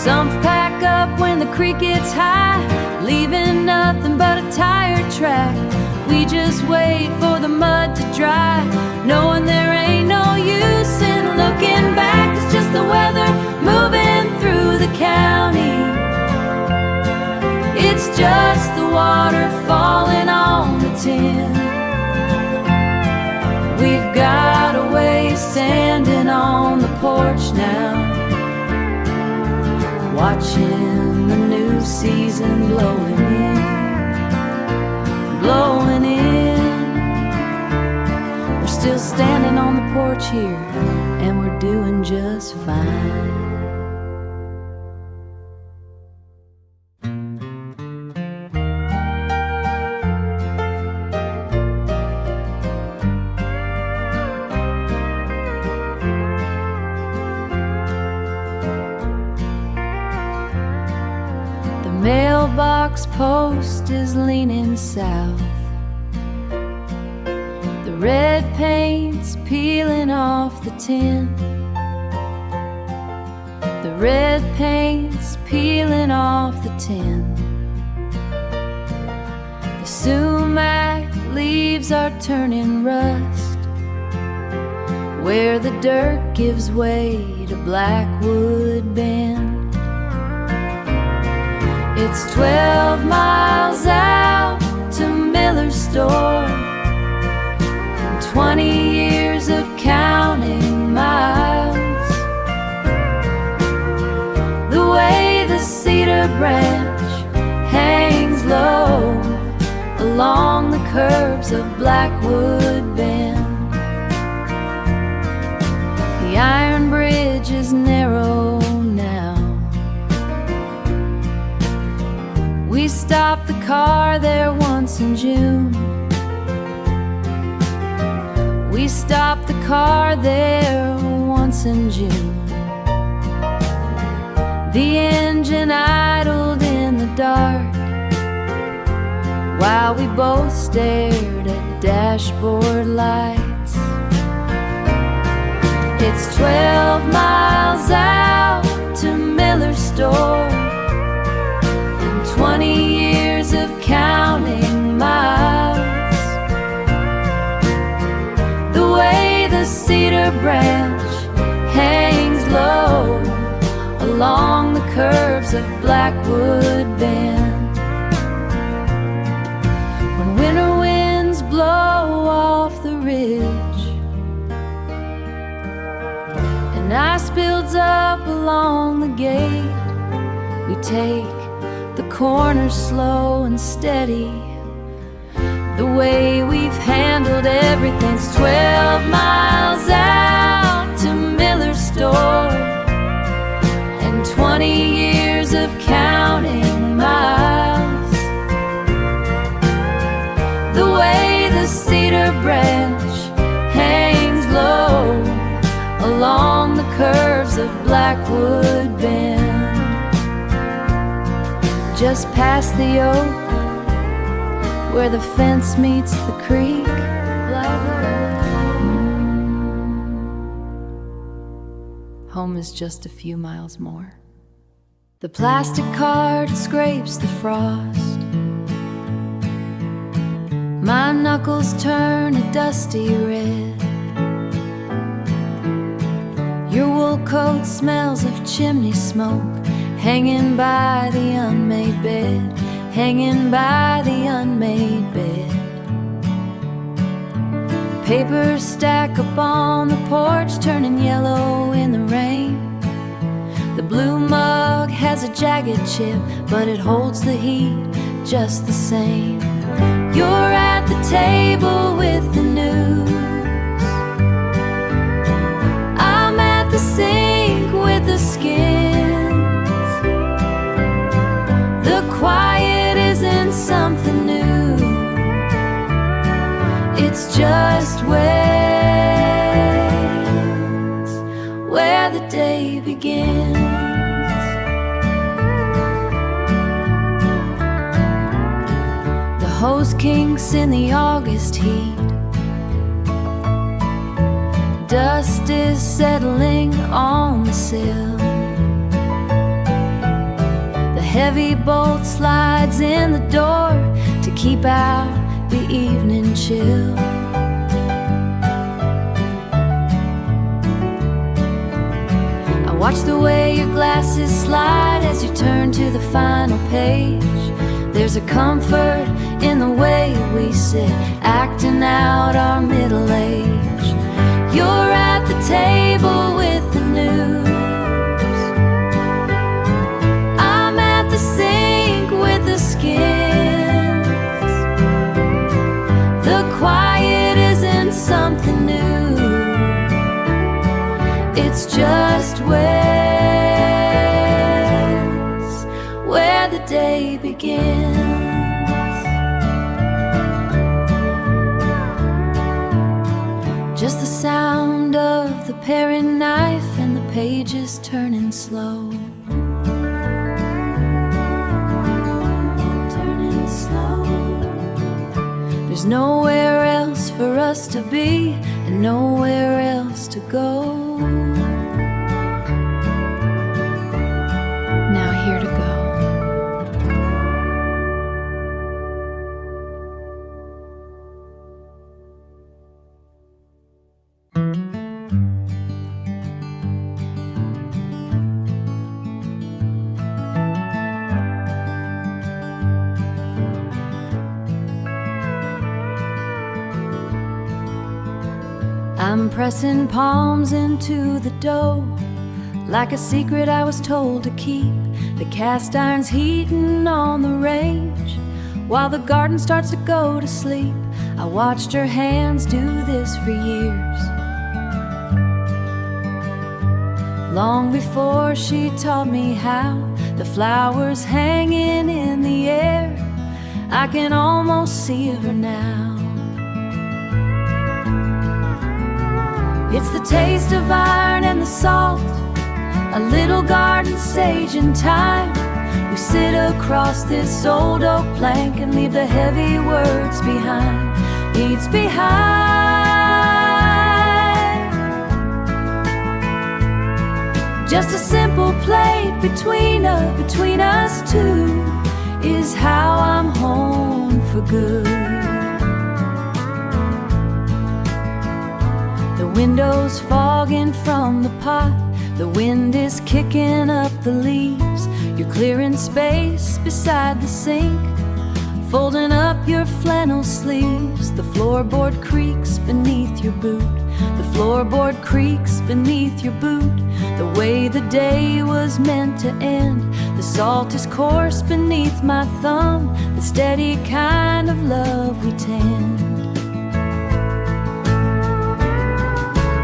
Some pack up when the creek gets high, leaving nothing but a tire track. We just wait for the mud to dry, knowing there ain't no use in looking back. It's just the weather moving through the county. It's just the water falling on the tin. We've got a way standing on the porch now, watching the new season blowing in, blowing in. We're still standing on the porch here, and we're doing just fine. Mailbox post is leaning south. The red paint's peeling off the tin. The red paint's peeling off the tin. The sumac leaves are turning rust, where the dirt gives way to Blackwood Bend. It's 12 miles out to Miller's store, 20 years of counting miles. The way the cedar branch hangs low along the curves of Blackwood Bend. The iron bridge is narrow now. We stopped the car there once in June. We stopped the car there once in June. The engine idled in the dark while we both stared at dashboard lights. It's 12 miles out to Miller's store, and 20 years of counting miles. The way the cedar branch hangs low along the curves of Blackwood Bend, when winter winds blow off the ridge and ice builds up along the gate, we take the corners slow and steady. The way we've handled everything's 12 miles out to Miller's store, and 20 years of counting miles. The way the cedar branch hangs low along the curves of Blackwood Bend, just past the oak where the fence meets the creek. Home is just a few miles more. The plastic cart scrapes the frost. My knuckles turn a dusty red. Your wool coat smells of chimney smoke, hanging by the unmade bed, hanging by the unmade bed. Papers stack up on the porch, turning yellow in the rain. The blue mug has a jagged chip, but it holds the heat just the same. You're at the table with the news. I'm at the sink with the skins. The quiet isn't something new, it's just ways where the day begins. The hose kinks in the August heat. Dust is settling on the sill. The heavy bolt slides in the door to keep out the evening chill. I watch the way your glasses slide as you turn to the final page. There's a comfort in the way we sit, acting out our middle age. You're at the table with the news. I'm at the sink with the skins. The quiet isn't something new, it's just ways where the day begins. Just the sound of the paring knife and the pages turning slow. Turning slow. There's nowhere else for us to be and nowhere else to go. Now here to go. I'm pressing palms into the dough, like a secret I was told to keep. The cast iron's heating on the range, while the garden starts to go to sleep. I watched her hands do this for years, long before she taught me how. The flowers hanging in the air, I can almost see her now. It's the taste of iron and the salt, a little garden sage and thyme. We sit across this old oak plank and leave the heavy words behind. Leaves behind. Just a simple plate between us two is how I'm home for good. The window's fogging from the pot, the wind is kicking up the leaves. You're clearing space beside the sink, folding up your flannel sleeves. The floorboard creaks beneath your boot. The floorboard creaks beneath your boot. The way the day was meant to end. The salt is coarse beneath my thumb, the steady kind of love we tend.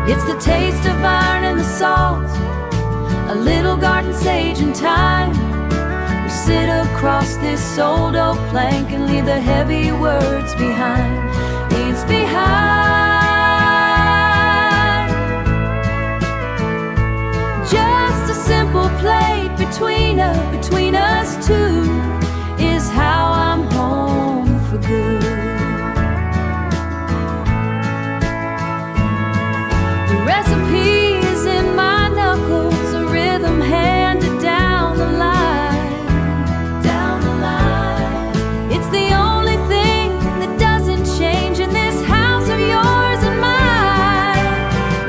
It's the taste of iron and the salt, a little garden sage and thyme. We sit across this old oak plank and leave the heavy words behind. Leaves behind. Just a simple plate between us two is how I'm home for good. The recipe is in my knuckles, a rhythm handed down the line. Down the line. It's the only thing that doesn't change in this house of yours and mine.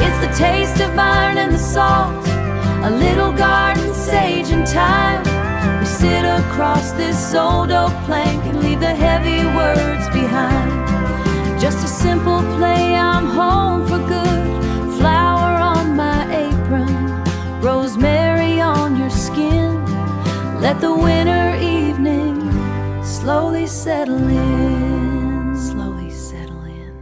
It's the taste of iron and the salt, a little garden sage and thyme. We sit across this old oak plank and leave the heavy words behind. Just a simple play, I'm home for good. Flower on my apron, rosemary on your skin. Let the winter evening slowly settle in, slowly settle in.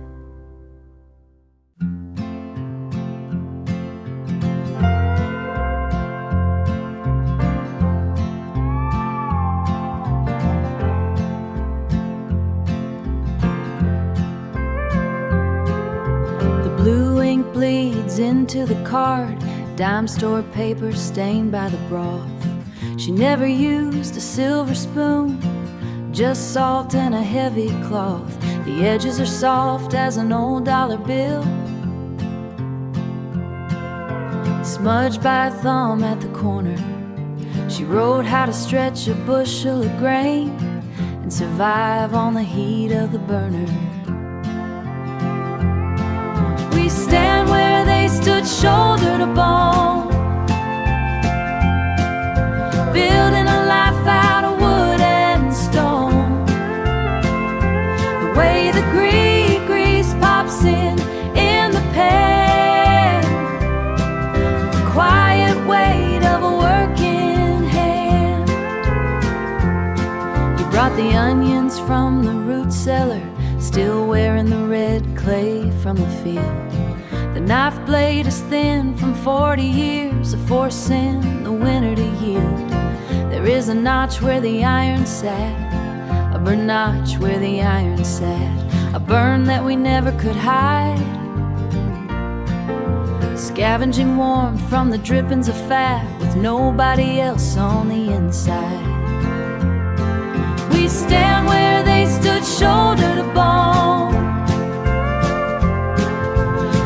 Blue ink bleeds into the card, dime store paper stained by the broth. She never used a silver spoon, just salt and a heavy cloth. The edges are soft as an old dollar bill, smudged by a thumb at the corner. She wrote how to stretch a bushel of grain and survive on the heat of the burner. We stand where they stood shoulder to bone, building a life out of wood and stone. The way the grease pops in the pan, the quiet weight of a working hand. You brought the onions from the root cellar, still wearing the red clay from the field. The knife blade is thin from 40 years of forcing the winter to yield. There is a notch where the iron sat, a burn notch where the iron sat, a burn that we never could hide, scavenging warmth from the drippings of fat with nobody else on the inside. We stand where they stood shoulder to bone,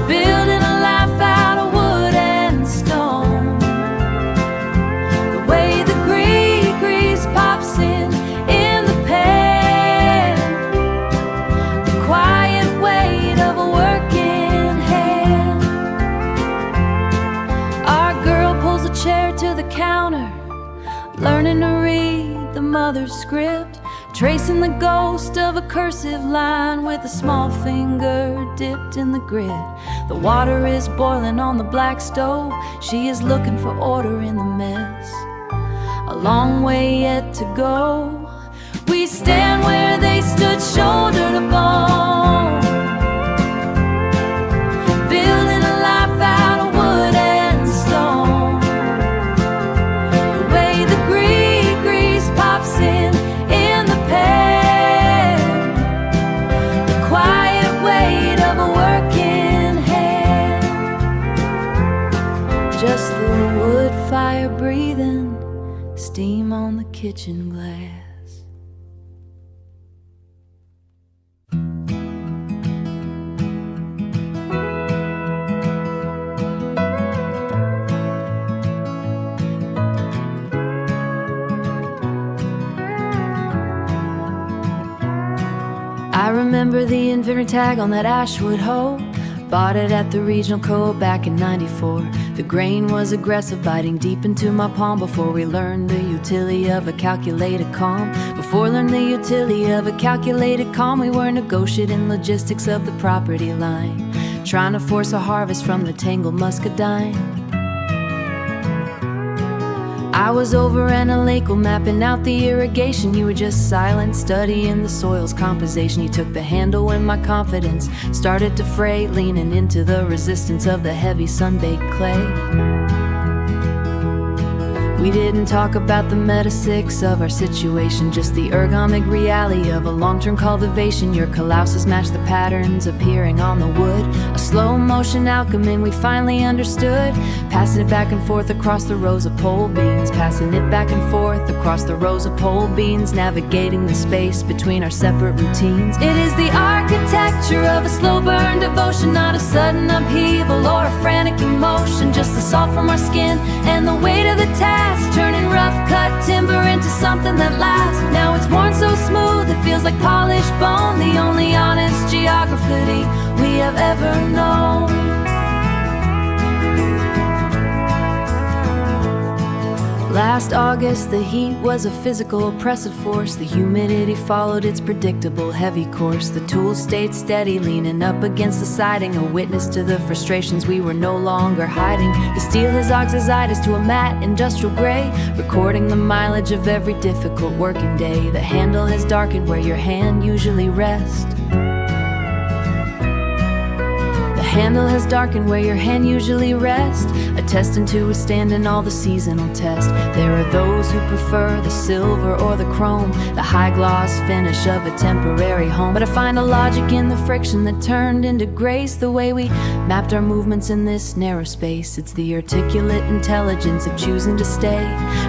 building a life out of wood and stone. The way the grease pops in the pan, the quiet weight of a working hand. Our girl pulls a chair to the counter, learning to read the mother's script, tracing the ghost of a cursive line with a small finger dipped in the grit. The water is boiling on the black stove. She is looking for order in the mess. A long way yet to go. We stand where they stood shoulder to bone, building a life out of wood and stone. The way the grease pops in the pan, the quiet weight of a working hand. Just the wood fire breathing, steam on the kitchen glass. remember the inventory tag on that Ashwood hoe. Bought it at the regional co back in '94. The grain was aggressive, biting deep into my palm. Before we learned the utility of a calculated calm. Before learned the utility of a calculated calm, we were negotiating logistics of the property line, trying to force a harvest from the tangled muscadine. I was over in a lake, mapping out the irrigation. You were just silent, studying the soil's composition. You took the handle when my confidence started to fray, leaning into the resistance of the heavy sun-baked clay. We didn't talk about the metaphysics of our situation, just the ergonomic reality of a long-term cultivation. Your callouses matched the patterns appearing on the wood, a slow-motion alchemy we finally understood. Passing it back and forth across the rows of pole beans, passing it back and forth across the rows of pole beans, navigating the space between our separate routines. It is the architecture of a slow burn devotion, not a sudden upheaval or a frantic emotion, just the salt from our skin and the weight of the task, turning rough-cut timber into something that lasts. Now it's worn so smooth it feels like polished bone, the only honest geography we have ever known. Last August, the heat was a physical oppressive force. The humidity followed its predictable heavy course. The tools stayed steady, leaning up against the siding, a witness to the frustrations we were no longer hiding. The steel has oxiditis to a matte industrial gray, recording the mileage of every difficult working day. The handle has darkened where your hand usually rests. The handle has darkened where your hand usually rests, attesting to withstanding all the seasonal tests. There are those who prefer the silver or the chrome, the high gloss finish of a temporary home. But I find a logic in the friction that turned into grace, the way we mapped our movements in this narrow space. It's the articulate intelligence of choosing to stay,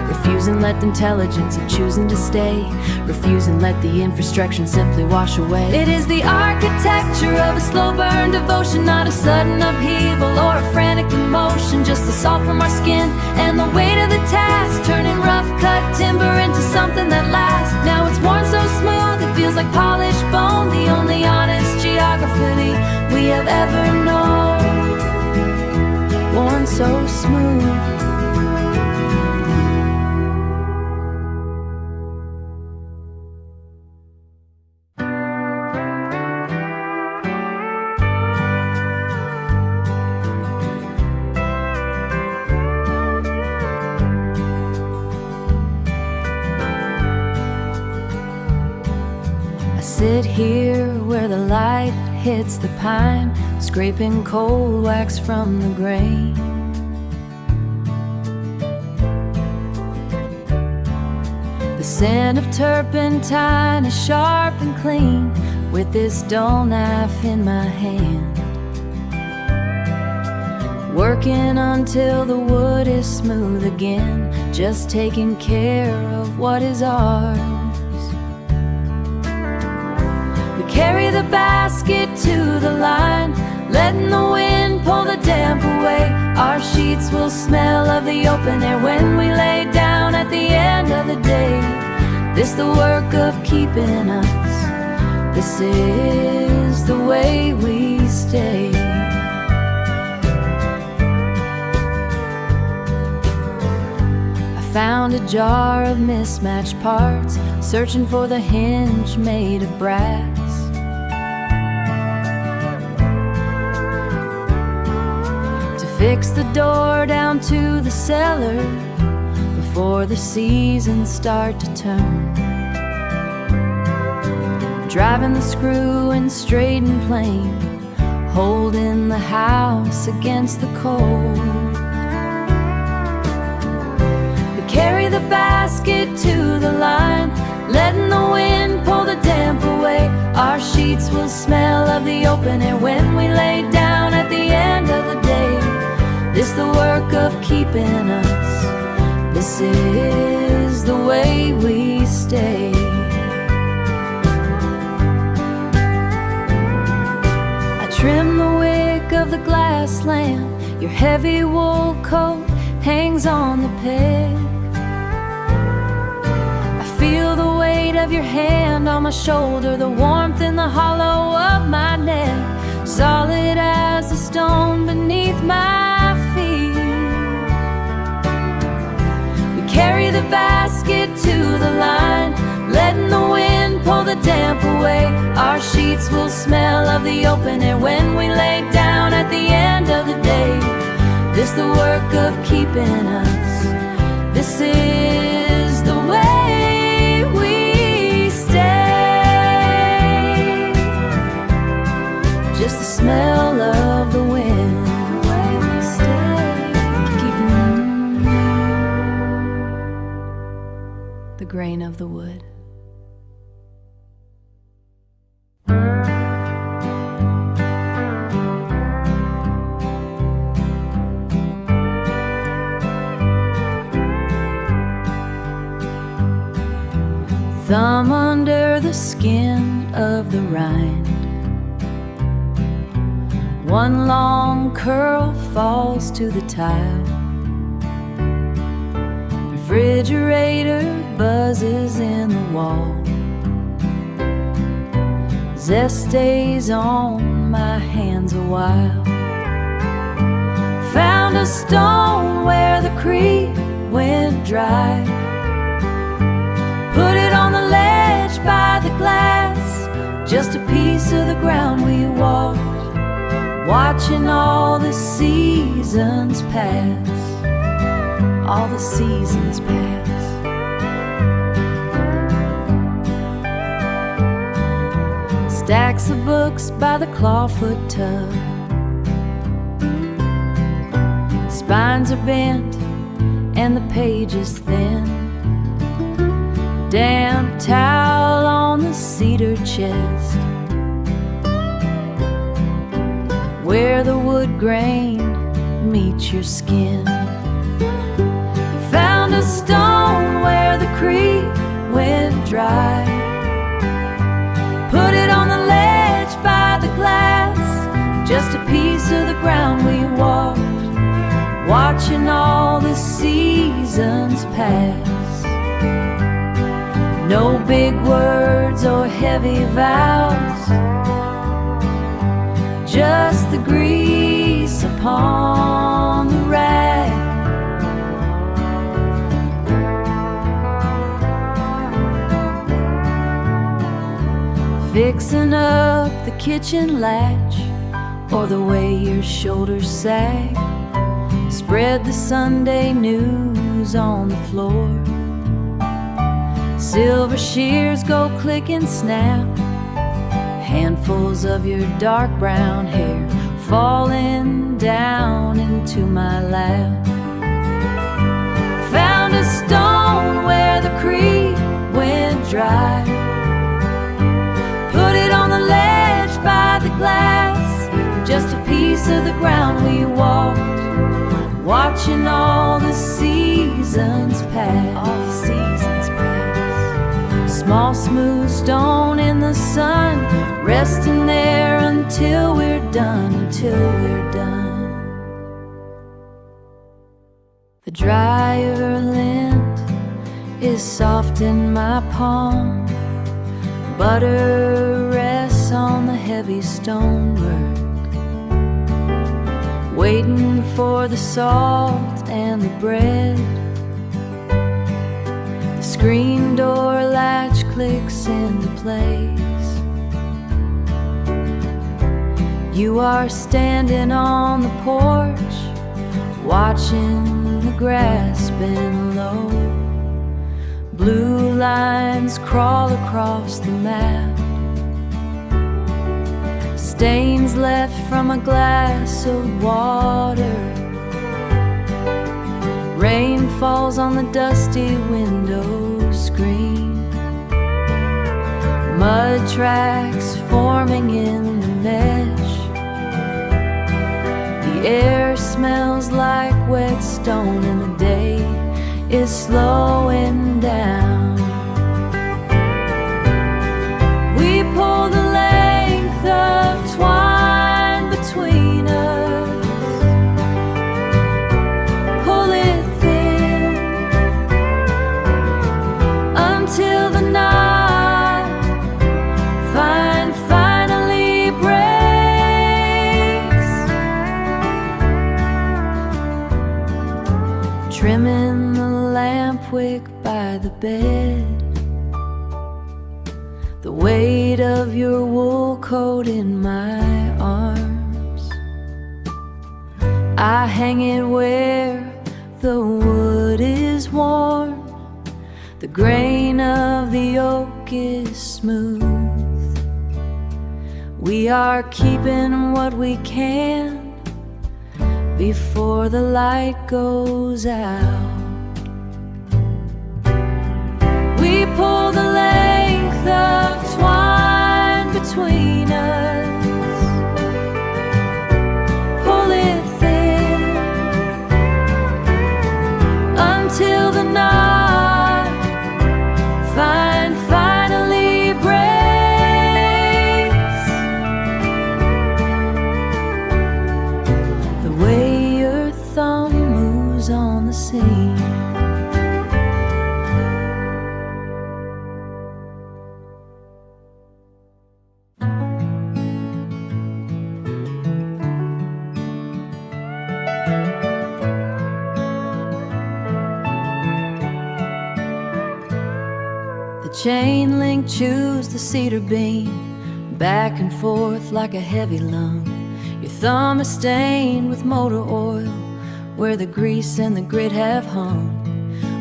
refusing let the intelligence of choosing to stay, refusing let the infrastructure simply wash away. It is the architecture of a slow burn devotion, not a sudden upheaval or a frantic emotion, just the salt from our skin and the weight of the task, turning rough-cut timber into something that lasts. Now it's worn so smooth it feels like polished bone, the only honest geography we have ever known. Worn so smooth. Sit here where the light hits the pine, scraping cold wax from the grain. The scent of turpentine is sharp and clean, with this dull knife in my hand, working until the wood is smooth again, just taking care of what is ours. Carry the basket to the line, letting the wind pull the damp away. Our sheets will smell of the open air when we lay down at the end of the day. This the work of keeping us, this is the way we stay. I found a jar of mismatched parts, searching for the hinge made of brass. Fix the door down to the cellar before the seasons start to turn. Driving the screw in straight and plain, holding the house against the cold. We carry the basket to the line, letting the wind pull the damp away. Our sheets will smell of the open air when we lay down at the end of the day. This the work of keeping us, this is the way we stay. I trim the wick of the glass lamp, your heavy wool coat hangs on the peg. I feel the weight weight of your hand on my shoulder, the warmth in the hollow of my neck, solid as a stone beneath my feet. We carry the basket to the line, letting the wind pull the damp away. Our sheets will smell of the open air when we lay down at the end of the day. This the work of keeping us. This is the way we stay. Just the smell of the wind, the way we stay. Keeping the grain of the wood. Thumb under the skin of the rind, one long curl falls to the tile. Refrigerator buzzes in the wall. Zest stays on my hands a while. Found a stone where the creek went dry. Put it on the ledge by the glass, just a piece of the ground we walked, watching all the seasons pass, all the seasons pass. Stacks of books by the clawfoot tub, spines are bent and the pages thin. Damp towel on the cedar chest, where the wood grain meets your skin. Found a stone where the creek went dry. Put it on the ledge by the glass, just a piece of the ground we walked, watching all the seasons pass. No big words or heavy vows, just the grease upon the rag. Fixing up the kitchen latch, or the way your shoulders sag. Spread the Sunday news on the floor. Silver shears go click and snap. Handfuls of your dark brown hair falling down into my lap. Found a stone where the creek went dry. Put it on the ledge by the glass, just a piece of the ground we walked, watching all the seasons pass, all the seasons pass. Small smooth stone in the sun, resting there until we're done, until we're done. The dryer lint is soft in my palm. Butter rests on the heavy stonework, waiting for the salt and the bread. The screen door latch clicks into place. You are standing on the porch, watching the grass bend low. Blue lines crawl across the map, stains left from a glass of water. Rain falls on the dusty window screen. Mud tracks forming in the mesh. The air smells like wet stone and the day is slowing down. We pull the length of twine between us, pull it thin until the night trimming the lamp wick by the bed, the weight of your wool coat in my arms. I hang it where the wood is worn, the grain of the oak is smooth. We are keeping what we can before the light goes out. We pull the length of twine between us, pull it thin until the knot finally breaks. The way your thumb moves on the seam, chain link chews the cedar beam back and forth like a heavy lung. Your thumb is stained with motor oil where the grease and the grit have hung.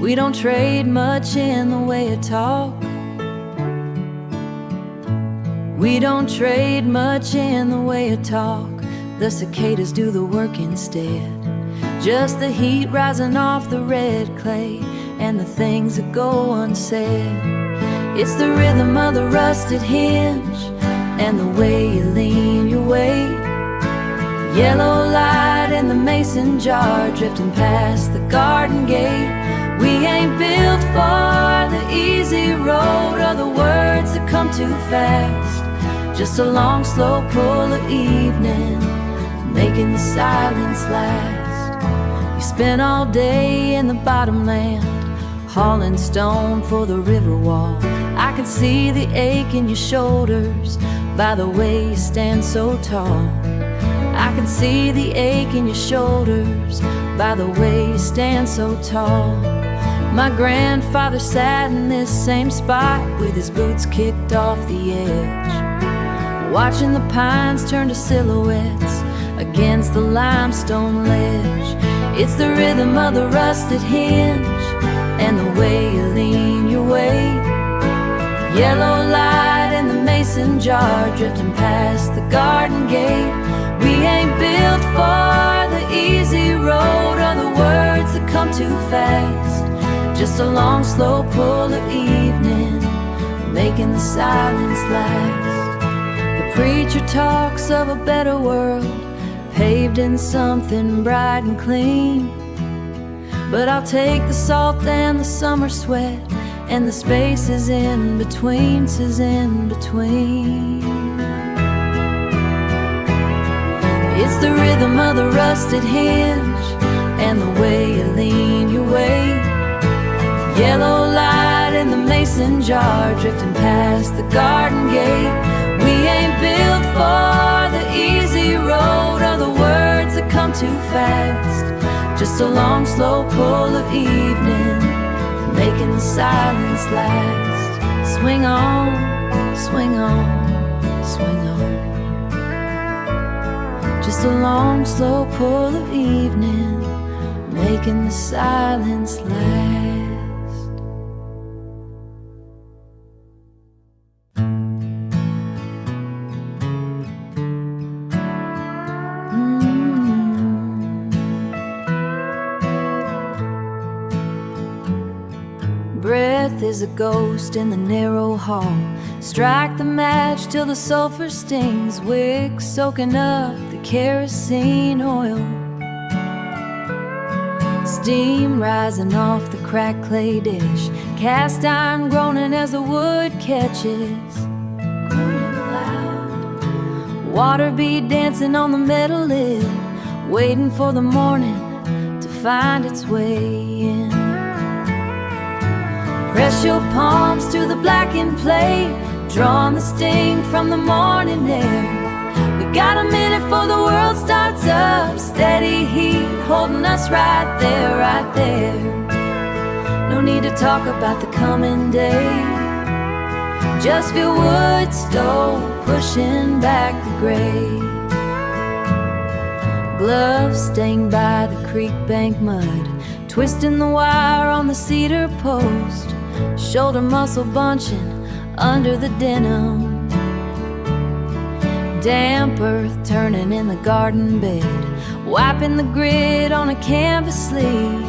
We don't trade much in the way of talk. We don't trade much in the way of talk. The cicadas do the work instead. Just the heat rising off the red clay and the things that go unsaid. It's the rhythm of the rusted hinge and the way you lean your weight. Yellow light in the mason jar drifting past the garden gate. We ain't built for the easy road or the words that come too fast. Just a long, slow pull of evening, making the silence last. We spent all day in the bottomland, hauling stone for the river wall. I can see the ache in your shoulders by the way you stand so tall. I can see the ache in your shoulders by the way you stand so tall. My grandfather sat in this same spot with his boots kicked off the edge, watching the pines turn to silhouettes against the limestone ledge. It's the rhythm of the rusted hinge and the way you lean your weight. Yellow light in the mason jar drifting past the garden gate. We ain't built for the easy road or the words that come too fast. Just a long, slow pull of evening, making the silence last. The preacher talks of a better world, paved in something bright and clean. But I'll take the salt and the summer sweat and the spaces in between, says in between. It's the rhythm of the rusted hinge and the way you lean your weight. Yellow light in the mason jar drifting past the garden gate. We ain't built for the easy road or the words that come too fast. Just a long, slow pull of evening, making the silence last. Swing on, swing on, swing on. Just a long, slow pull of evening, making the silence last. Breath is a ghost in the narrow hall. Strike the match till the sulfur stings. Wick soaking up the kerosene oil. Steam rising off the cracked clay dish. Cast iron groaning as the wood catches. Groaning loud. Water bead dancing on the metal lid, waiting for the morning to find its way in. Press your palms to the blackened plate, drawing the sting from the morning air. We Got a minute before the world starts up. Steady heat holding us right there, right there. No need to talk about the coming day. Just feel wood stove pushing back the gray. Gloves stained by the creek bank mud, twisting the wire on the cedar post. Shoulder muscle bunching under the denim. Damp earth turning in the garden bed, wiping the grid on a canvas sleeve.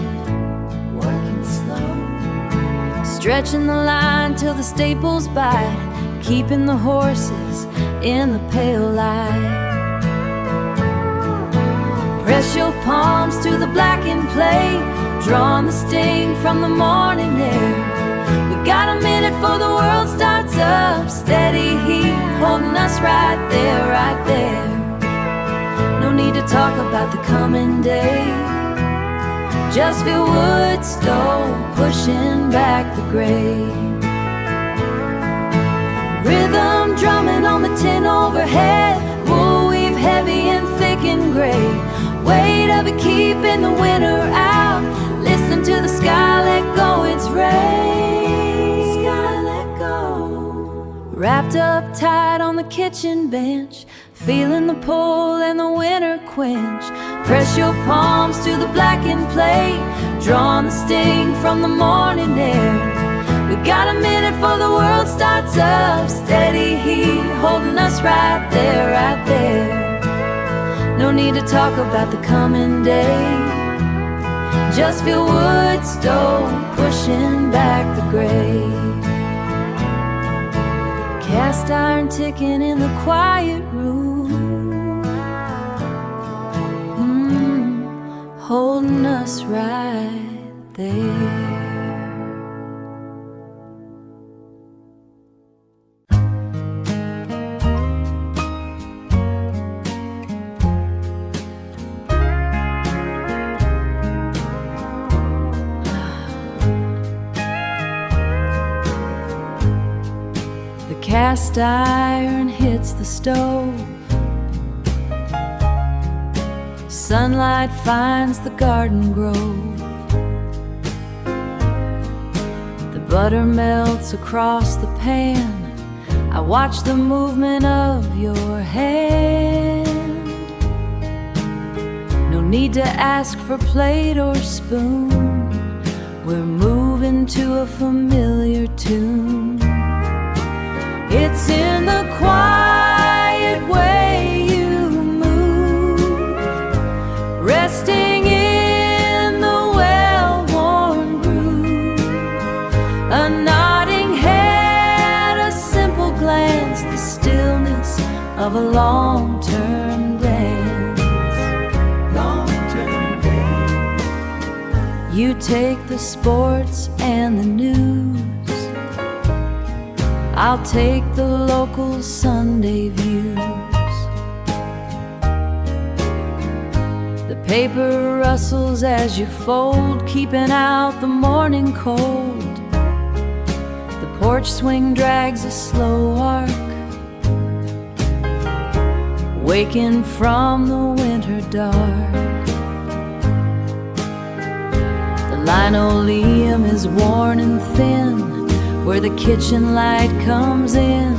Working slow, stretching the line till the staples bite, keeping the horses in the pale light. Press your palms to the blackened plate, drawing the sting from the morning air. We got a minute before the world starts up. Steady heat holding us right there, right there. No need to talk about the coming day. Just feel wood stove pushing back the gray. Rhythm drumming on the tin overhead, wool weave heavy and thick and gray. Weight of it keeping the winter out. Listen to the sky let go its rain. Sky let go. Wrapped up tight on the kitchen bench, feeling the pull and the winter quench. Press your palms to the blackened plate, drawing the sting from the morning air. We got a minute before the world starts up. Steady heat holding us right there, right there. No need to talk about the coming day. Just feel wood stove pushing back the gray. Cast iron ticking in the quiet room, holding us right there. Cast iron hits the stove. Sunlight finds the garden grove. The butter melts across the pan. I watch the movement of your hand. No need to ask for plate or spoon. We're moving to a familiar tune. It's in the quiet way you move, resting in the well-worn groove. A nodding head, a simple glance, the stillness of a long-term dance. Long-term dance. You take the sports and the news, I'll take the local Sunday views. The paper rustles as you fold, keeping out the morning cold. The porch swing drags a slow arc, waking from the winter dark. The linoleum is worn and thin where the kitchen light comes in.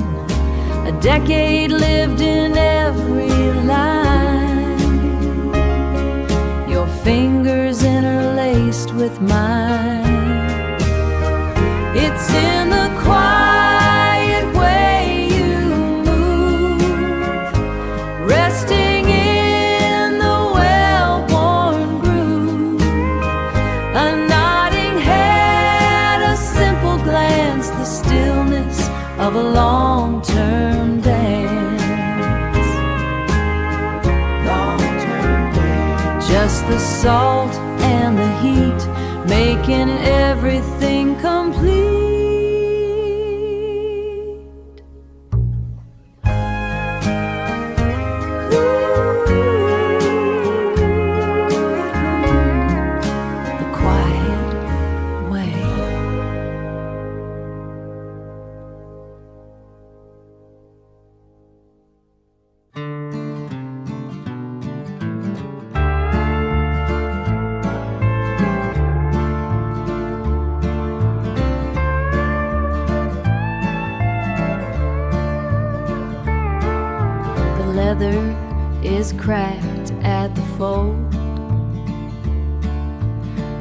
A decade lived in every line, your fingers interlaced with mine. It's in the quiet way you move, resting in the well-worn groove. A nodding head, a simple glance, the stillness of a long-term dance. Long-term dance. Just the salt and the heat, making everything complete. The quiet way. cracked at the fold,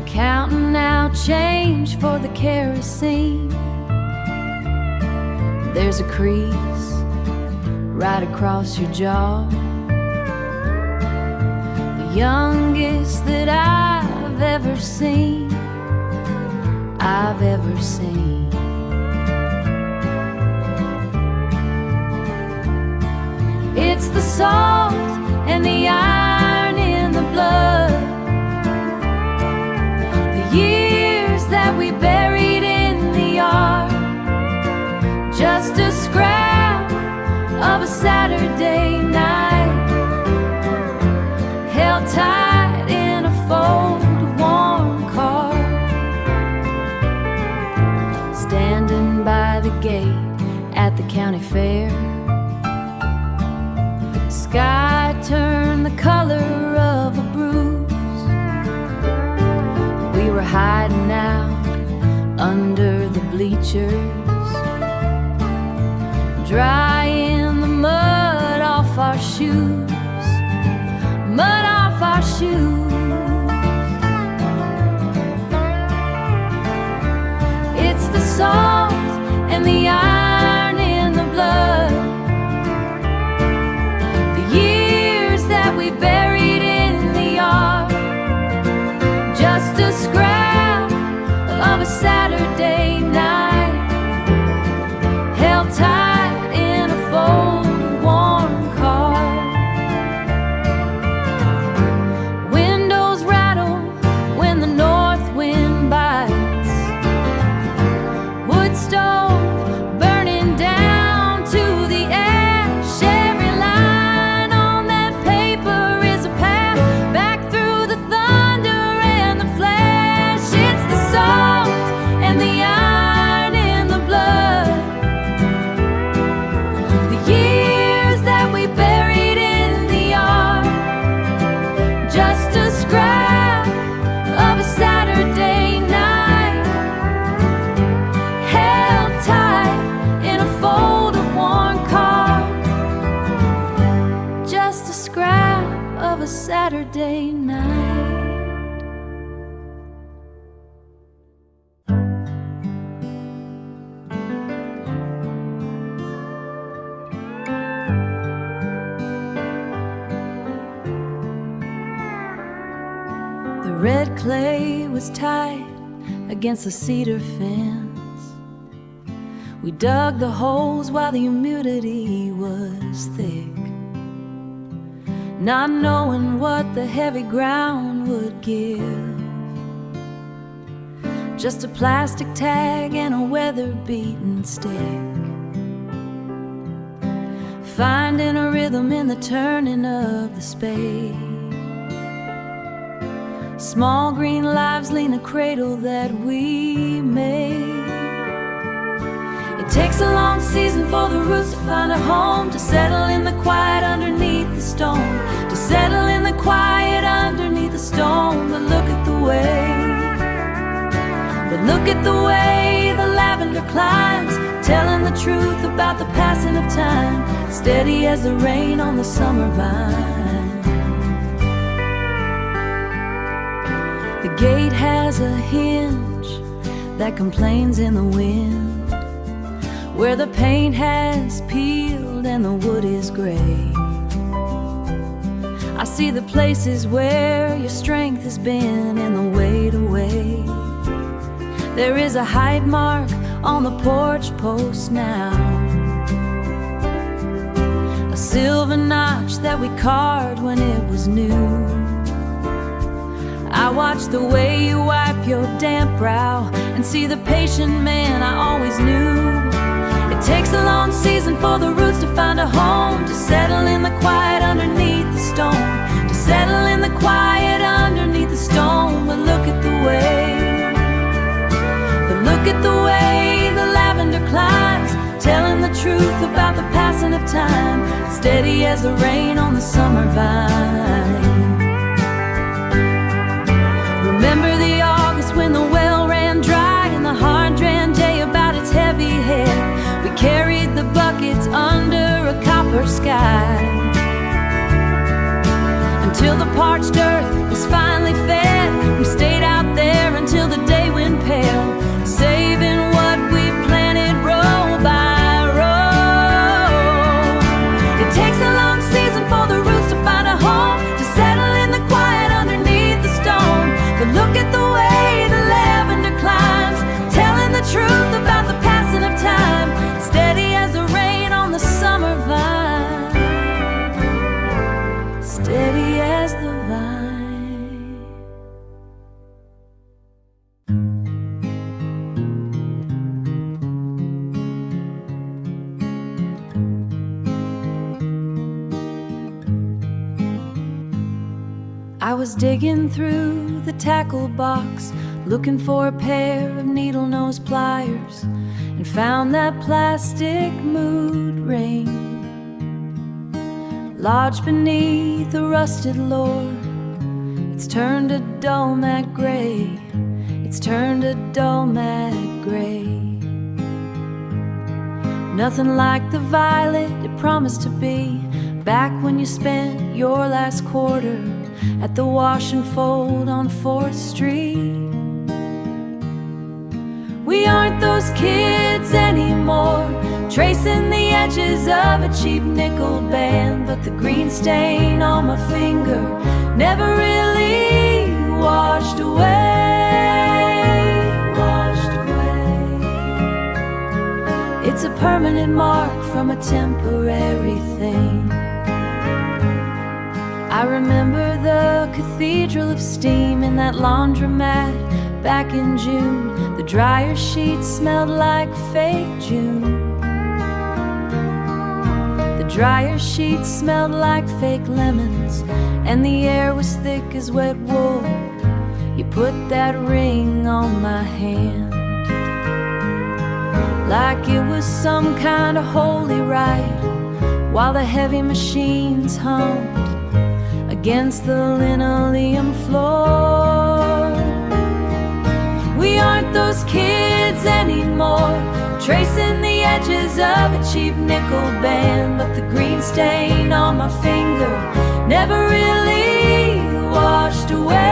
counting out change for the kerosene. There's a crease right across your jaw, the youngest that I've ever seen. It's the salt and the iron in the blood, the years that we buried in the yard, just a scrap of a Saturday night, held tight in a fold of worn card, standing by the gate at the county fair. Sky turned the color of a bruise. We were hiding out under the bleachers, drying the mud off our shoes, mud off our shoes. It's the salt and the iron in the blood, that we buried in the yard, just a scrap of a Saturday night, held tight in a fold of worn card. Windows rattle when the north wind bites, wood stove burning down to the ash. Saturday night. The red clay was tight against the cedar fence. We dug the holes while the humidity was thick, not knowing what the heavy ground would give. Just a plastic tag and a weather-beaten stick, finding a rhythm in the turning of the spade. Small green lives lean a cradle that we made. It takes a long season for the roots to find a home, to settle in the quiet underneath the stone, to settle in the quiet underneath the stone. But look at the way the lavender climbs, telling the truth about the passing of time, steady as the rain on the summer vine. The gate has a hinge that complains in the wind, where the paint has peeled and the wood is gray. I see the places where your strength has been in the wait away. There is a hide mark on the porch post now, a silver notch that we carved when it was new. I watch the way you wipe your damp brow and see the patient man I always knew. It takes a long season for the roots to find a home, to settle in the quiet underneath the stone, to settle in the quiet underneath the stone. But look at the way the lavender climbs, telling the truth about the passing of time, steady as the rain on the summer vine. Remember the August when the well ran dry and the heart ran day about its heavy head. We carried the buckets under a copper sky. till the parched earth was finally fed. We stayed out there until the day went pale, saving what we planted row by row. It takes a long season for the roots to find a home, to settle in the quiet underneath the stone. But look at the way the lavender climbs, telling the truth about the passing of time, steady as the rain on the summer vine, steady as the vine. I was digging through the tackle box, looking for a pair of needle-nose pliers, and found that plastic mood ring lodged beneath a rusted lore. It's turned a dull matte gray, it's turned a dull matte gray. Nothing like the violet it promised to be, back when you spent your last quarter at the wash and fold on 4th Street. We aren't those kids anymore, tracing the edges of a cheap nickel band, but the green stain on my finger never really washed away, washed away. It's a permanent mark from a temporary thing. I remember the cathedral of steam in that laundromat back in June. The dryer sheets smelled like fake June. The dryer sheets smelled like fake lemons, and the air was thick as wet wool. You put that ring on my hand like it was some kind of holy rite, while the heavy machines hummed against the linoleum floor. We aren't those kids anymore, tracing the edges of a cheap nickel band, but the green stain on my finger never really washed away,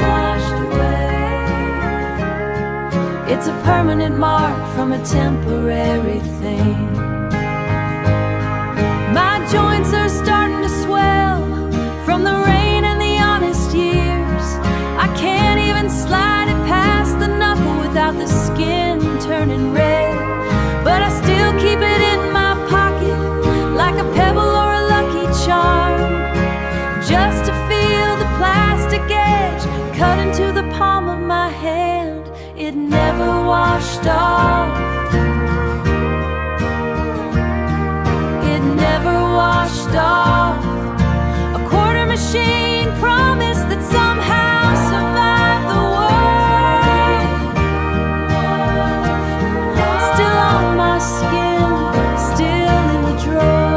washed away. It's a permanent mark from a temporary thing. My joints are starting to swell from the rain and the honest years. I can't even slide it past the knuckle without the skin turning red, but I still keep it in my pocket like a pebble or a lucky charm, just to feel the plastic edge cut into the palm of my hand. It never washed off, it never washed off. A quarter machine promise that somehow survive the world, still on my skin, still in the drawer,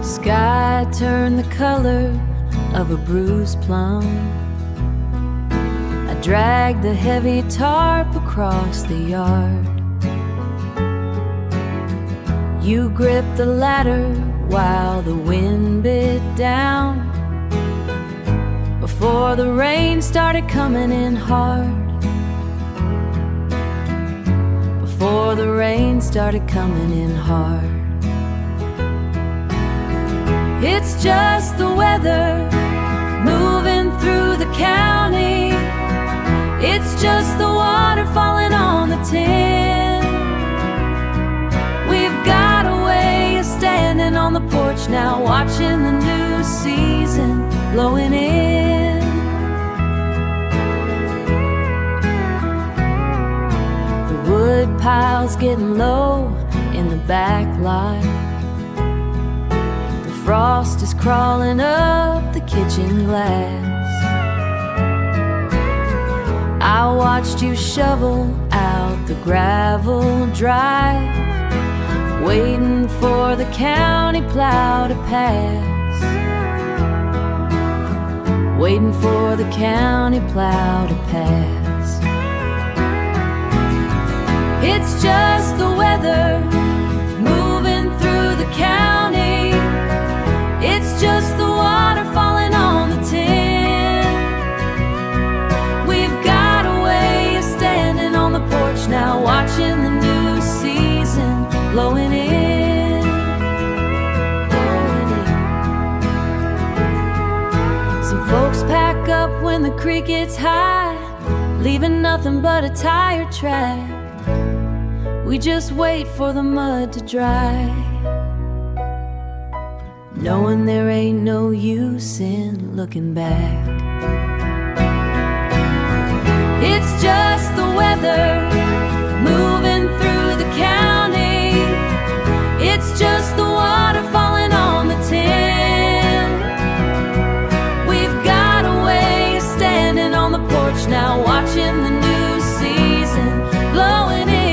sky turned the color of a bruised plum. I dragged the heavy tarp across the yard. You gripped the ladder while the wind bit down, before the rain started coming in hard, before the rain started coming in hard. It's just the weather moving through the county, it's just the water falling on the tin. We've got a way of standing on the porch now, watching the new season blowing in. The wood pile's getting low in the back lot, frost is crawling up the kitchen glass. I watched you shovel out the gravel drive, waiting for the county plow to pass, waiting for the county plow to pass. It's just the weather moving through the county. It's just the water falling on the tin. We've got a way of standing on the porch now, watching the new season blowing in, blowing in. Some folks pack up when the creek gets high, leaving nothing but a tire track. We just wait for the mud to dry, knowing there ain't no use in looking back. It's just the weather moving through the county. It's just the water falling on the tin. We've got a way of standing on the porch now, watching the new season blowing in.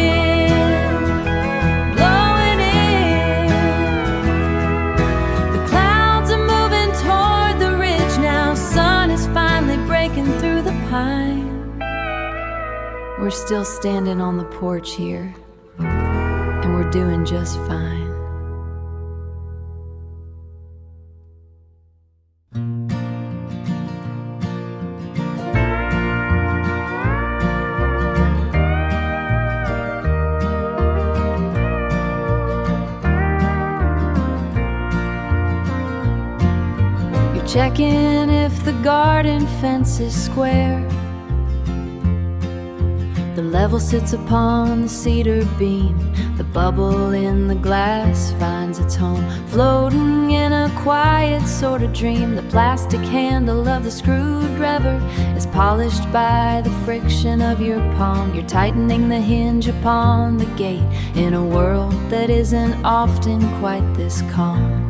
Through the pine, we're still standing on the porch here, and we're doing just fine. Checking if the garden fence is square. The level sits upon the cedar beam. The bubble in the glass finds its home, floating in a quiet sort of dream. The plastic handle of the screwdriver is polished by the friction of your palm. You're tightening the hinge upon the gate in a world that isn't often quite this calm.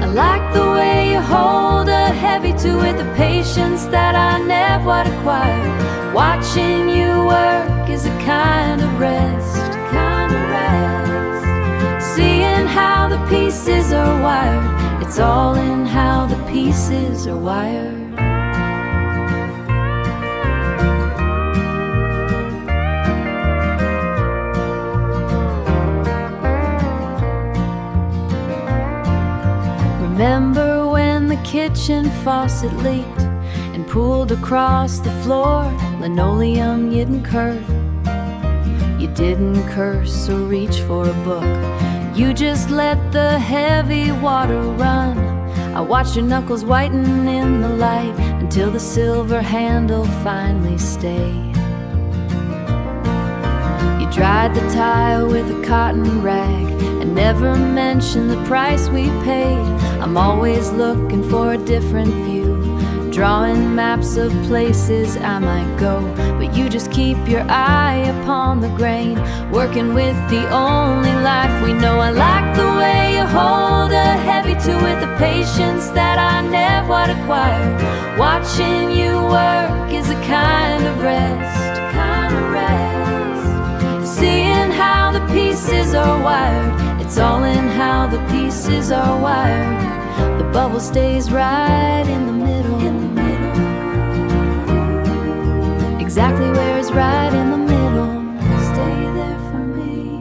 I like the way you hold a heavy two with a patience that I never acquired. Watching you work is a kind of rest, kind of rest. Seeing how the pieces are wired, it's all in how the pieces are wired. Remember when the kitchen faucet leaked and pooled across the floor, linoleum you'd incurred? You didn't curse or reach for a book, you just let the heavy water run. I watched your knuckles whiten in the light until the silver handle finally stayed. You dried the tile with a cotton rag and never mentioned the price we paid. I'm always looking for a different view, drawing maps of places I might go, but you just keep your eye upon the grain, working with the only life we know. I like the way you hold a heavy two with a patience that I never acquired. Watching you work is a kind of rest, kind of rest. Seeing how the pieces are wired, it's all in how the pieces are wired. The bubble stays right in the middle, exactly where it's right in the middle. Stay there for me.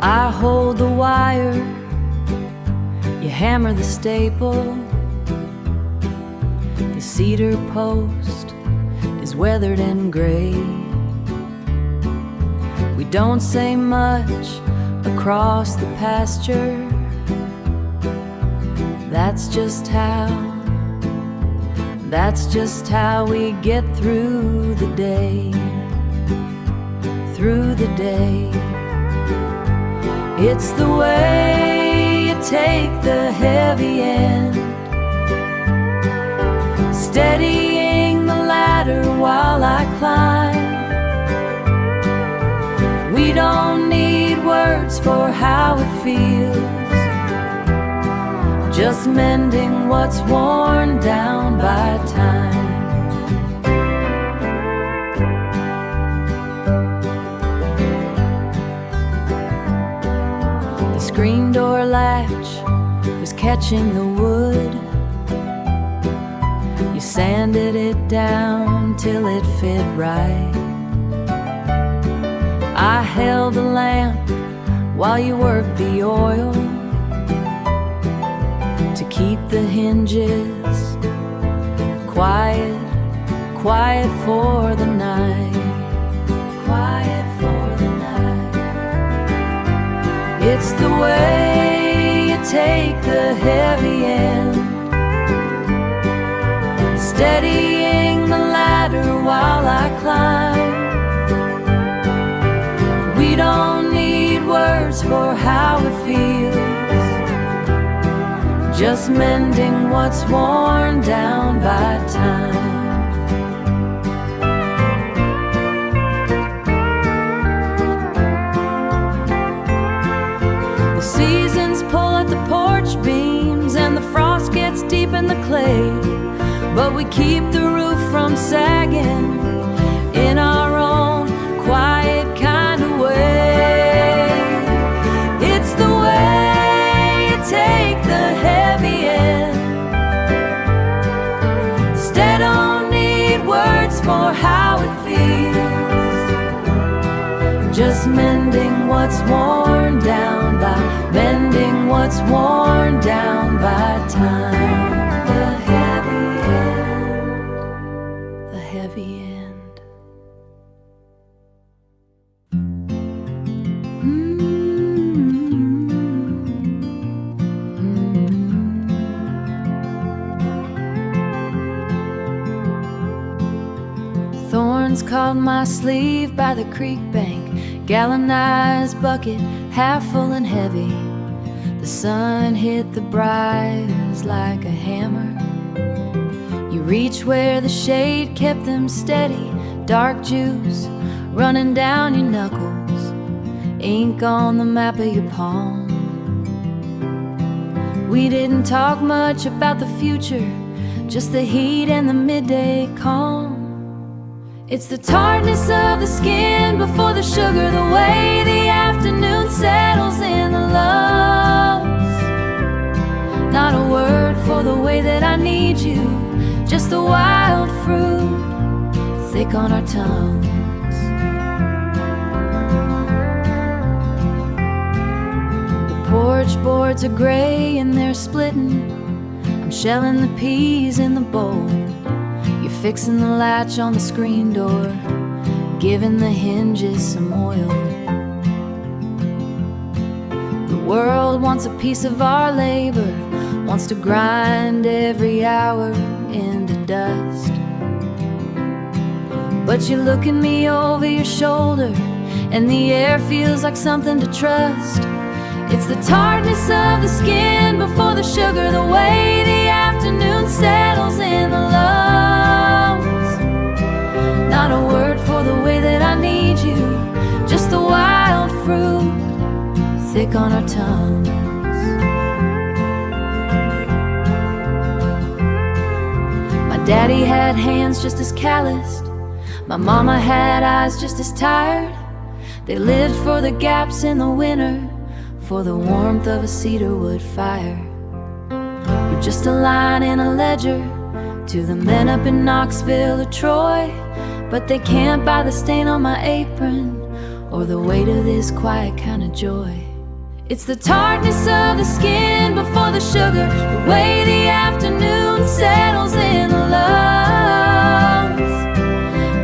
I hold the wire, you hammer the staple. The cedar post is weathered and gray. We don't say much across the pasture. That's just how we get through the day, through the day. It's the way you take the heavy end, steadying the ladder while I climb. We don't need words for how it feels, just mending what's worn down by time. The screen door latch was catching the wood. You sanded it down till it fit right. I held the lamp while you worked the oil to keep the hinges quiet, quiet for the night, quiet for the night. It's the way you take the heavy end, steadying the ladder while I climb. We don't need words for how it feels, just mending what's worn down by time. The seasons pull at the porch beams and the frost gets deep in the clay, but we keep the roof from sagging in our own quiet kind of way. It's the way you take the heavy end. Instead, don't need words for how it feels, just mending what's worn down by, mending what's worn down by time. The heavy end, the heavy end. Thorns caught my sleeve by the creek bank, galvanized bucket half full and heavy. The sun hit the briars like a hammer. You reach where the shade kept them steady, dark juice running down your knuckles, ink on the map of your palm. We didn't talk much about the future, just the heat and the midday calm. It's the tartness of the skin before the sugar, the way the afternoon settles in the loves. Not a word for the way that I need you, just the wild fruit thick on our tongues. The porch boards are gray and they're splitting. I'm shelling the peas in the bowl. You're fixing the latch on the screen door, giving the hinges some oil. The world wants a piece of our labor, wants to grind every hour into dust. But you look at me over your shoulder, and the air feels like something to trust. It's the tartness of the skin before the sugar, the way the afternoon settles in the lows. Not a word for the way that I need you, just the wild fruit thick on our tongues. My daddy had hands just as calloused, my mama had eyes just as tired. They lived for the gaps in the winter, for the warmth of a cedarwood fire. We're just a line in a ledger to the men up in Knoxville or Troy, but they can't buy the stain on my apron or the weight of this quiet kind of joy. It's the tartness of the skin before the sugar, the way the afternoon settles in the lungs.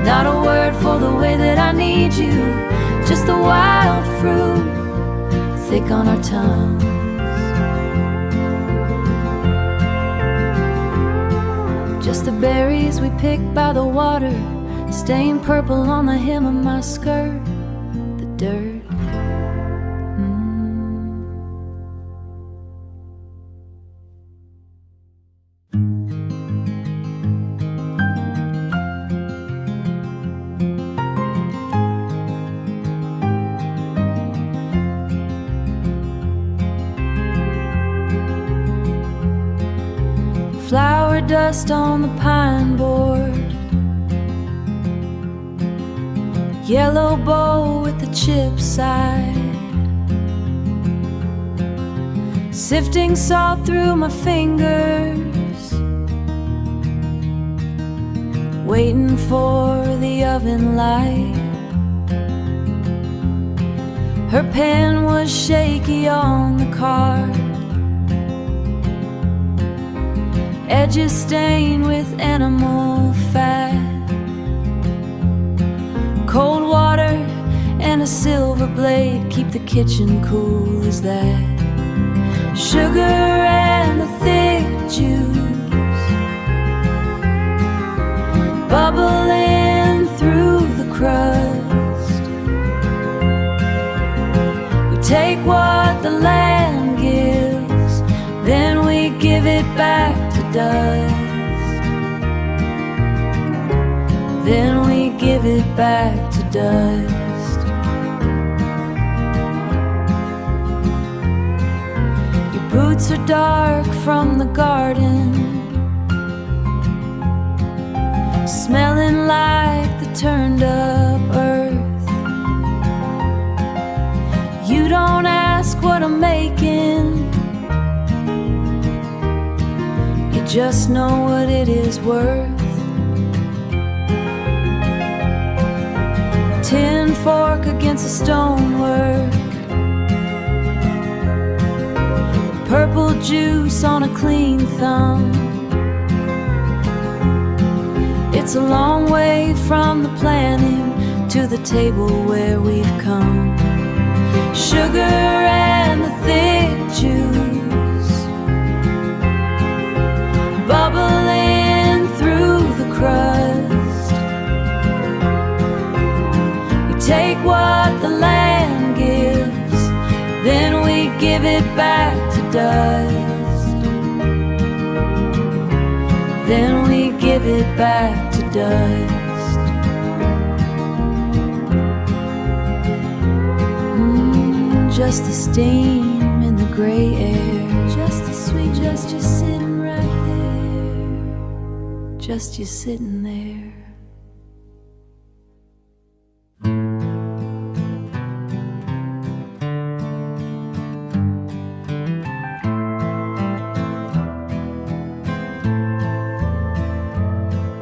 Not a word for the way that I need you, just the wild fruit thick on our tongues. Just the berries we pick by the water, stained purple on the hem of my skirt. The dirt. Flower dust on the pine board, yellow bowl with the chip side, sifting salt through my fingers, waiting for the oven light. Her pen was shaky on the card, edges stained with animal fat. Cold water and a silver blade keep the kitchen cool as that. Sugar and the thick juice bubbling through the crust. We take what the land gives, then we give it back to dust. Then we give it back to dust. Your boots are dark from the garden, smelling like the turned up earth. You don't ask what I'm making, you just know what it is worth. Tin fork against the stonework, purple juice on a clean thumb. It's a long way from the planning to the table where we've come. Sugar and the thick juice bubbling through the crust. We take what the land gives, then we give it back to dust. Then we give it back to dust. Just the steam in the gray air, just the sweet, just you sitting right there, just you sitting there.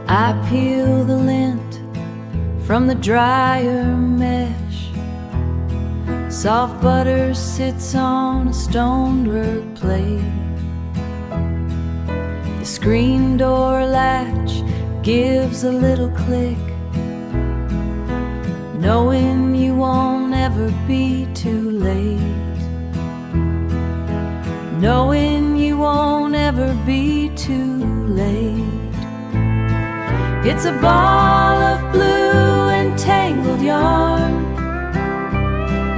I peel the lint from the dryer mesh. Soft butter sits on a stonework plate. The screen door latch gives a little click, knowing you won't ever be too late. Knowing you won't ever be too late. It's a ball of blue and tangled yarn,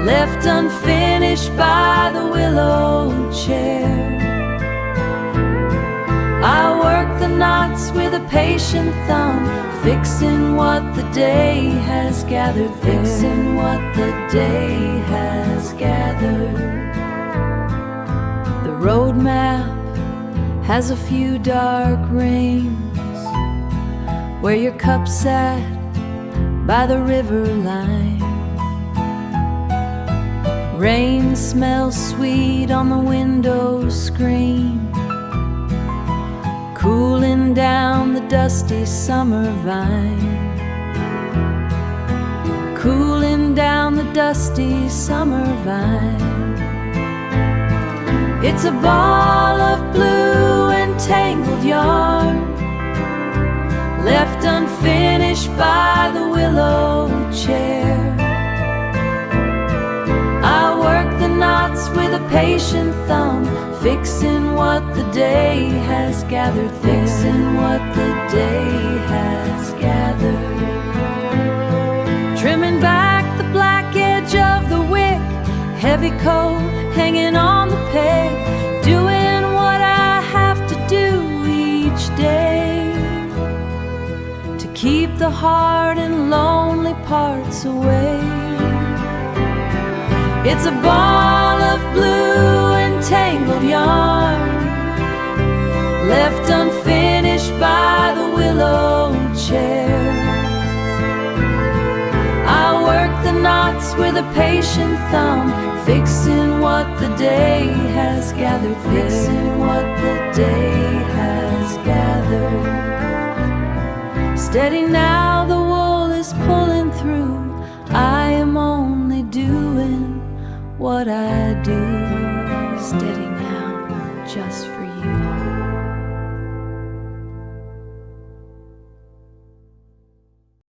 left unfinished by the willow chair. I work the knots with a patient thumb, fixing what the day has gathered, fixing what the day has gathered. The road map has a few dark rings where your cup sat by the river line. Rain smells sweet on the window screen, cooling down the dusty summer vine. Cooling down the dusty summer vine. It's a ball of blue and tangled yarn, left unfinished by the willow chair. I work the knots with a patient thumb, fixing what the day has gathered, fixing what the day has gathered. Trimming back the black edge of the wick, heavy coat hanging on the peg, doing what I have to do each day to keep the hard and lonely parts away. It's a ball of blue and tangled yarn, left unfinished by the willow chair. I work the knots with a patient thumb, fixing what the day has gathered, fixing what the day has gathered. Steady now, the wool is pulling through. I am only doing what I do. Steady